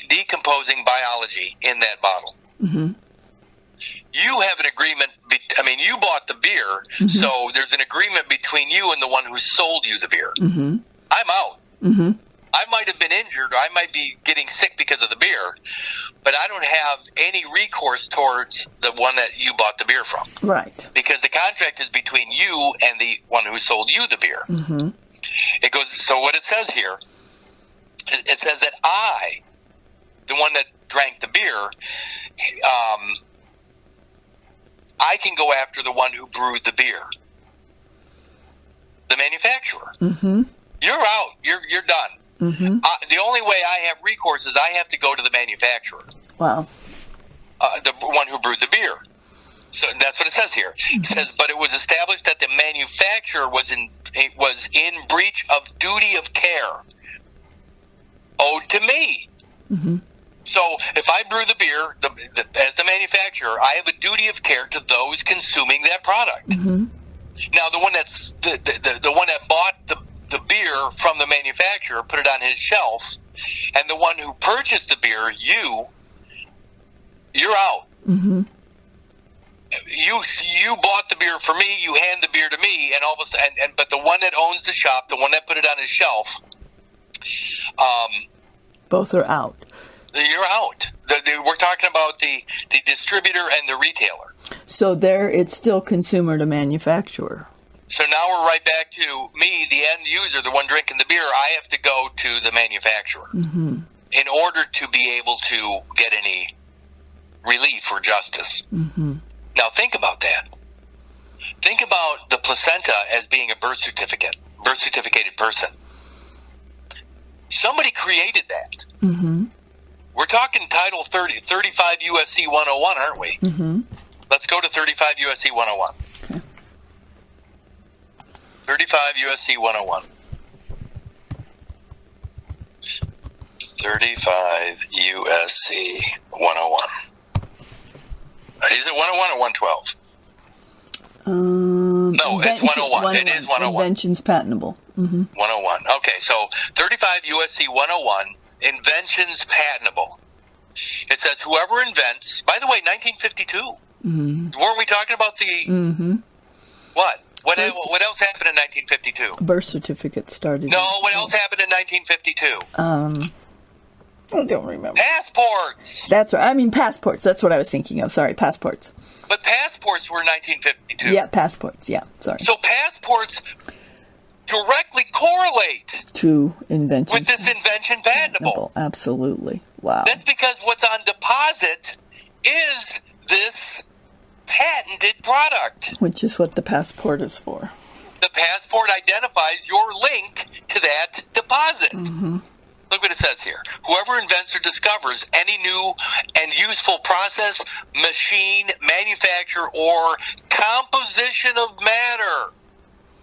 decomposing biology in that bottle. Mm-hmm. You have an agreement. You bought the beer, so there's an agreement between you and the one who sold you the beer. Mm-hmm. I'm out. Mm-hmm. I might have been injured, or I might be getting sick because of the beer, but I don't have any recourse towards the one that you bought the beer from. Right. Because the contract is between you and the one who sold you the beer. Mm-hmm. It goes. So what it says here, it says that I, the one that drank the beer, I can go after the one who brewed the beer, the manufacturer. Mm-hmm. You're out. You're done. Mm-hmm. The only way I have recourse is I have to go to the manufacturer. Wow. The one who brewed the beer. So that's what it says here. Mm-hmm. It says, but it was established that the manufacturer was in breach of duty of care owed to me. Mm-hmm. So if I brew the beer, as the manufacturer, I have a duty of care to those consuming that product. Mm-hmm. Now, the one that's the one that bought the beer from the manufacturer, put it on his shelf, and the one who purchased the beer, you're out. Mm-hmm. You bought the beer for me. You hand the beer to me, and all of a sudden, but the one that owns the shop, the one that put it on his shelf, both are out. You're out. We're talking about the distributor and the retailer. So there, it's still consumer to manufacturer. So now we're right back to me, the end user, the one drinking the beer. I have to go to the manufacturer in order to be able to get any relief or justice. Mm-hmm. Now think about that. Think about the placenta as being a birth certificated person. Somebody created that. Mm-hmm. We're talking Title 35 USC 101, aren't we? Mm-hmm. Let's go to 35 USC 101. Okay. 35 USC 101. 35 USC 101. Is it 101 or 112? No, it's 101. It is 101. Inventions patentable. Mm-hmm. 101. Okay, so 35 USC 101, inventions patentable. It says whoever invents, by the way, 1952. Mm-hmm. Weren't we talking about the... Mm-hmm. What? What else happened in 1952? Birth certificate started. No, what else happened in 1952? I don't remember. Passports! That's right. I mean, passports. That's what I was thinking of. Sorry, passports. But passports were 1952. Yeah, passports. Yeah, sorry. So passports directly correlate to inventions. with this invention patentable. Absolutely. Wow. That's because what's on deposit is this patented product. Which is what the passport is for. The passport identifies your link to that deposit. Mm-hmm. Look what it says here. Whoever invents or discovers any new and useful process, machine, manufacture, or composition of matter.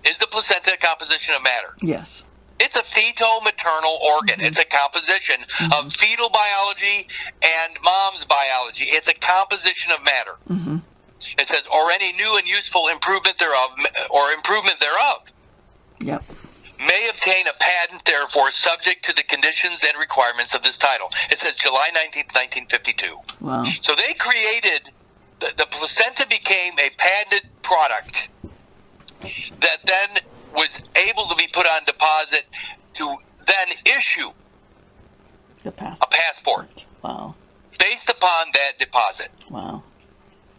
Is the placenta a composition of matter? Yes. It's a fetal-maternal organ. Mm-hmm. It's a composition of fetal biology and mom's biology. It's a composition of matter. Mm-hmm. It says, or any new and useful improvement thereof, or improvement thereof. Yep. May obtain a patent, therefore, subject to the conditions and requirements of this title. It says July 19th, 1952. Wow. So they created, the placenta became a patented product that then was able to be put on deposit to then issue a passport. Wow. Based upon that deposit. Wow.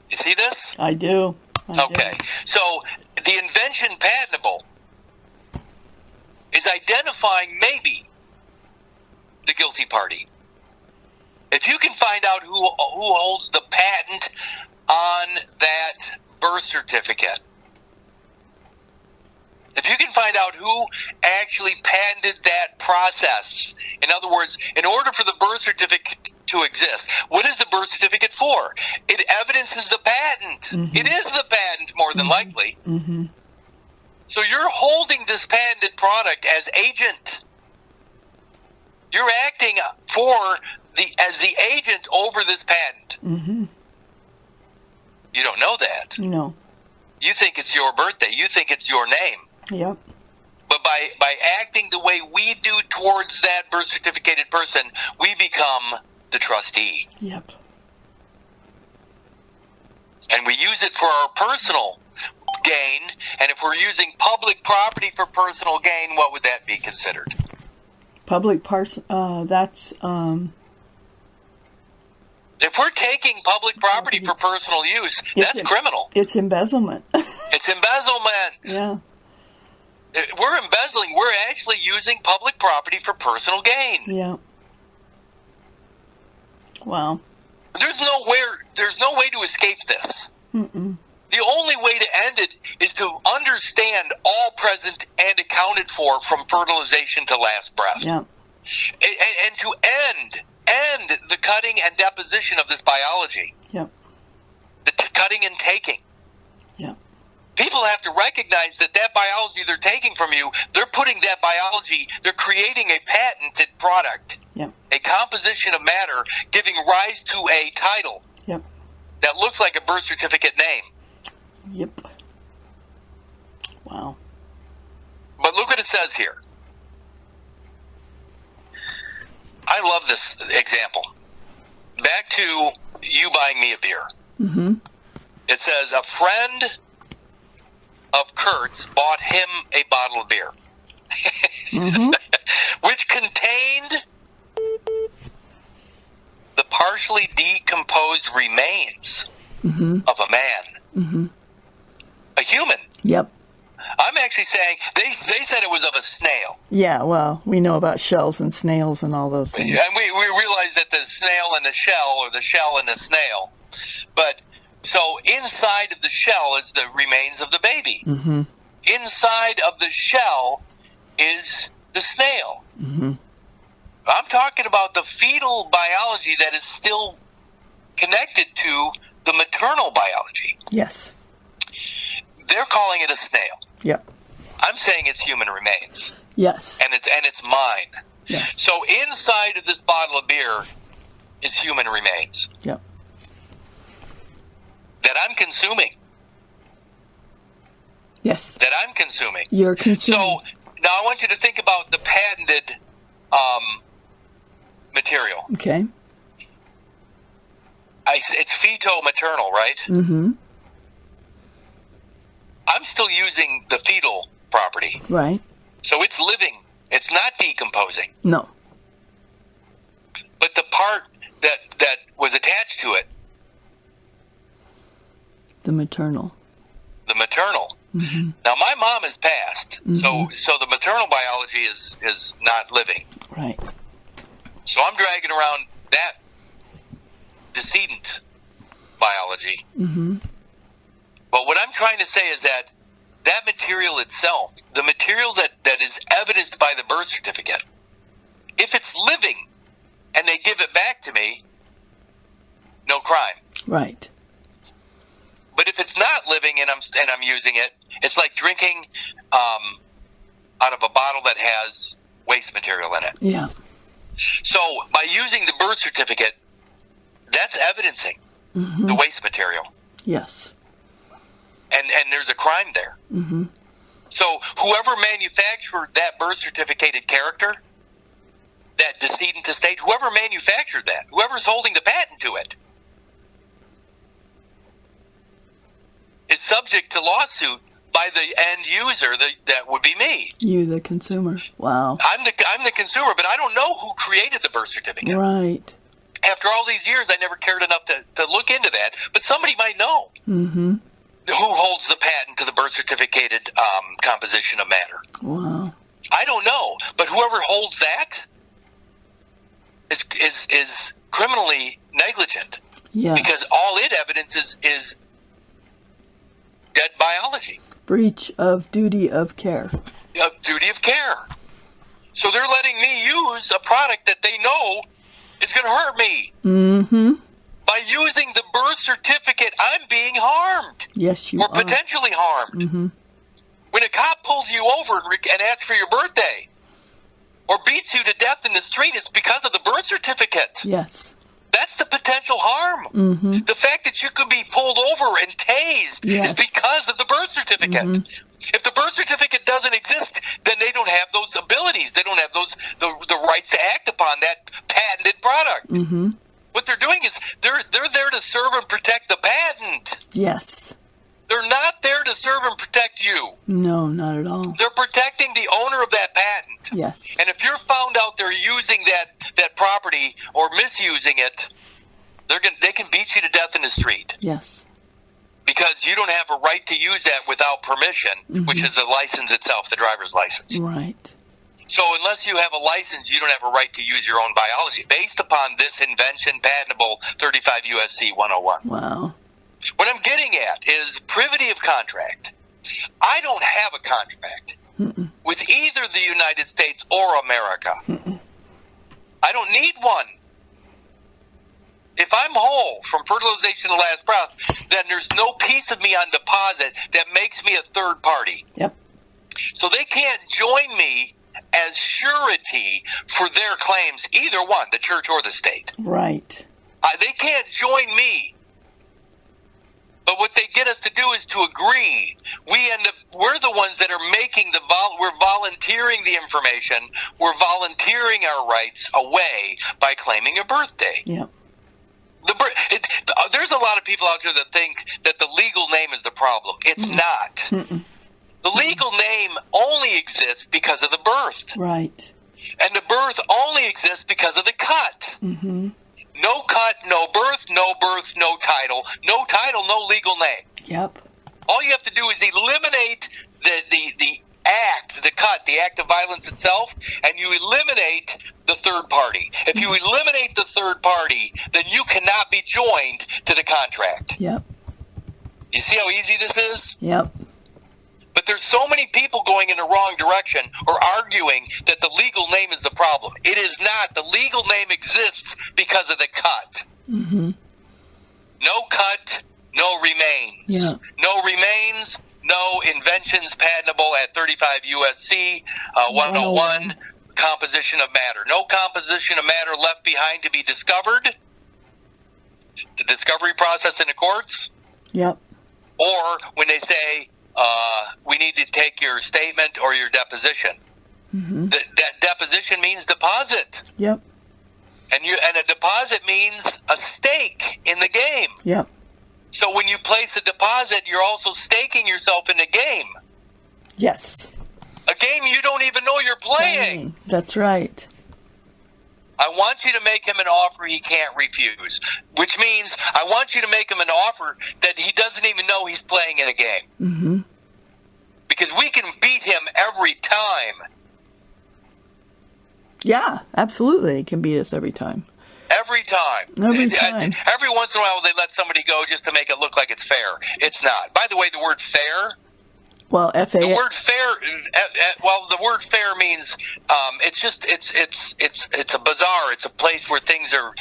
You see this? I do. Okay. So the invention patentable is identifying maybe the guilty party. If you can find out who holds the patent on that birth certificate, if you can find out who actually patented that process, in other words, in order for the birth certificate to exist, what is the birth certificate for? It evidences the patent. Mm-hmm. It is the patent, more than likely. Mm-hmm. So you're holding this patented product as agent. You're acting as the agent over this patent. Mm-hmm. You don't know that. No. You think it's your birthday. You think it's your name. Yep. But by acting the way we do towards that birth certificated person, we become the trustee. Yep. And we use it for our personal gain, and if we're using public property for personal gain, what would that be considered? That's if we're taking public property for personal use, that's criminal. It's embezzlement. It's embezzlement. Yeah. We're embezzling. We're actually using public property for personal gain. Yeah. Wow. There's no way to escape this. Mm-mm. The only way to end it is to understand all present and accounted for from fertilization to last breath. Yeah. And to end the cutting and deposition of this biology. Yeah. The cutting and taking. Yeah. People have to recognize that biology they're taking from you, they're putting that biology, they're creating a patented product. Yeah. A composition of matter giving rise to a title. Yep. That looks like a birth certificate name. Yep. Wow. But look what it says here. I love this example. Back to you buying me a beer. Mm-hmm. It says a friend of Kurt's bought him a bottle of beer, mm-hmm. which contained the partially decomposed remains of a man. Mm-hmm. A human. Yep. I'm actually saying they said it was of a snail. Yeah, well, we know about shells and snails and all those things. And we realize that the snail and the shell, or the shell and the snail. But so inside of the shell is the remains of the baby. Mm-hmm. Inside of the shell is the snail. Mm-hmm. I'm talking about the fetal biology that is still connected to the maternal biology. Yes. They're calling it a snail. Yep. I'm saying it's human remains. Yes. And it's mine. Yes. So inside of this bottle of beer is human remains. Yep. That I'm consuming. Yes. That I'm consuming. You're consuming. So now I want you to think about the patented material. Okay. It's feto-maternal, right? Mm-hmm. I'm still using the fetal property. Right. So it's living. It's not decomposing. No. But the part that was attached to it, The maternal. the maternal. Mm-hmm. Now my mom has passed, Mm-hmm. so the maternal biology is not living. Right. So I'm dragging around that decedent biology. Mm-hmm. But what I'm trying to say is that material itself, the material that is evidenced by the birth certificate, if it's living and they give it back to me, no crime. Right. But if it's not living and I'm using it, it's like drinking out of a bottle that has waste material in it. Yeah. So by using the birth certificate, that's evidencing Mm-hmm. the waste material. Yes. And there's a crime there. Mm-hmm. So whoever manufactured that birth certificated character, that decedent estate, whoever manufactured that, whoever's holding the patent to it, is subject to lawsuit by the end user. That would be me. You, the consumer. Wow. I'm the consumer, but I don't know who created the birth certificate. Right. After all these years, I never cared enough to look into that. But somebody might know. Mm-hmm. Who holds the patent to the birth certificated composition of matter? Wow. I don't know, but whoever holds that is criminally negligent. Yeah. Because all it evidences is dead biology. Breach of duty of care. Duty of care. So they're letting me use a product that they know is going to hurt me. Mm-hmm. By using the birth certificate, I'm being harmed. Yes, you or are. potentially harmed. Mm-hmm. When a cop pulls you over and asks for your birthday, or beats you to death in the street, it's because of the birth certificate. Yes. That's the potential harm. Mm-hmm. The fact that you could be pulled over and tased Yes. is because of the birth certificate. Mm-hmm. If the birth certificate doesn't exist, then they don't have those abilities. They don't have the rights to act upon that patented product. Mm-hmm. What they're doing is they're there to serve and protect the patent. Yes. They're not there to serve and protect you. No, not at all. They're protecting the owner of that patent. Yes. And if you're found out there using that property or misusing it, they can beat you to death in the street. Yes. Because you don't have a right to use that without permission, Mm-hmm. which is the license itself, the driver's license. Right. So unless you have a license, you don't have a right to use your own biology based upon this invention, patentable 35 U.S.C. 101. Wow. What I'm getting at is privity of contract. I don't have a contract Mm-mm. with either the United States or America. Mm-mm. I don't need one. If I'm whole from fertilization to last breath, then there's no piece of me on deposit that makes me a third party. Yep. So they can't join me as surety for their claims, either one, the church or the state. Right. They can't join me. But what they get us to do is to agree. We're the ones that are making we're volunteering the information. We're volunteering our rights away by claiming a birthday. Yep. There's a lot of people out there that think that the legal name is the problem. It's not. Mm-mm. The legal name only exists because of the birth. Right. And the birth only exists because of the cut. Mm-hmm. No cut, no birth, no title. No title, no legal name. Yep. All you have to do is eliminate the act, the cut, the act of violence itself, and you eliminate the third party. If you eliminate the third party, then you cannot be joined to the contract. Yep. You see how easy this is? Yep. But there's so many people going in the wrong direction or arguing that the legal name is the problem. It is not. The legal name exists because of the cut. Mm-hmm. No cut, no remains. Yeah. No remains, no inventions patentable at 35 USC 101, composition of matter. No composition of matter left behind to be discovered. The discovery process in the courts. Yep. Or when they say, we need to take your statement or your deposition. Mm-hmm. That deposition means deposit. Yep. And a deposit means a stake in the game. Yep. So when you place a deposit, you're also staking yourself in the game. Yes. A game you don't even know you're playing. That's right. I want you to make him an offer he can't refuse, which means I want you to make him an offer that he doesn't even know he's playing in a game. Mm-hmm. Because we can beat him every time. Yeah, absolutely. It can beat us every time. Every time. Every time. Every once in a while they let somebody go just to make it look like it's fair. It's not. By the way, the word fair... Well, the word fair. Well, the word fair means it's a bazaar. It's a place where things are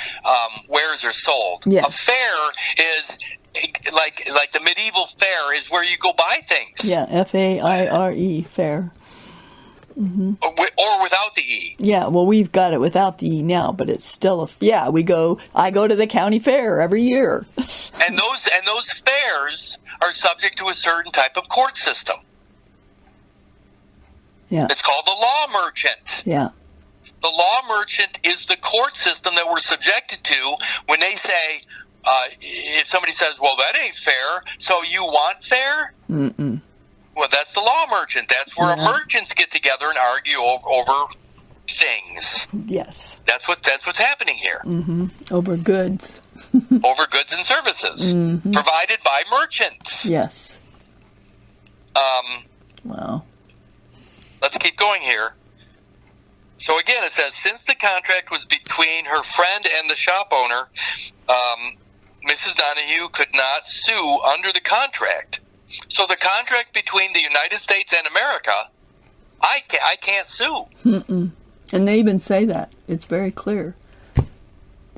wares are sold. Yes. A fair is like the medieval fair is where you go buy things. Yeah, F-A-I-R-E, fair. Mm-hmm. Or without the E. Yeah, well, we've got it without the E now, but it's still I go to the county fair every year. and those fairs are subject to a certain type of court system. Yeah. It's called the law merchant. Yeah. The law merchant is the court system that we're subjected to when they say, if somebody says, well, that ain't fair, so you want fair? Mm-mm. Well, that's the law merchant. That's where merchants get together and argue over things. Yes. That's what's happening here. Mm-hmm. Over goods. Over goods and services provided by merchants. Yes. Wow. Let's keep going here. So again, it says, since the contract was between her friend and the shop owner, Mrs. Donahue could not sue under the contract. So the contract between the United States and America, I can't sue. Mm-mm. And they even say that. It's very clear.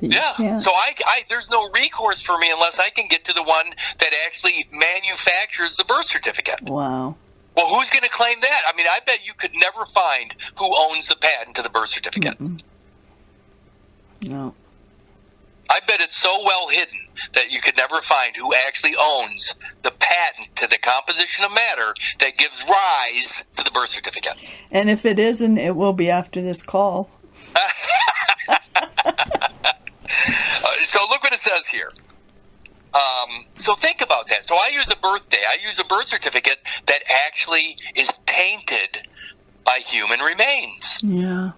Yeah. So I there's no recourse for me unless I can get to the one that actually manufactures the birth certificate. Wow. Well, who's going to claim that? I mean, I bet you could never find who owns the patent to the birth certificate. Mm-mm. No. I bet it's so well hidden that you could never find who actually owns the patent to the composition of matter that gives rise to the birth certificate. And if it isn't, it will be after this call. So look what it says here. So think about that. So I use a birthday. I use a birth certificate that actually is tainted by human remains. Yeah.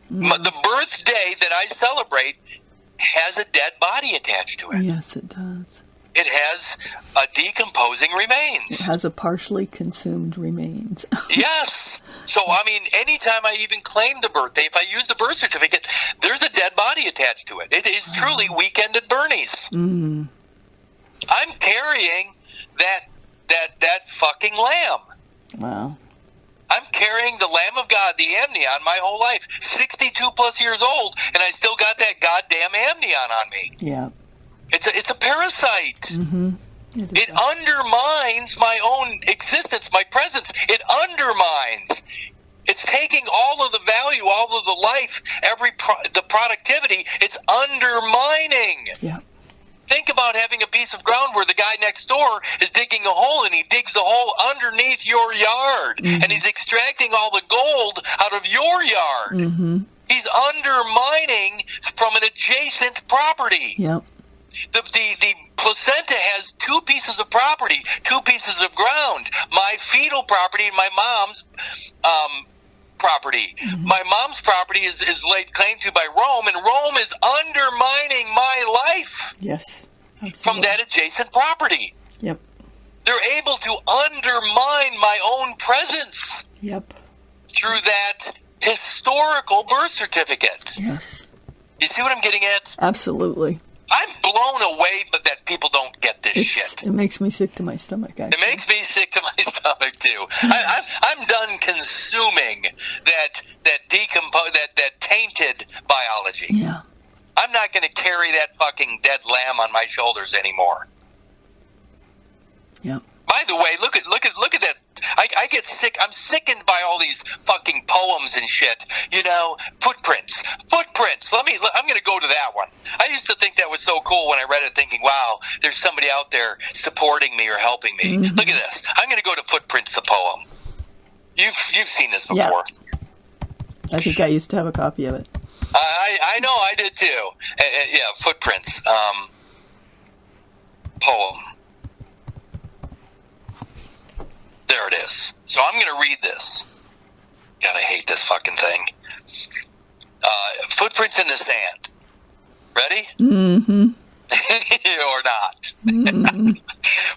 The birthday that I celebrate has a dead body attached to it. Yes, it does. It has a decomposing remains. It has a partially consumed remains. Yes. So, I mean, anytime I even claim the birthday, if I use the birth certificate, there's a dead body attached to it. It is truly Weekend at Bernie's. Mm. I'm carrying that fucking lamb. Wow. I'm carrying the Lamb of God, the amnion, my whole life. 62 plus years old, and I still got that goddamn amnion on me. Yeah. It's a parasite. Mm-hmm. It undermines my own existence, my presence. It undermines. It's taking all of the value, all of the life, the productivity. It's undermining. Yeah. Think about having a piece of ground where the guy next door is digging a hole, and he digs the hole underneath your yard, and he's extracting all the gold out of your yard. Mm-hmm. He's undermining from an adjacent property. Yep. The placenta has two pieces of property, two pieces of ground. My fetal property and my mom's property. Mm-hmm. My mom's property is laid claim to by Rome, and Rome is undermining my life. Yes, absolutely. From that adjacent property. Yep. They're able to undermine my own presence. Yep. Through that historical birth certificate. Yes. You see what I'm getting at? Absolutely. I'm blown away, but that people don't get this this shit. It makes me sick to my stomach, actually. It makes me sick to my stomach, too. I'm done consuming that tainted biology. Yeah. I'm not going to carry that fucking dead lamb on my shoulders anymore. Yeah. By the way, look at that. I get sick. I'm sickened by all these fucking poems and shit. You know, footprints. I'm going to go to that one. I used to think that was so cool when I read it, thinking, wow, there's somebody out there supporting me or helping me. Mm-hmm. Look at this. I'm going to go to Footprints, the poem. You've seen this before. Yeah. I think I used to have a copy of it. I know I did too. Yeah, Footprints. Poem. There it is. So I'm going to read this. God, I hate this fucking thing. Footprints in the sand. Ready? Mm-hmm. Or not. Mm-hmm.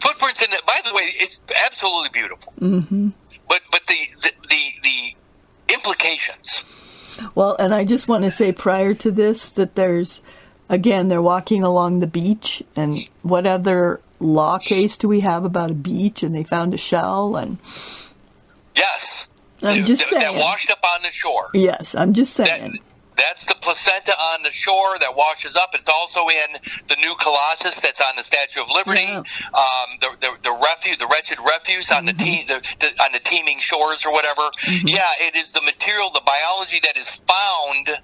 Footprints in the... By the way, it's absolutely beautiful. Mm-hmm. But the implications... Well, and I just want to say prior to this that there's, again, they're walking along the beach, and what other law case do we have about a beach, and they found a shell, and... Yes. I'm just saying. That washed up on the shore. Yes, I'm just saying. That's the placenta on the shore that washes up. It's also in the new Colossus that's on the Statue of Liberty. Yeah. The wretched refuse on Mm-hmm. on the teeming shores or whatever. Mm-hmm. Yeah, it is the material, the biology that is found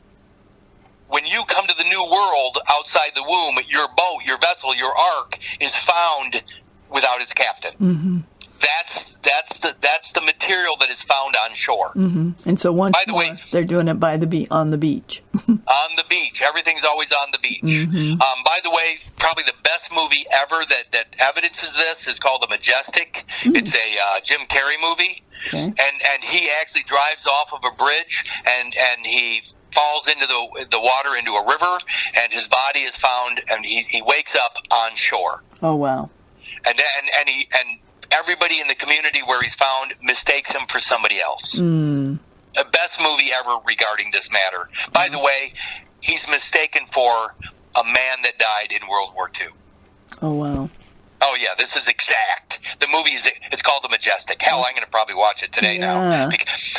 when you come to the new world outside the womb. Your boat, your vessel, your ark is found without its captain. Mm-hmm. That's the material that is found on shore. Mm-hmm. And so once more, they're doing it on the beach. On the beach. Everything's always on the beach. Mm-hmm. By the way, probably the best movie ever that evidences this is called The Majestic. Mm-hmm. It's a Jim Carrey movie. Okay. And he actually drives off of a bridge and he falls into the water into a river, and his body is found, and he wakes up on shore. Oh, wow. And everybody in the community where he's found mistakes him for somebody else. Mm. The best movie ever regarding this matter. By the way, he's mistaken for a man that died in World War II. Oh, wow. Oh, yeah, this is exact. The movie it's called The Majestic. Hell, I'm going to probably watch it today now.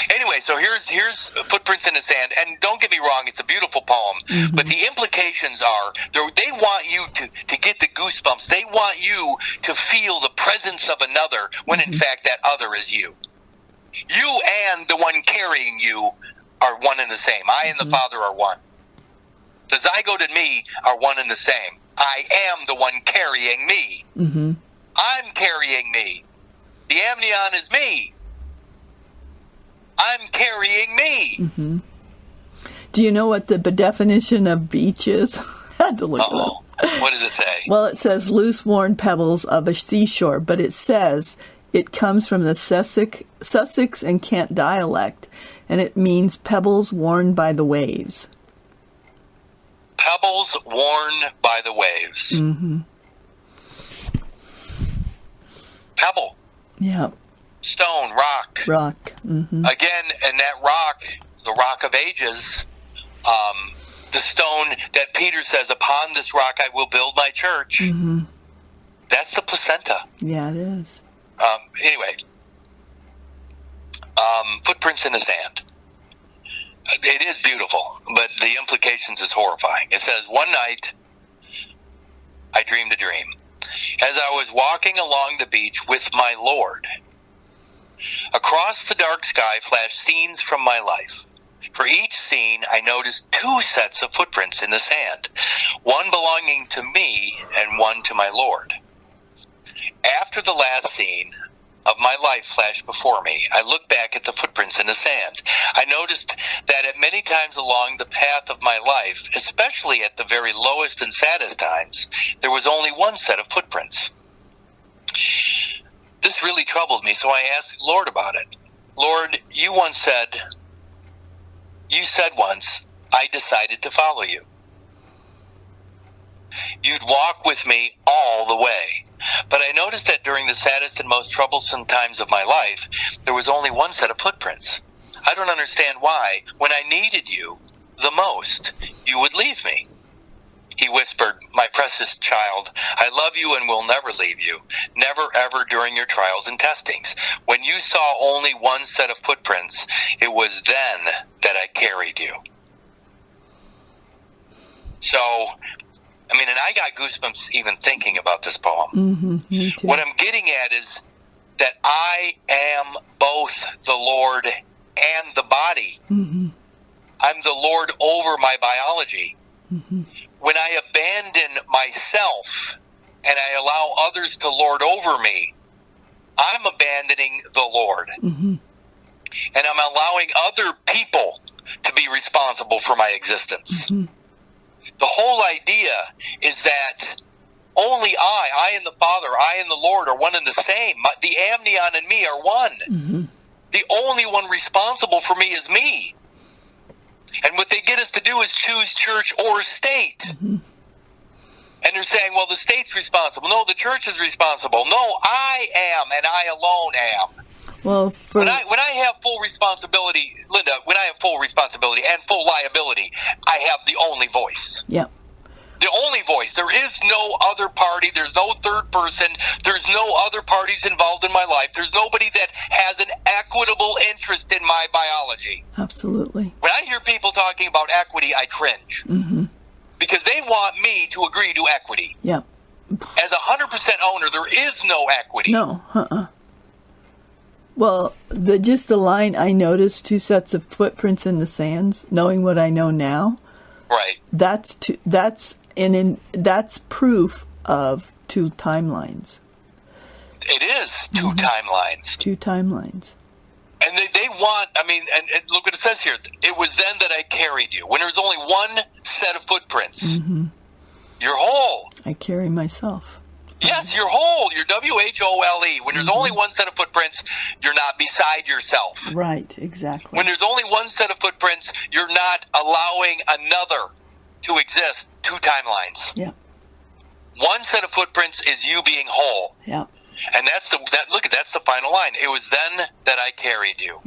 Anyway, so here's Footprints in the Sand. And don't get me wrong, it's a beautiful poem. Mm-hmm. But the implications are, they want you to get the goosebumps. They want you to feel the presence of another when, in fact, that other is you. You and the one carrying you are one and the same. I and the Father are one. The zygote and me are one and the same. I am the one carrying me. Mm-hmm. I'm carrying me. The amnion is me. I'm carrying me. Mm-hmm. Do you know what the definition of beach is? I had to look it up. What does it say? Well, it says loose, worn pebbles of a seashore, but it says it comes from the Sussex and Kent dialect, and it means pebbles worn by the waves. Pebbles worn by the waves. Mm-hmm. Pebble. Yeah. Stone, rock. Rock. Mm-hmm. Again, and that rock, the rock of ages, the stone that Peter says, upon this rock I will build my church. Mm-hmm. That's the placenta. Yeah, it is. Anyway, Footprints in the Sand. It is beautiful, but the implications is horrifying. It says, one night, I dreamed a dream. As I was walking along the beach with my Lord, across the dark sky flashed scenes from my life. For each scene, I noticed two sets of footprints in the sand, one belonging to me and one to my Lord. After the last scene of my life flashed before me, I looked back at the footprints in the sand. I noticed that at many times along the path of my life, especially at the very lowest and saddest times, there was only one set of footprints. This really troubled me, so I asked the Lord about it. Lord, you said once, I decided to follow you. You'd walk with me all the way. But I noticed that during the saddest and most troublesome times of my life, there was only one set of footprints. I don't understand why, when I needed you the most, you would leave me. He whispered, "My precious child, I love you and will never leave you, never ever during your trials and testings. When you saw only one set of footprints, it was then that I carried you." So, I mean, and I got goosebumps even thinking about this poem. Me too. What I'm getting at is that I am both the Lord and the body. I'm the Lord over my biology. When I abandon myself and I allow others to lord over me, I'm abandoning the Lord. And I'm allowing other people to be responsible for my existence. The whole idea is that only I and the Father, I and the Lord are one and the same. The amnion and me are one. The only one responsible for me is me. And what they get us to do is choose church or state. And they're saying, well, the state's responsible. No, the church is responsible. No, I am, and I alone am. Well, when I have full responsibility, Linda, when I have full responsibility and full liability, I have the only voice. Yeah. The only voice. There is no other party. There's no third person. There's no other parties involved in my life. There's nobody that has an equitable interest in my biology. Absolutely. When I hear people talking about equity, I cringe. Because they want me to agree to equity. Yeah. As a 100% owner, there is no equity. No. Well, just the line, I noticed 2 sets of footprints in the sands, knowing what I know now. Right. That's proof of 2 timelines. It is 2 timelines. 2 timelines. And they want, I mean, and look what it says here. It was then that I carried you. When there's only one set of footprints, you're whole. I carry myself. Yes, you're whole. You're WHOLE. When there's only one set of footprints, you're not beside yourself. Right, exactly. When there's only one set of footprints, you're not allowing another to exist. 2 timelines. Yeah. One set of footprints is you being whole. Yeah. And that's the final line. It was then that I carried you.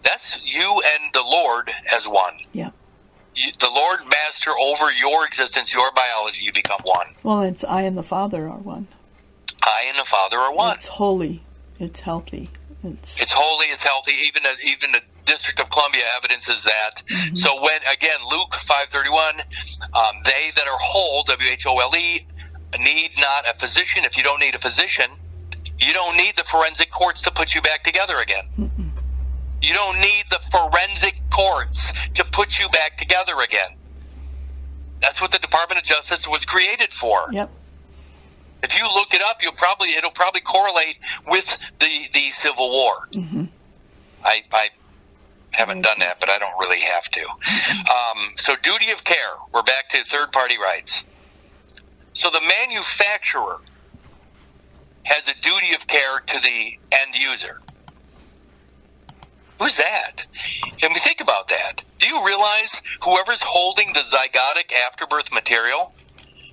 That's you and the Lord as one. Yeah. The Lord master over your existence, your biology, you become one. Well, it's I and the Father are one. I and the Father are one. It's holy. It's healthy. It's holy. It's healthy. Even the District of Columbia evidences that. So when, again, Luke 5:31, they that are whole, WHOLE, need not a physician. If you don't need a physician, you don't need the forensic courts to put you back together again. You don't need the forensic courts to put you back together again. That's what the Department of Justice was created for. Yep. If you look it up, it'll probably correlate with the Civil War. I haven't done that, but I don't really have to. So duty of care. We're back to third-party rights. So the manufacturer has a duty of care to the end user. Who's that? And we think about that. Do you realize whoever's holding the zygotic afterbirth material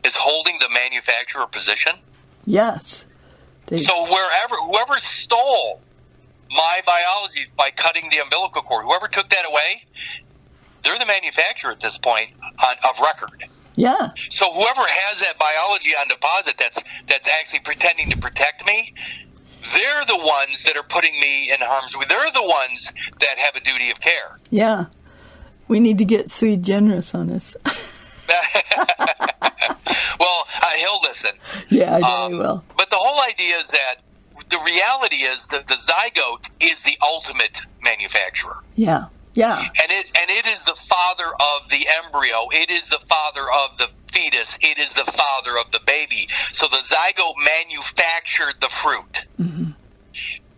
is holding the manufacturer position? Yes. So whoever stole my biology by cutting the umbilical cord, whoever took that away, they're the manufacturer at this point of record. Yeah. So whoever has that biology on deposit that's actually pretending to protect me, they're the ones that are putting me in harm's way. They're the ones that have a duty of care. Yeah. We need to get sui generis on this. Well, he'll listen. Yeah, I know he will. But the whole idea is that the reality is that the zygote is the ultimate manufacturer. Yeah. Yeah. And it is the father of the embryo. It is the father of the fetus. It is the father of the baby. So the zygote manufactured the fruit.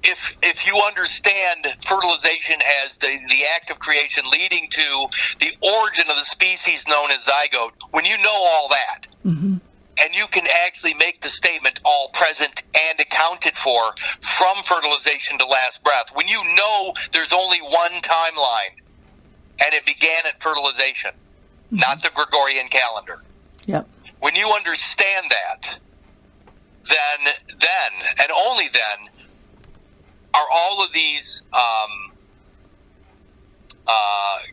If you understand fertilization as the act of creation leading to the origin of the species known as zygote, when you know all that, and you can actually make the statement all present and accounted for from fertilization to last breath, when you know there's only one timeline and it began at fertilization, not the Gregorian calendar. Yep. When you understand that, then and only then are all of these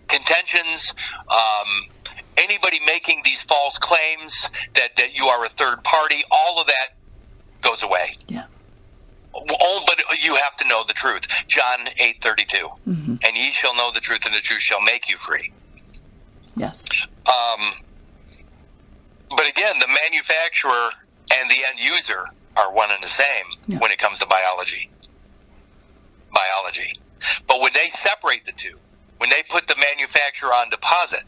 contentions anybody making these false claims that you are a third party, all of that goes away. Yeah. Oh, but you have to know the truth. John 8:32. And ye shall know the truth, and the truth shall make you free. Yes. But again, the manufacturer and the end user are one and the same when it comes to biology. But when they separate the two, when they put the manufacturer on deposit,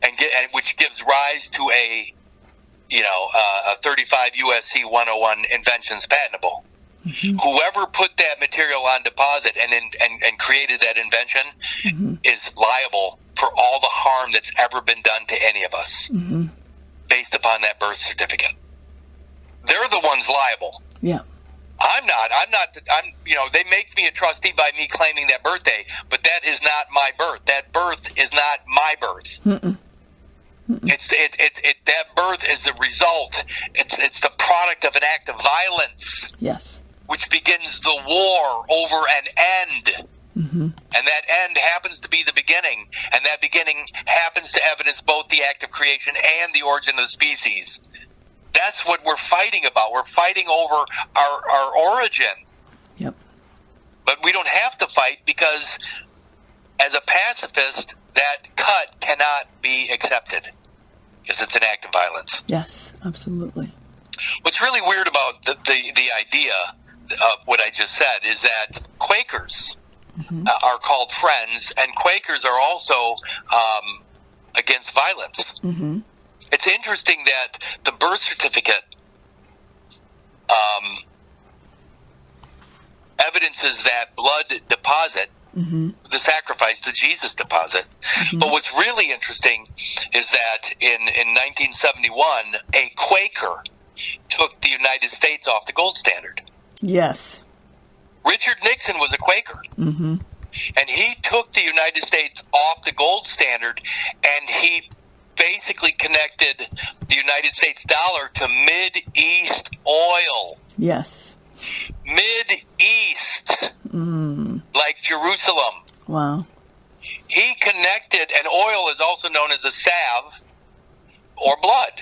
and which gives rise to a 35 USC 101 inventions patentable. Whoever put that material on deposit and created that invention is liable for all the harm that's ever been done to any of us based upon that birth certificate. They're the ones liable. Yeah. I'm not. They make me a trustee by me claiming that birthday, but that is not my birth. That birth is not my birth. That birth is the result. It's the product of an act of violence. Yes. Which begins the war over an end. And that end happens to be the beginning. And that beginning happens to evidence both the act of creation and the origin of the species. That's what we're fighting about. We're fighting over our origin. Yep. But we don't have to fight because as a pacifist, that cut cannot be accepted because it's an act of violence. Yes, absolutely. What's really weird about the idea of what I just said is that Quakers are called friends, and Quakers are also against violence. It's interesting that the birth certificate evidences that blood deposit, the sacrifice, the Jesus deposit. But what's really interesting is that in 1971, a Quaker took the United States off the gold standard. Yes. Richard Nixon was a Quaker. And he took the United States off the gold standard, and he basically connected the United States dollar to Mid-East oil. Yes. Mid-East. Like Jerusalem. Wow. He connected, and oil is also known as a salve or blood.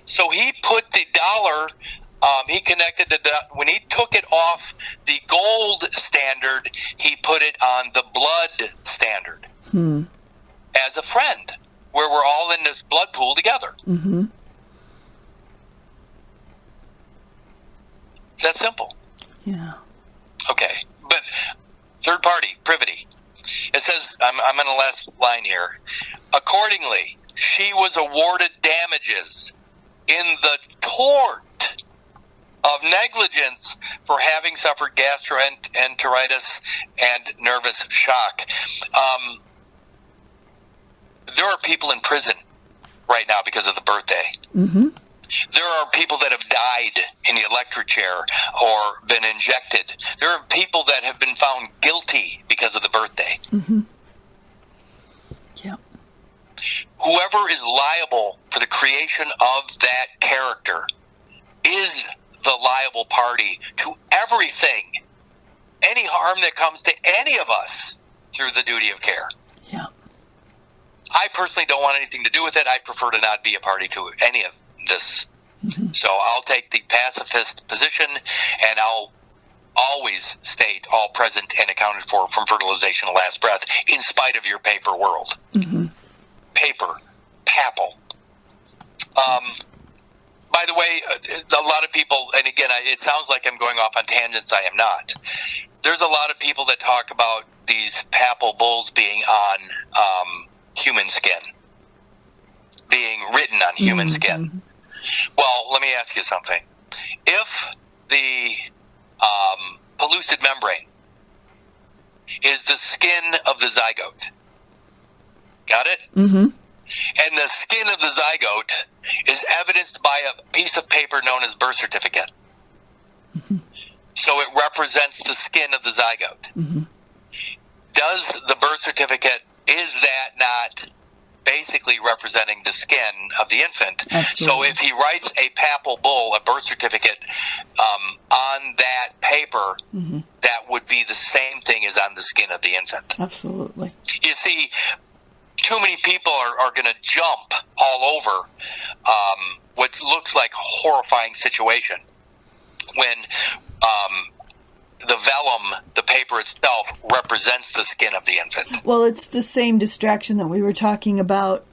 So he put the dollar, he connected when he took it off the gold standard, he put it on the blood standard as a friend, where we're all in this blood pool together. It's that simple. Yeah. Okay, but third party, privity. It says, I'm on the last line here. Accordingly, she was awarded damages in the tort of negligence for having suffered gastroenteritis and nervous shock. There are people in prison right now because of the birthday. There are people that have died in the electric chair or been injected. There are people that have been found guilty because of the birthday. Yeah. Whoever is liable for the creation of that character is the liable party to everything, any harm that comes to any of us through the duty of care. Yeah. I personally don't want anything to do with it. I prefer to not be a party to any of this. So I'll take the pacifist position, and I'll always state all present and accounted for from fertilization to last breath, in spite of your paper world. Paper, papal. By the way, a lot of people, and again, it sounds like I'm going off on tangents. I am not. There's a lot of people that talk about these papal bulls being on human skin, being written on human skin. Well, let me ask you something. If the pellucid membrane is the skin of the zygote, got it? And the skin of the zygote is evidenced by a piece of paper known as birth certificate. So it represents the skin of the zygote. Does the birth certificate, is that not basically representing the skin of the infant? Absolutely. So if he writes a papal bull, a birth certificate, on that paper, that would be the same thing as on the skin of the infant. Absolutely. You see, too many people are going to jump all over what looks like a horrifying situation when the vellum, the paper itself, represents the skin of the infant. Well, it's the same distraction that we were talking about,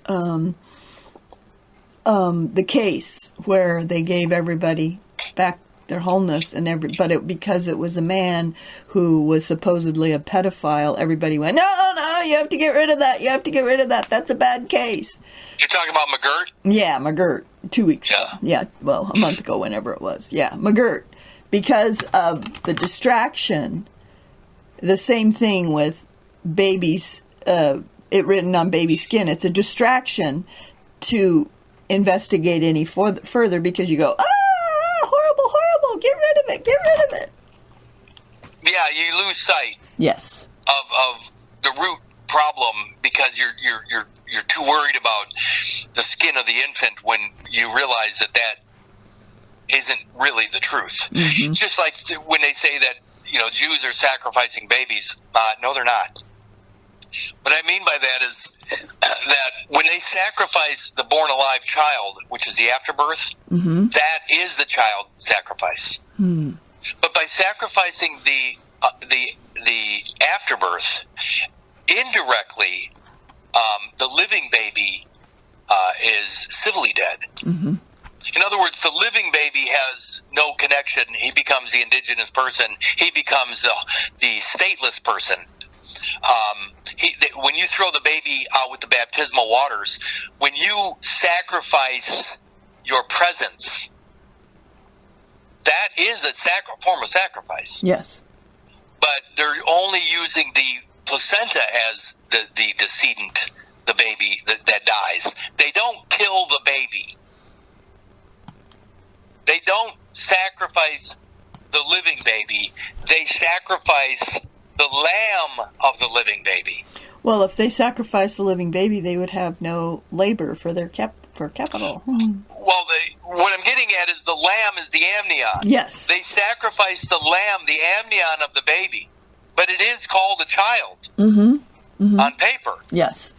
the case where they gave everybody back their wholeness, and because it was a man who was supposedly a pedophile, everybody went, no, you have to get rid of that. You have to get rid of that. That's a bad case. You're talking about McGirt? Yeah, McGirt. 2 weeks ago. Yeah, well, a month ago, whenever it was. Yeah, McGirt. Because of the distraction, the same thing with babies, it written on baby skin. It's a distraction to investigate any further because you go, horrible, get rid of it. Yeah, you lose sight. Yes. Of the root problem because you're too worried about the skin of the infant when you realize that isn't really the truth. Mm-hmm. Just like when they say that Jews are sacrificing babies. No, they're not. What I mean by that is that when they sacrifice the born alive child, which is the afterbirth, mm-hmm. that is the child sacrifice. Mm. But by sacrificing the afterbirth, indirectly, the living baby is civilly dead. Mm-hmm. In other words, the living baby has no connection. He becomes the indigenous person. He becomes the stateless person. When you throw the baby out with the baptismal waters, when you sacrifice your presence, that is a form of sacrifice. Yes. But they're only using the placenta as the decedent, the baby that dies. They don't kill the baby. They don't sacrifice the living baby. They sacrifice the lamb of the living baby. Well, if they sacrifice the living baby, they would have no labor for their capital. Well, what I'm getting at is the lamb is the amnion. Yes. They sacrifice the lamb, the amnion of the baby, but it is called a child on paper. Yes.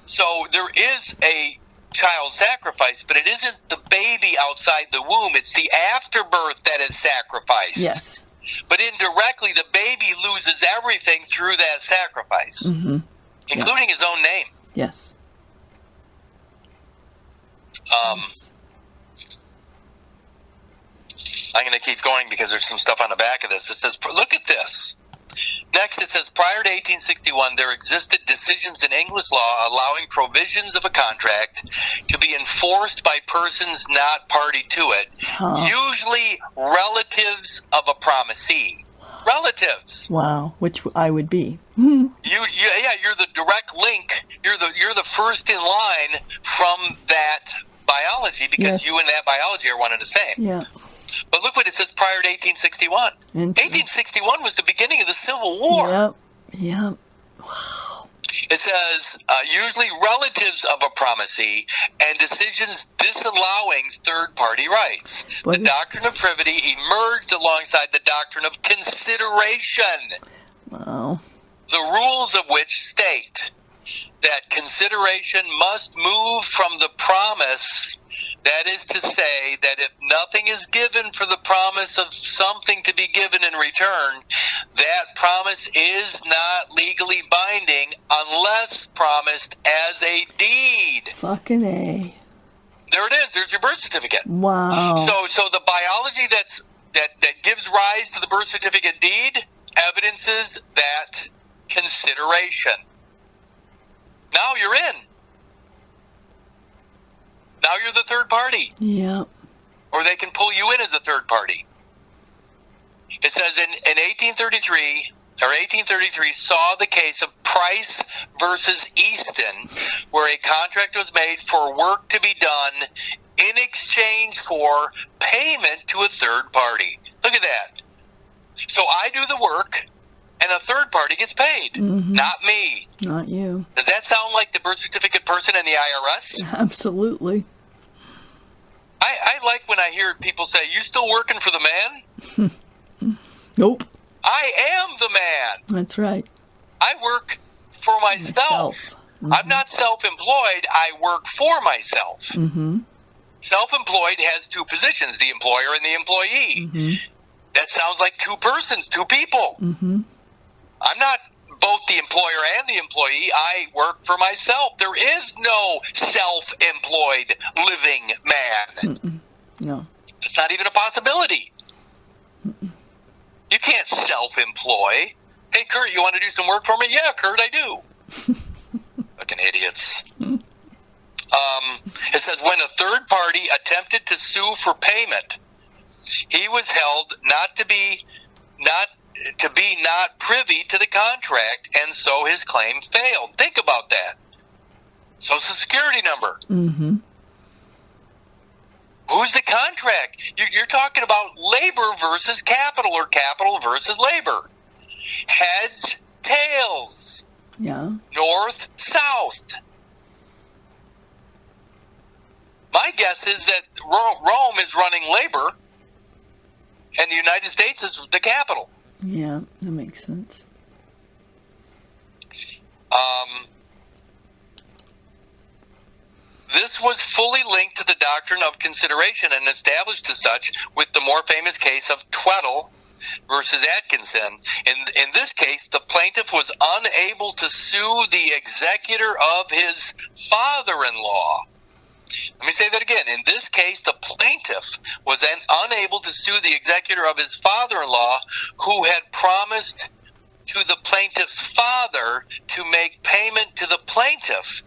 So there is a child sacrifice, but it isn't the baby outside the womb. It's the afterbirth that is sacrificed. Yes. But indirectly, the baby loses everything through that sacrifice, including his own name. Yes. I'm going to keep going because there's some stuff on the back of this. It says, look at this. Next, it says, prior to 1861, there existed decisions in English law allowing provisions of a contract to be enforced by persons not party to it, usually relatives of a promisee. Relatives. Wow, which I would be. You're the direct link. You're the first in line from that biology because you and that biology are one and the same. Yeah. But look what it says prior to 1861. 1861 was the beginning of the Civil War. Yep. Wow. It says, usually relatives of a promisee and decisions disallowing third-party rights. The doctrine of privity emerged alongside the doctrine of consideration. Wow. The rules of which state that consideration must move from the promise. That is to say that if nothing is given for the promise of something to be given in return, that promise is not legally binding unless promised as a deed. Fucking A. There it is. There's your birth certificate. Wow. So the biology that gives rise to the birth certificate deed evidences that consideration. Now you're in. Now you're the third party. Yep. Or they can pull you in as a third party. It says in 1833 saw the case of Price versus Easton, where a contract was made for work to be done in exchange for payment to a third party. Look at that. So I do the work, and a third party gets paid. Mm-hmm. Not me. Not you. Does that sound like the birth certificate person in the IRS? Absolutely. I like when I hear people say, "You still working for the man?" Nope. I am the man. That's right. I work for myself. I'm not self-employed. I work for myself. Mm-hmm. Self-employed has two positions, the employer and the employee. Mm-hmm. That sounds like two persons, two people. Mm-hmm. I'm not both the employer and the employee. I work for myself. There is no self-employed living man. Mm-mm. No. It's not even a possibility. Mm-mm. You can't self-employ. Hey, Kurt, you want to do some work for me? Yeah, Kurt, I do. Fucking idiots. It says, when a third party attempted to sue for payment, he was held not privy to the contract, and so his claim failed. Think about that. Social Security number. Mm-hmm. Who's the contract? You're talking about labor versus capital, or capital versus labor. Heads, tails. Yeah. North, south. My guess is that Rome is running labor, and the United States is the capital. Yeah, that makes sense. This was fully linked to the doctrine of consideration and established as such with the more famous case of Tweddle versus Atkinson. In this case, the plaintiff was unable to sue the executor of his father-in-law. Let me say that again. In this case, the plaintiff was unable to sue the executor of his father-in-law, who had promised to the plaintiff's father to make payment to the plaintiff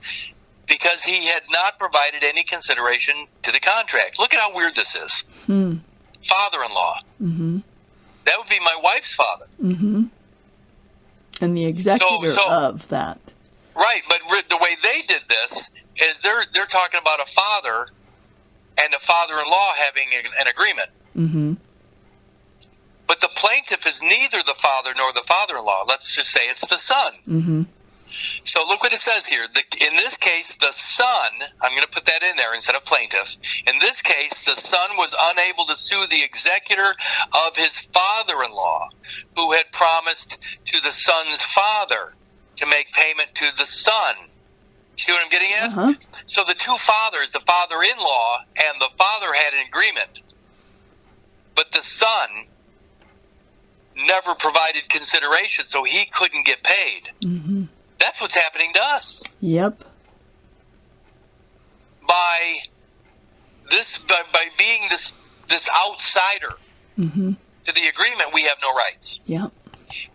because he had not provided any consideration to the contract. Look at how weird this is. Father-in-law. Mm-hmm. That would be my wife's father. Mm-hmm. And the executor of that. Right, but the way they did this is they're talking about a father and a father-in-law having an agreement. Mm-hmm. But the plaintiff is neither the father nor the father-in-law. Let's just say it's the son. Mm-hmm. So look what it says here. In this case, the son, I'm going to put that in there instead of plaintiff. In this case, the son was unable to sue the executor of his father-in-law, who had promised to the son's father to make payment to the son. See what I'm getting at? Uh-huh. So the two fathers, the father-in-law and the father, had an agreement. But the son never provided consideration, so he couldn't get paid. Mm-hmm. That's what's happening to us. Yep. By being this outsider Mm-hmm. to the agreement, we have no rights. Yep.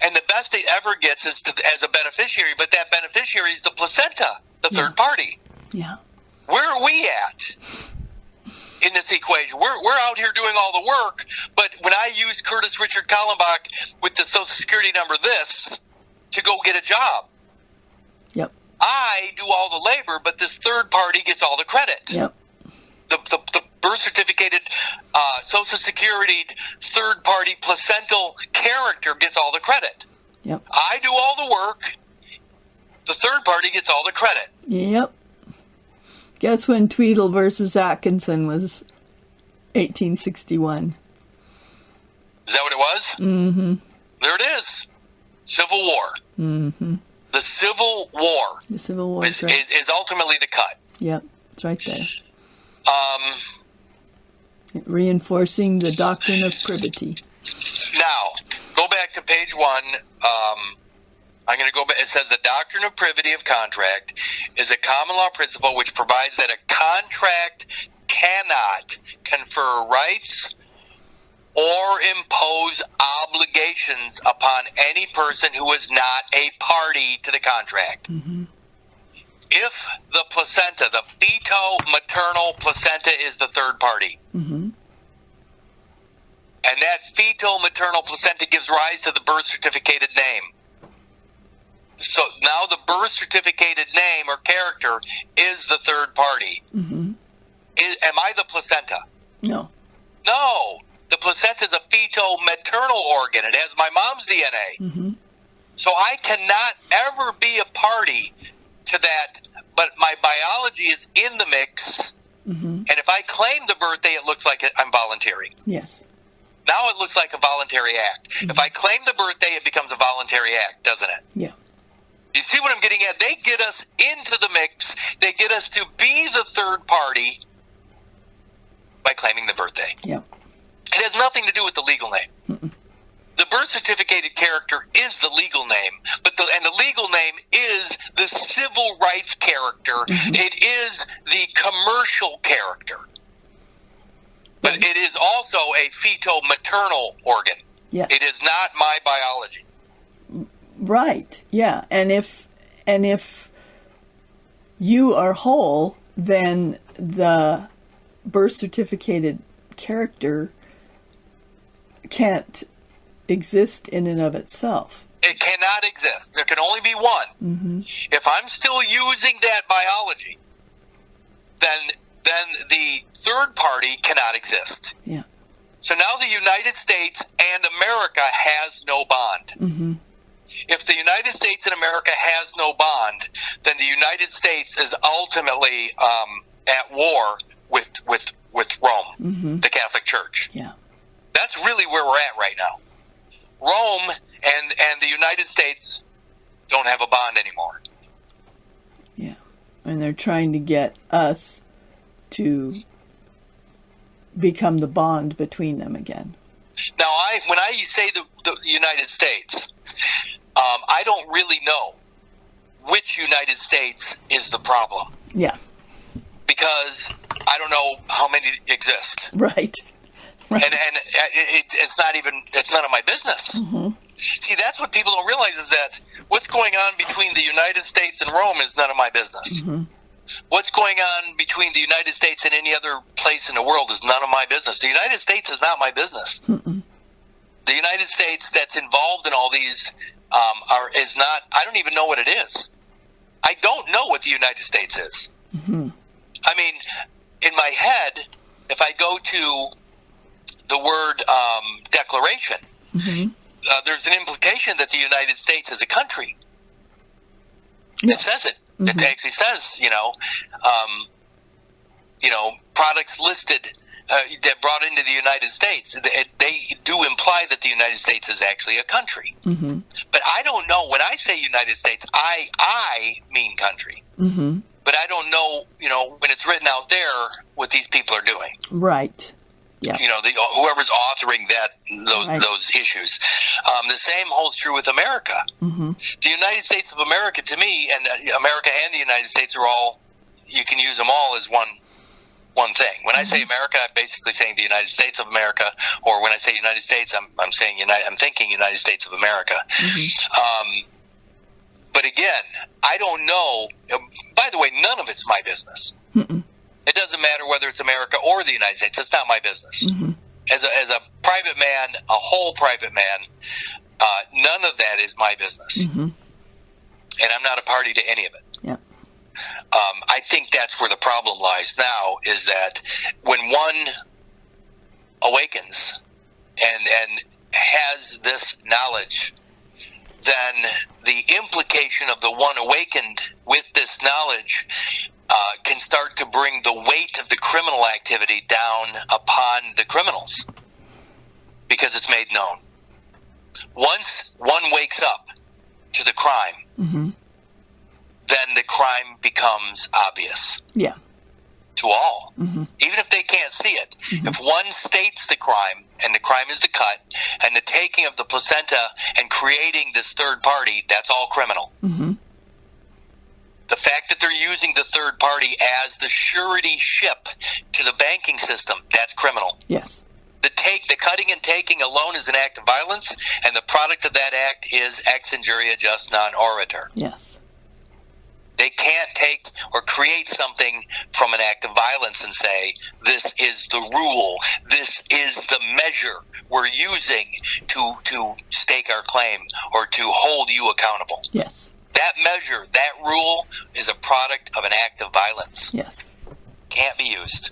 And the best it ever gets is as a beneficiary, but that beneficiary is the placenta, the third party. Yeah. Where are we at in this equation? We're out here doing all the work, but when I use Curtis Richard Kallenbach with the Social Security number to go get a job, Yep. I do all the labor, but this third party gets all the credit. Yep. The birth certificated, Social Security third party placental character gets all the credit. Yep. I do all the work. The third party gets all the credit. Yep. Guess when Tweedle versus Atkinson was 1861. Is that what it was? Mm-hmm. There it is. Civil War. Mm-hmm. The Civil War. The Civil War is ultimately the cut. Yep. It's right there. Reinforcing the doctrine of privity. Now, go back to page 1. I'm going to go back. It says the doctrine of privity of contract is a common law principle which provides that a contract cannot confer rights or impose obligations upon any person who is not a party to the contract. Mm-hmm. If the placenta, the fetal-maternal placenta, is the third party, Mm-hmm. and that fetal-maternal placenta gives rise to the birth certificated name. So now the birth certificated name or character is the third party. Mm-hmm. Am I the placenta? No. No. The placenta is a fetal-maternal organ. It has my mom's DNA. Mm-hmm. So I cannot ever be a party to that, but my biology is in the mix. Mm-hmm. And if I claim the birthday, it looks like I'm volunteering. Yes. Now it looks like a voluntary act. Mm-hmm. If I claim the birthday, it becomes a voluntary act, doesn't it? Yeah. You see what I'm getting at? They get us into the mix. They get us to be the third party by claiming the birthday. Yeah. It has nothing to do with the legal name. Mm-mm. The birth certificated character is the legal name, and the legal name is the civil rights character. Mm-hmm. It is the commercial character. But it is also a fetal-maternal organ. Yeah. It is not my biology. Right. Yeah. And if you are whole, then the birth certificated character can't exist in and of itself. It cannot exist. There can only be one. Mm-hmm. If I'm still using that biology, then the third party cannot exist. Yeah. So now the United States and America has no bond. Mm-hmm. If the United States and America has no bond, then the United States is ultimately at war with Rome, mm-hmm. the Catholic Church. Yeah. That's really where we're at right now. Rome and the United States don't have a bond anymore. Yeah. And they're trying to get us to become the bond between them again. Now, when I say the United States, I don't really know which United States is the problem. Yeah. Because I don't know how many exist. Right. And it's none of my business. Mm-hmm. See, that's what people don't realize, is that what's going on between the United States and Rome is none of my business. Mm-hmm. What's going on between the United States and any other place in the world is none of my business. The United States is not my business. Mm-mm. The United States that's involved in all these is not. I don't even know what it is. I don't know what the United States is. Mm-hmm. I mean, in my head, if I go to the word declaration, mm-hmm. There's an implication that the United States is a country. Yeah. It says it. Mm-hmm. It actually says, products listed that brought into the United States. They do imply that the United States is actually a country. Mm-hmm. But I don't know. When I say United States, I mean country. Mm-hmm. But I don't know, when it's written out there, what these people are doing. Right. Yeah. Whoever's authoring those issues. The same holds true with America. Mm-hmm. The United States of America, to me, and America and the United States are all, you can use them all as one thing. When I say America, I'm basically saying the United States of America, or when I say United States, I'm saying I'm thinking United States of America. Mm-hmm. But again, I don't know. By the way, none of it's my business. Mm-mm. It doesn't matter whether it's America or the United States. It's not my business. Mm-hmm. As a private man, a whole private man, none of that is my business. Mm-hmm. And I'm not a party to any of it. Yep. I think that's where the problem lies now, is that when one awakens and has this knowledge, then the implication of the one awakened with this knowledge can start to bring the weight of the criminal activity down upon the criminals, because it's made known. Once one wakes up to the crime, mm-hmm. then the crime becomes obvious. Yeah. To all. Mm-hmm. Even if they can't see it. Mm-hmm. If one states the crime, and the crime is the cut, and the taking of the placenta and creating this third party, that's all criminal. Mm-hmm. The fact that they're using the third party as the surety ship to the banking system, that's criminal. Yes. The cutting and taking alone is an act of violence, and the product of that act is ex injuria just non oritur. Yes. They can't take or create something from an act of violence and say, this is the rule, this is the measure we're using to stake our claim or to hold you accountable. Yes. That measure, that rule, is a product of an act of violence. Yes. Can't be used.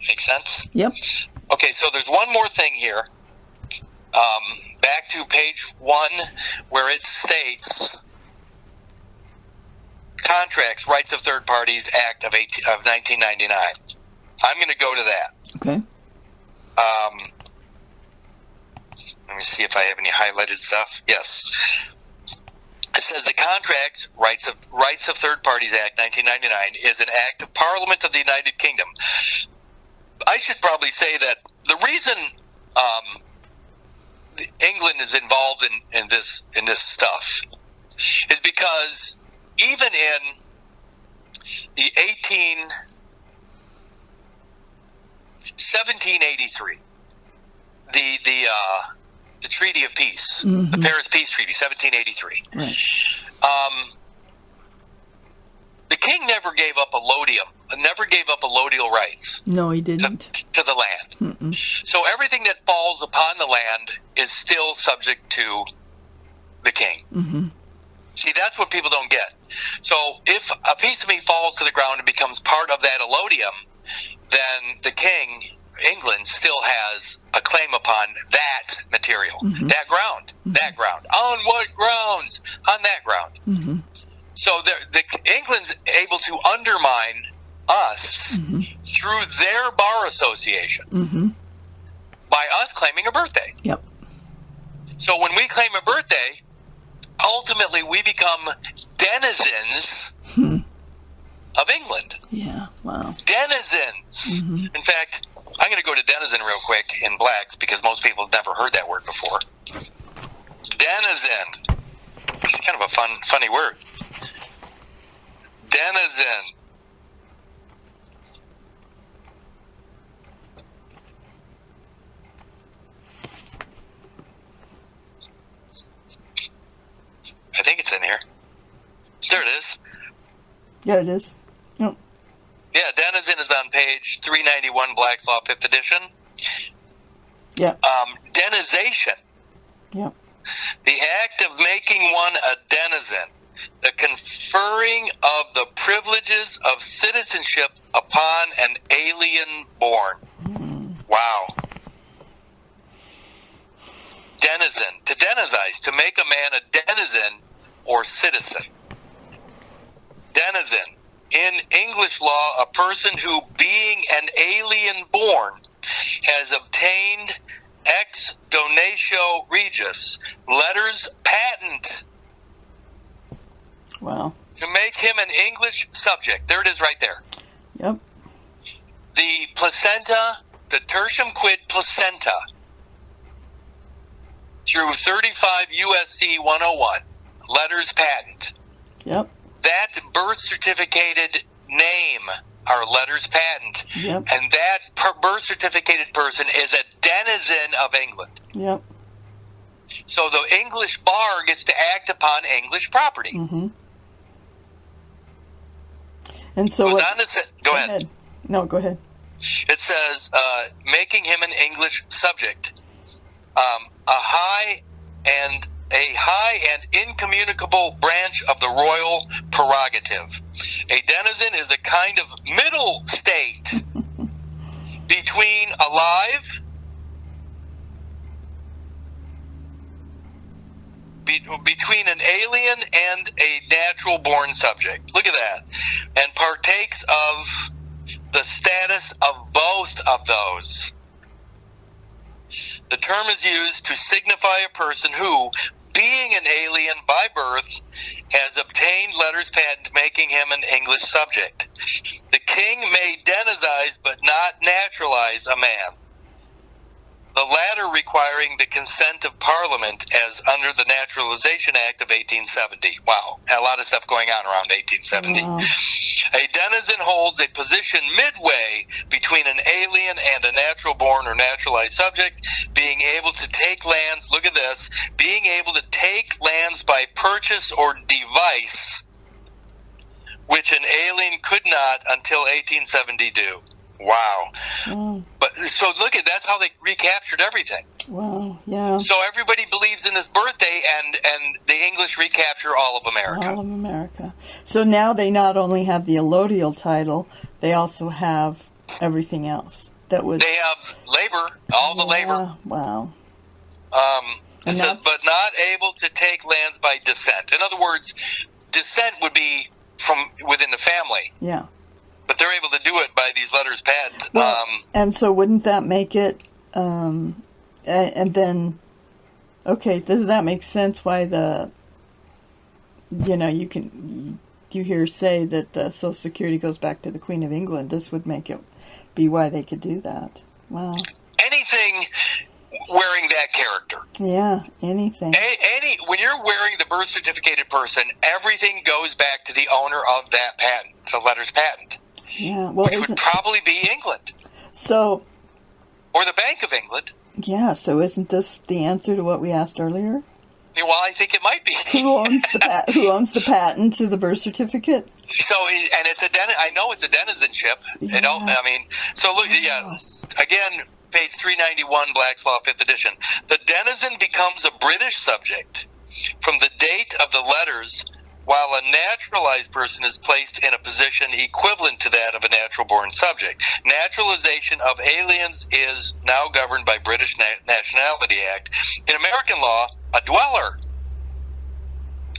Make sense? Yep. Okay, so there's one more thing here. Back to page 1, where it states, Contracts, Rights of Third Parties Act of 1999. I'm going to go to that. Okay. Let me see if I have any highlighted stuff. Yes. says the Contracts, Rights of Third Parties Act, 1999, is an act of Parliament of the United Kingdom. I should probably say that the reason England is involved in this stuff is because even in the 1783, the Treaty of Peace, the Paris Peace Treaty, 1783. Right. The king never gave up allodial rights. No, he didn't. To the land. Mm-mm. So everything that falls upon the land is still subject to the king. Mm-hmm. See, that's what people don't get. So if a piece of me falls to the ground and becomes part of that allodium, then the king, England, still has a claim upon that material, that ground, that ground. On what grounds? On that ground. Mm-hmm. So England's able to undermine us through their bar association by us claiming a birthday. Yep. So when we claim a birthday, ultimately we become denizens of England. Yeah, wow. Denizens. In fact, I'm going to go to denizen real quick in blacks because most people have never heard that word before. Denizen. It's kind of a funny word. Denizen. I think it's in here. There it is. Yeah, it is. Yep. Yeah, denizen is on page 391, Black's Law, 5th edition. Yeah. Denization. Yep. The act of making one a denizen. The conferring of the privileges of citizenship upon an alien born. Wow. Denizen. To denizize. To make a man a denizen or citizen. Denizen. In English law, a person who, being an alien born, has obtained ex donatio regis, letters patent, Wow. to make him an English subject. There it is right there. Yep. The placenta, the tertium quid placenta, through 35 USC 101, letters patent. Yep. That birth certificated name are letters patent. Yep. And that birth certificated person is a denizen of England. Yep. So the English bar gets to act upon English property. Mm-hmm. And so Go ahead. No, go ahead. It says, making him an English subject. A high and incommunicable branch of the royal prerogative. A denizen is a kind of middle state between between an alien and a natural born subject. Look at that. And partakes of the status of both of those. The term is used to signify a person who, being an alien by birth, has obtained letters patent making him an English subject. The king may denizize but not naturalize a man. The latter requiring the consent of Parliament as under the Naturalization Act of 1870. Wow, a lot of stuff going on around 1870. Wow. A denizen holds a position midway between an alien and a natural-born or naturalized subject, being able to take lands, look at this, being able to take lands by purchase or device, which an alien could not until 1872. Wow. But so look at that's how they recaptured everything. Wow. Yeah. So everybody believes in this birthday, and the English recapture all of America. All of America. So now they not only have the allodial title, they also have everything else. They have labor, all the labor. Wow. It says, but not able to take lands by descent. In other words, descent would be from within the family. Yeah. But they're able to do it by these letters patent. Well, and so wouldn't that make it, and then, okay, does that make sense why the you hear say that Social Security goes back to the Queen of England. This would make it be why they could do that. Wow. Anything wearing that character. Yeah, anything. When you're wearing the birth certificated person, everything goes back to the owner of that patent, the letter's patent. Yeah, well, which would probably be England. So. Or the Bank of England. Yeah, so isn't this the answer to what we asked earlier? Well, I think it might be. Who owns the patent to the birth certificate? So, and it's I know it's a denizenship. Yeah. So look, again, page 391, Black's Law, 5th edition. The denizen becomes a British subject from the date of the letters, while a naturalized person is placed in a position equivalent to that of a natural-born subject. Naturalization of aliens is now governed by British Nationality Act. In American law, a dweller.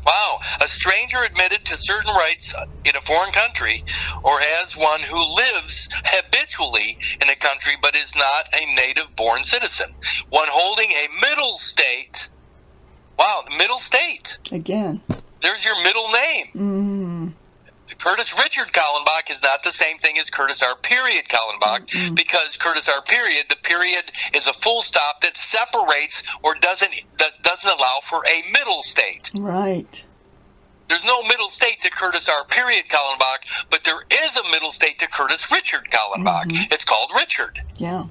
Wow. A stranger admitted to certain rights in a foreign country, or as one who lives habitually in a country but is not a native-born citizen. One holding a middle state. Wow, middle state. Again. There's your middle name. Mm-hmm. Curtis Richard Kallenbach is not the same thing as Curtis R. Period Kallenbach, because Curtis R. Period, the period is a full stop that separates or doesn't allow for a middle state. Right. There's no middle state to Curtis R. Period Kallenbach, but there is a middle state to Curtis Richard Kallenbach. Mm-hmm. It's called Richard. Yeah.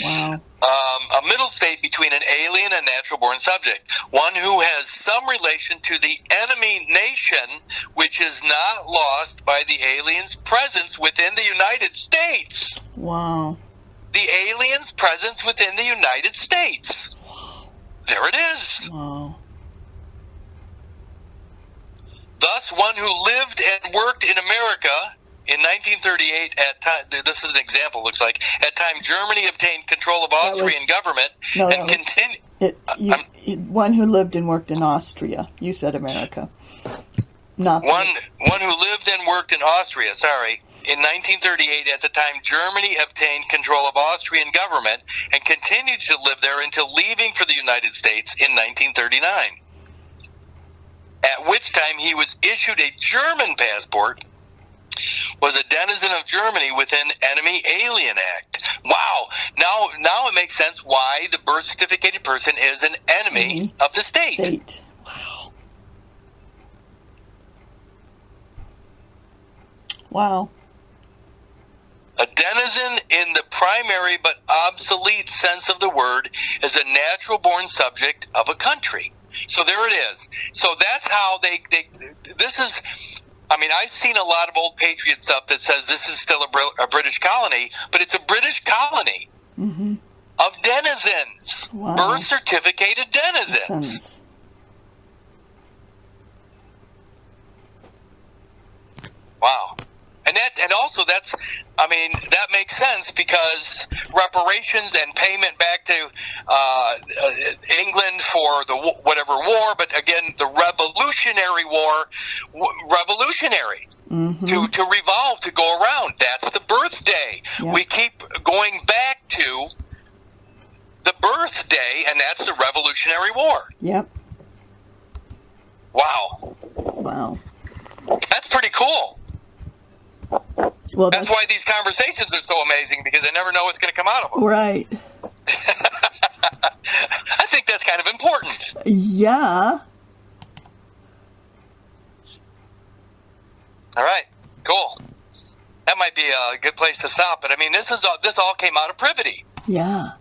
Wow. A middle state between an alien and natural-born subject, one who has some relation to the enemy nation, which is not lost by the alien's presence within the United States. Wow. The alien's presence within the United States. There it is. Wow. Thus, one who lived and worked in America in 1938, at time, this is an example, looks like, at time Germany obtained control of Austrian government and continued. One who lived and worked in Austria. You said America. Not one who lived and worked in Austria, in 1938, at the time Germany obtained control of Austrian government and continued to live there until leaving for the United States in 1939. At which time he was issued a German passport, was a denizen of Germany within Enemy Alien Act. Wow. Now it makes sense why the birth certificated person is an enemy of the state. Wow. Wow. A denizen in the primary but obsolete sense of the word is a natural-born subject of a country. So there it is. So that's how this is... I've seen a lot of old Patriot stuff that says this is still a British colony, but it's a British colony of denizens, birth certificated denizens. Wow. And also that makes sense because reparations and payment back to England for the whatever war, but again, the Revolutionary War, to revolve, to go around. That's the birthday. Yep. We keep going back to the birthday, and that's the Revolutionary War. Yep. Wow. That's pretty cool. Well, that's why these conversations are so amazing, because I never know what's going to come out of them. Right. I think that's kind of important. Yeah. All right. Cool. That might be a good place to stop. But this all came out of privity. Yeah.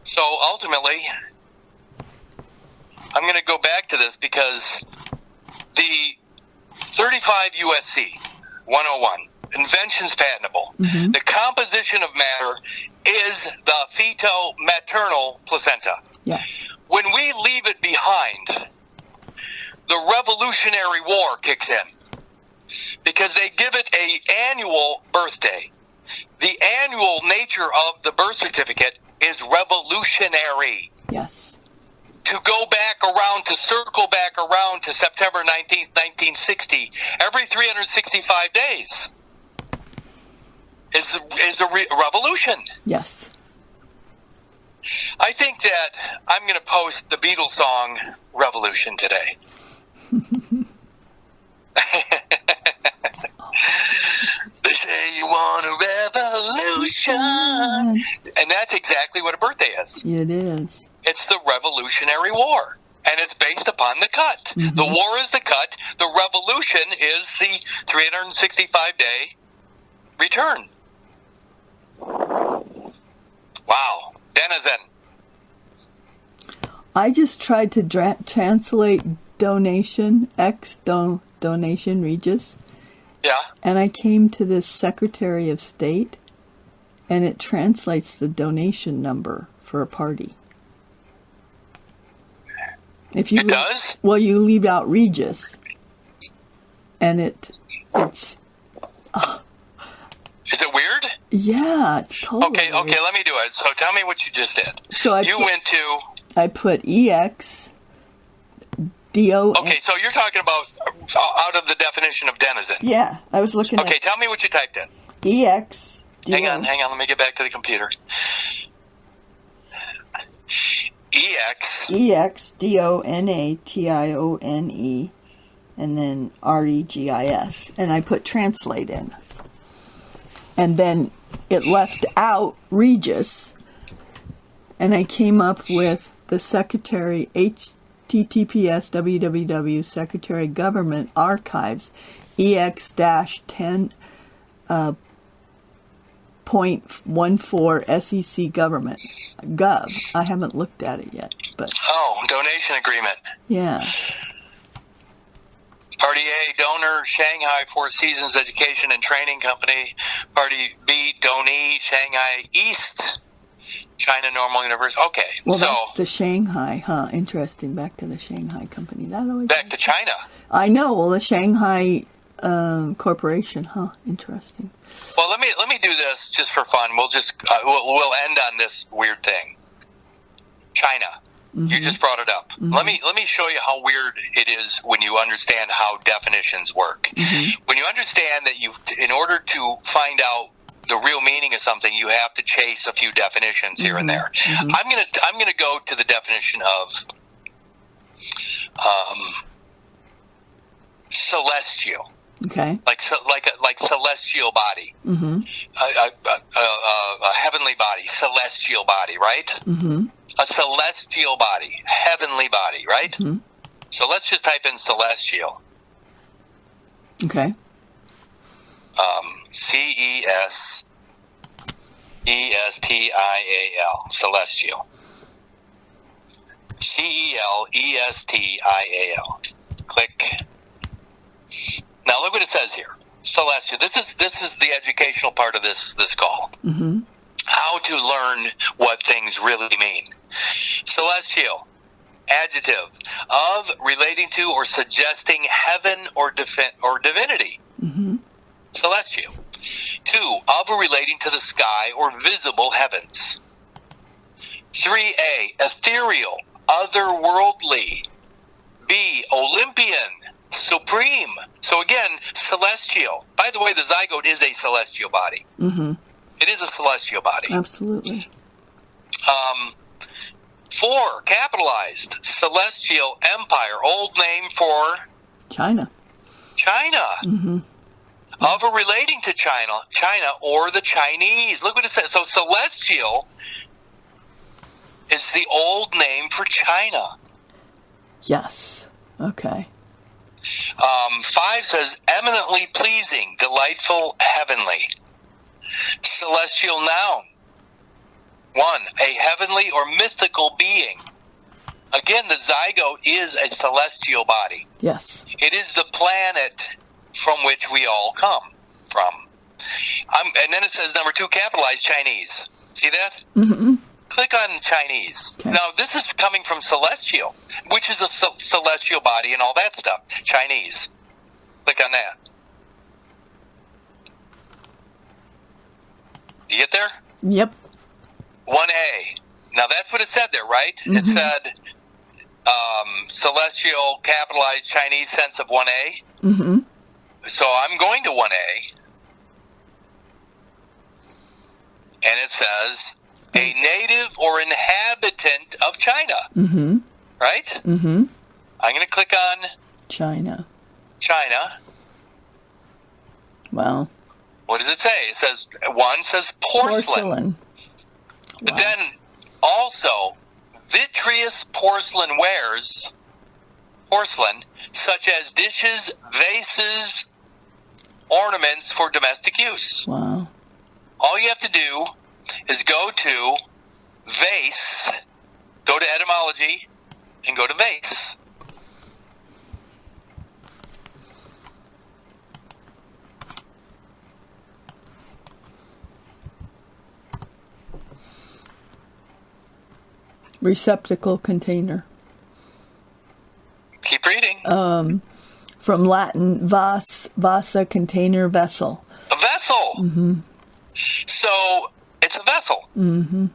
So ultimately, I'm going to go back to this because the 35 USC 101, inventions patentable. The composition of matter is the feto-maternal placenta. Yes. When we leave it behind, the Revolutionary War kicks in because they give it an annual birthday. The annual nature of the birth certificate is revolutionary. Yes. To go back around, to circle back around to September 19th, 1960, every 365 days is a revolution. Yes. I think that I'm going to post the Beatles song Revolution today. They say you want a revolution. And that's exactly what a birthday is. It is. It's the Revolutionary War. And it's based upon the cut. Mm-hmm. The war is the cut. The revolution is the 365-day return. Wow. Denizen. I just tried to translate donation, donation, Regis. Yeah. And I came to this Secretary of State, and it translates the donation number for a party. If you does? Well, you leave out Regis, and it's... Is it weird? Yeah, it's totally Okay, weird. let me do it. So tell me what you just did. So I put E042. Okay, so you're talking about out of the definition of denizen. Yeah, I was looking at... Okay, tell me what you typed in. EX. Hang on, let me get back to the computer. EXDONATIONE and then REGIS. And I put translate in. And then it left out Regis. And I came up with the Secretary, https www Secretary Government Archives EX-10 .14 SEC Government Gov. I haven't looked at it yet, but donation agreement. Yeah. Party A, donor, Shanghai Four Seasons Education and Training Company. Party B, donee, Shanghai East, China Normal University. Okay, well, that's the Shanghai, huh? Interesting. Back to the Shanghai company. That always back to China. I know. Well, the Shanghai corporation, huh? Interesting. Well, let me do this just for fun. We'll just we'll end on this weird thing. China. Mm-hmm. You just brought it up. Mm-hmm. Let me show you how weird it is when you understand how definitions work. Mm-hmm. When you understand that in order to find out the real meaning of something, you have to chase a few definitions here and there. Mm-hmm. I'm gonna go to the definition of celestial. Okay. Like celestial body. Mm-hmm. A heavenly body, celestial body, right? Mm-hmm. A celestial body, heavenly body, right? Mm-hmm. So let's just type in celestial. Okay. CESESTIAL, celestial. CELESTIAL. Click. Now look what it says here. Celestial. This is the educational part of this call. Mm-hmm. How to learn what things really mean. Celestial, adjective of, relating to, or suggesting heaven or divinity. Mm-hmm. Celestial. 2, of or relating to the sky or visible heavens. 3A, ethereal, otherworldly. B, Olympian, supreme. So again, celestial. By the way, the zygote is a celestial body. Mm-hmm. It is a celestial body. Absolutely. 4, capitalized, celestial empire, old name for China. Mm-hmm. Of or relating to China or the Chinese. Look what it says. So celestial is the old name for China. Yes. Okay. 5 says eminently pleasing, delightful, heavenly. Celestial noun. 1, a heavenly or mythical being. Again, the zygote is a celestial body. Yes. It is the planet from which we all come from. And then it says number 2, capitalized, Chinese. See that? Mm-hmm. Click on Chinese. Okay. Now, this is coming from celestial, which is a celestial body and all that stuff. Chinese. Click on that. You get there? Yep. 1A. Now, that's what it said there, right? Mm-hmm. It said celestial, capitalized, Chinese sense of 1A. Mm-hmm. So I'm going to 1A. And it says a native or inhabitant of China. Mm-hmm. Right? Mm-hmm. I'm going to click on China. China. Wow. What does it say? It says, one says porcelain. But Wow. then also vitreous porcelain wares, porcelain, such as dishes, vases, ornaments for domestic use. Wow. All you have to do is go to vase, go to etymology, and go to vase. Receptacle, container. Keep reading. From Latin, vasa, container, vessel. A vessel. Mm-hmm. So it's a vessel. Mm-hmm.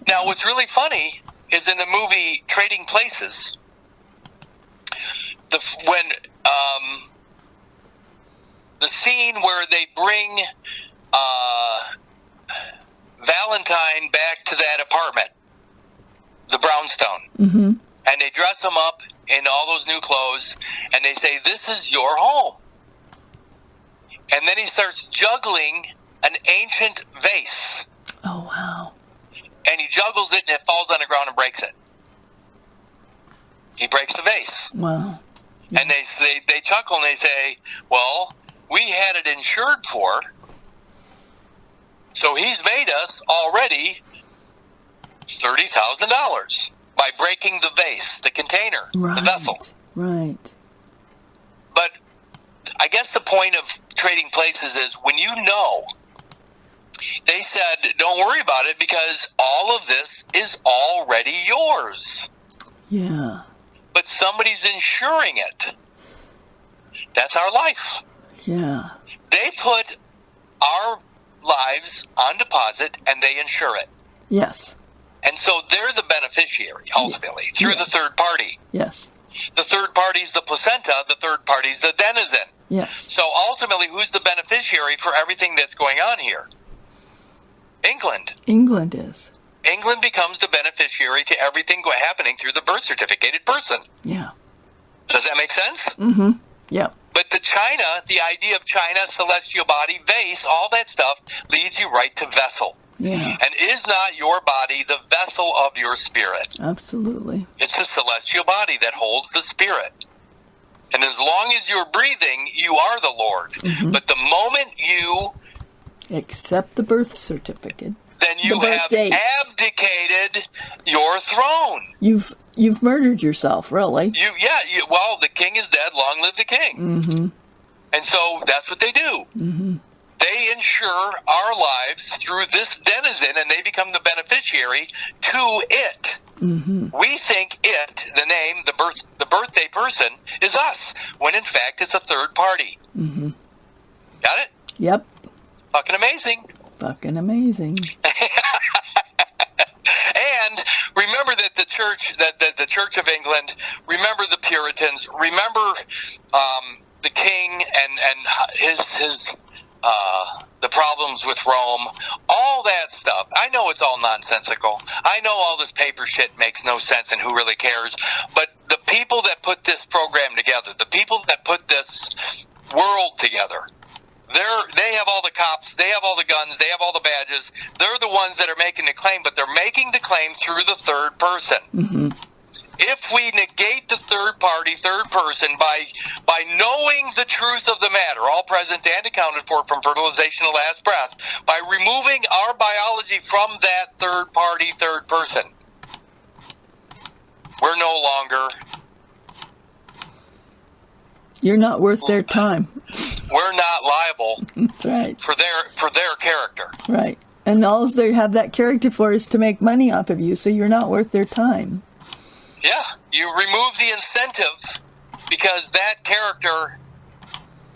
Now, what's really funny is in the movie Trading Places, when the scene where they bring Valentine back to that apartment, the brownstone, Mm-hmm. and they dress him up in all those new clothes, and they say, "This is your home." And then he starts juggling an ancient vase. Oh, wow. And he juggles it, and it falls on the ground and breaks it. He breaks the vase. Wow. And they chuckle, and they say, well, we had it insured for, so he's made us already $30,000 by breaking the vase, the container, Right. the vessel. Right. But I guess the point of Trading Places is when you know, they said, don't worry about it because all of this is already yours. Yeah. But somebody's insuring it. That's our life. Yeah. They put our lives on deposit and they insure it. Yes. And so they're the beneficiary, ultimately, through the third party. Yes. The third party's the placenta, the third party's the denizen. Yes. So ultimately, who's the beneficiary for everything that's going on here? England. England is. England becomes the beneficiary to everything happening through the birth certificated person. Yeah. Does that make sense? Mm-hmm. Yeah. But the China, the idea of China, celestial body, vase, all that stuff leads you right to vessel. Yeah. And is not your body the vessel of your spirit? Absolutely. It's the celestial body that holds the spirit. And as long as you're breathing, you are the Lord. Mm-hmm. But the moment you, Accept the birth certificate. then you The birth have date. abdicated your throne. You've murdered yourself, really. Well, the king is dead. Long live the king. Mm-hmm. And so that's what they do. Mm-hmm. They insure our lives through this denizen, and they become the beneficiary to it. Mm-hmm. We think it, the name, the birthday person, is us, when in fact it's a third party. Mm-hmm. Got it? Yep. Fucking amazing. Fucking amazing. And remember that the Church of England, remember the Puritans, remember the king and his the problems with Rome, all that stuff. I know it's all nonsensical. I know all this paper shit makes no sense and who really cares. But the people that put this program together, the people that put this world together, they have all the cops, they have all the guns, they have all the badges. They're the ones that are making the claim, but they're making the claim through the third person. Mm-hmm. If we negate the third party, third person, by knowing the truth of the matter, all present and accounted for from fertilization to last breath, by removing our biology from that third party, third person, we're no longer... You're not worth their time. We're not liable That's right. for their character. Right. And all they have that character for is to make money off of you, so you're not worth their time. Yeah, you remove the incentive because that character,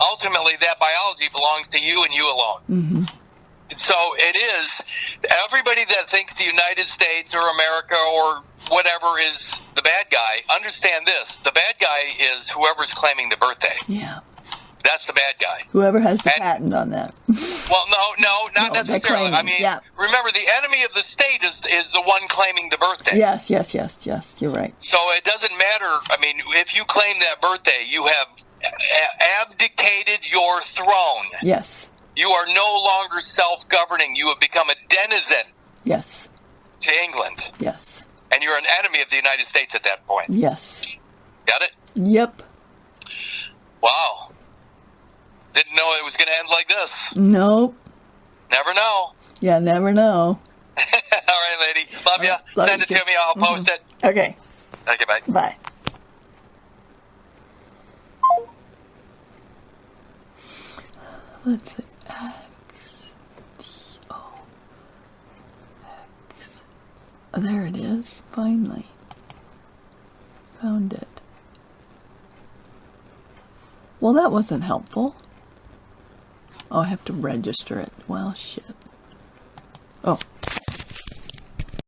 ultimately that biology belongs to you and you alone. Mm-hmm. So it is, everybody that thinks the United States or America or whatever is the bad guy, understand this, the bad guy is whoever's claiming the birthday. Yeah. That's the bad guy. Whoever has the patent on that. Well, no, not No, necessarily. claiming, I mean, yeah. remember, the enemy of the state is the one claiming the birthday. Yes. You're right. So it doesn't matter. I mean, if you claim that birthday, you have abdicated your throne. Yes. You are no longer self-governing. You have become a denizen Yes. to England. Yes. And you're an enemy of the United States at that point. Yes. Got it? Yep. Wow. Didn't know it was going to end like this. Nope. Never know. Yeah, never know. All right, lady. Love ya. Love Send you it too. to me. I'll post it. Okay. Okay, bye. Bye. Let's see. Oh, there it is. Finally. Found it. Well, that wasn't helpful. Oh, I have to register it. Well, shit. Oh,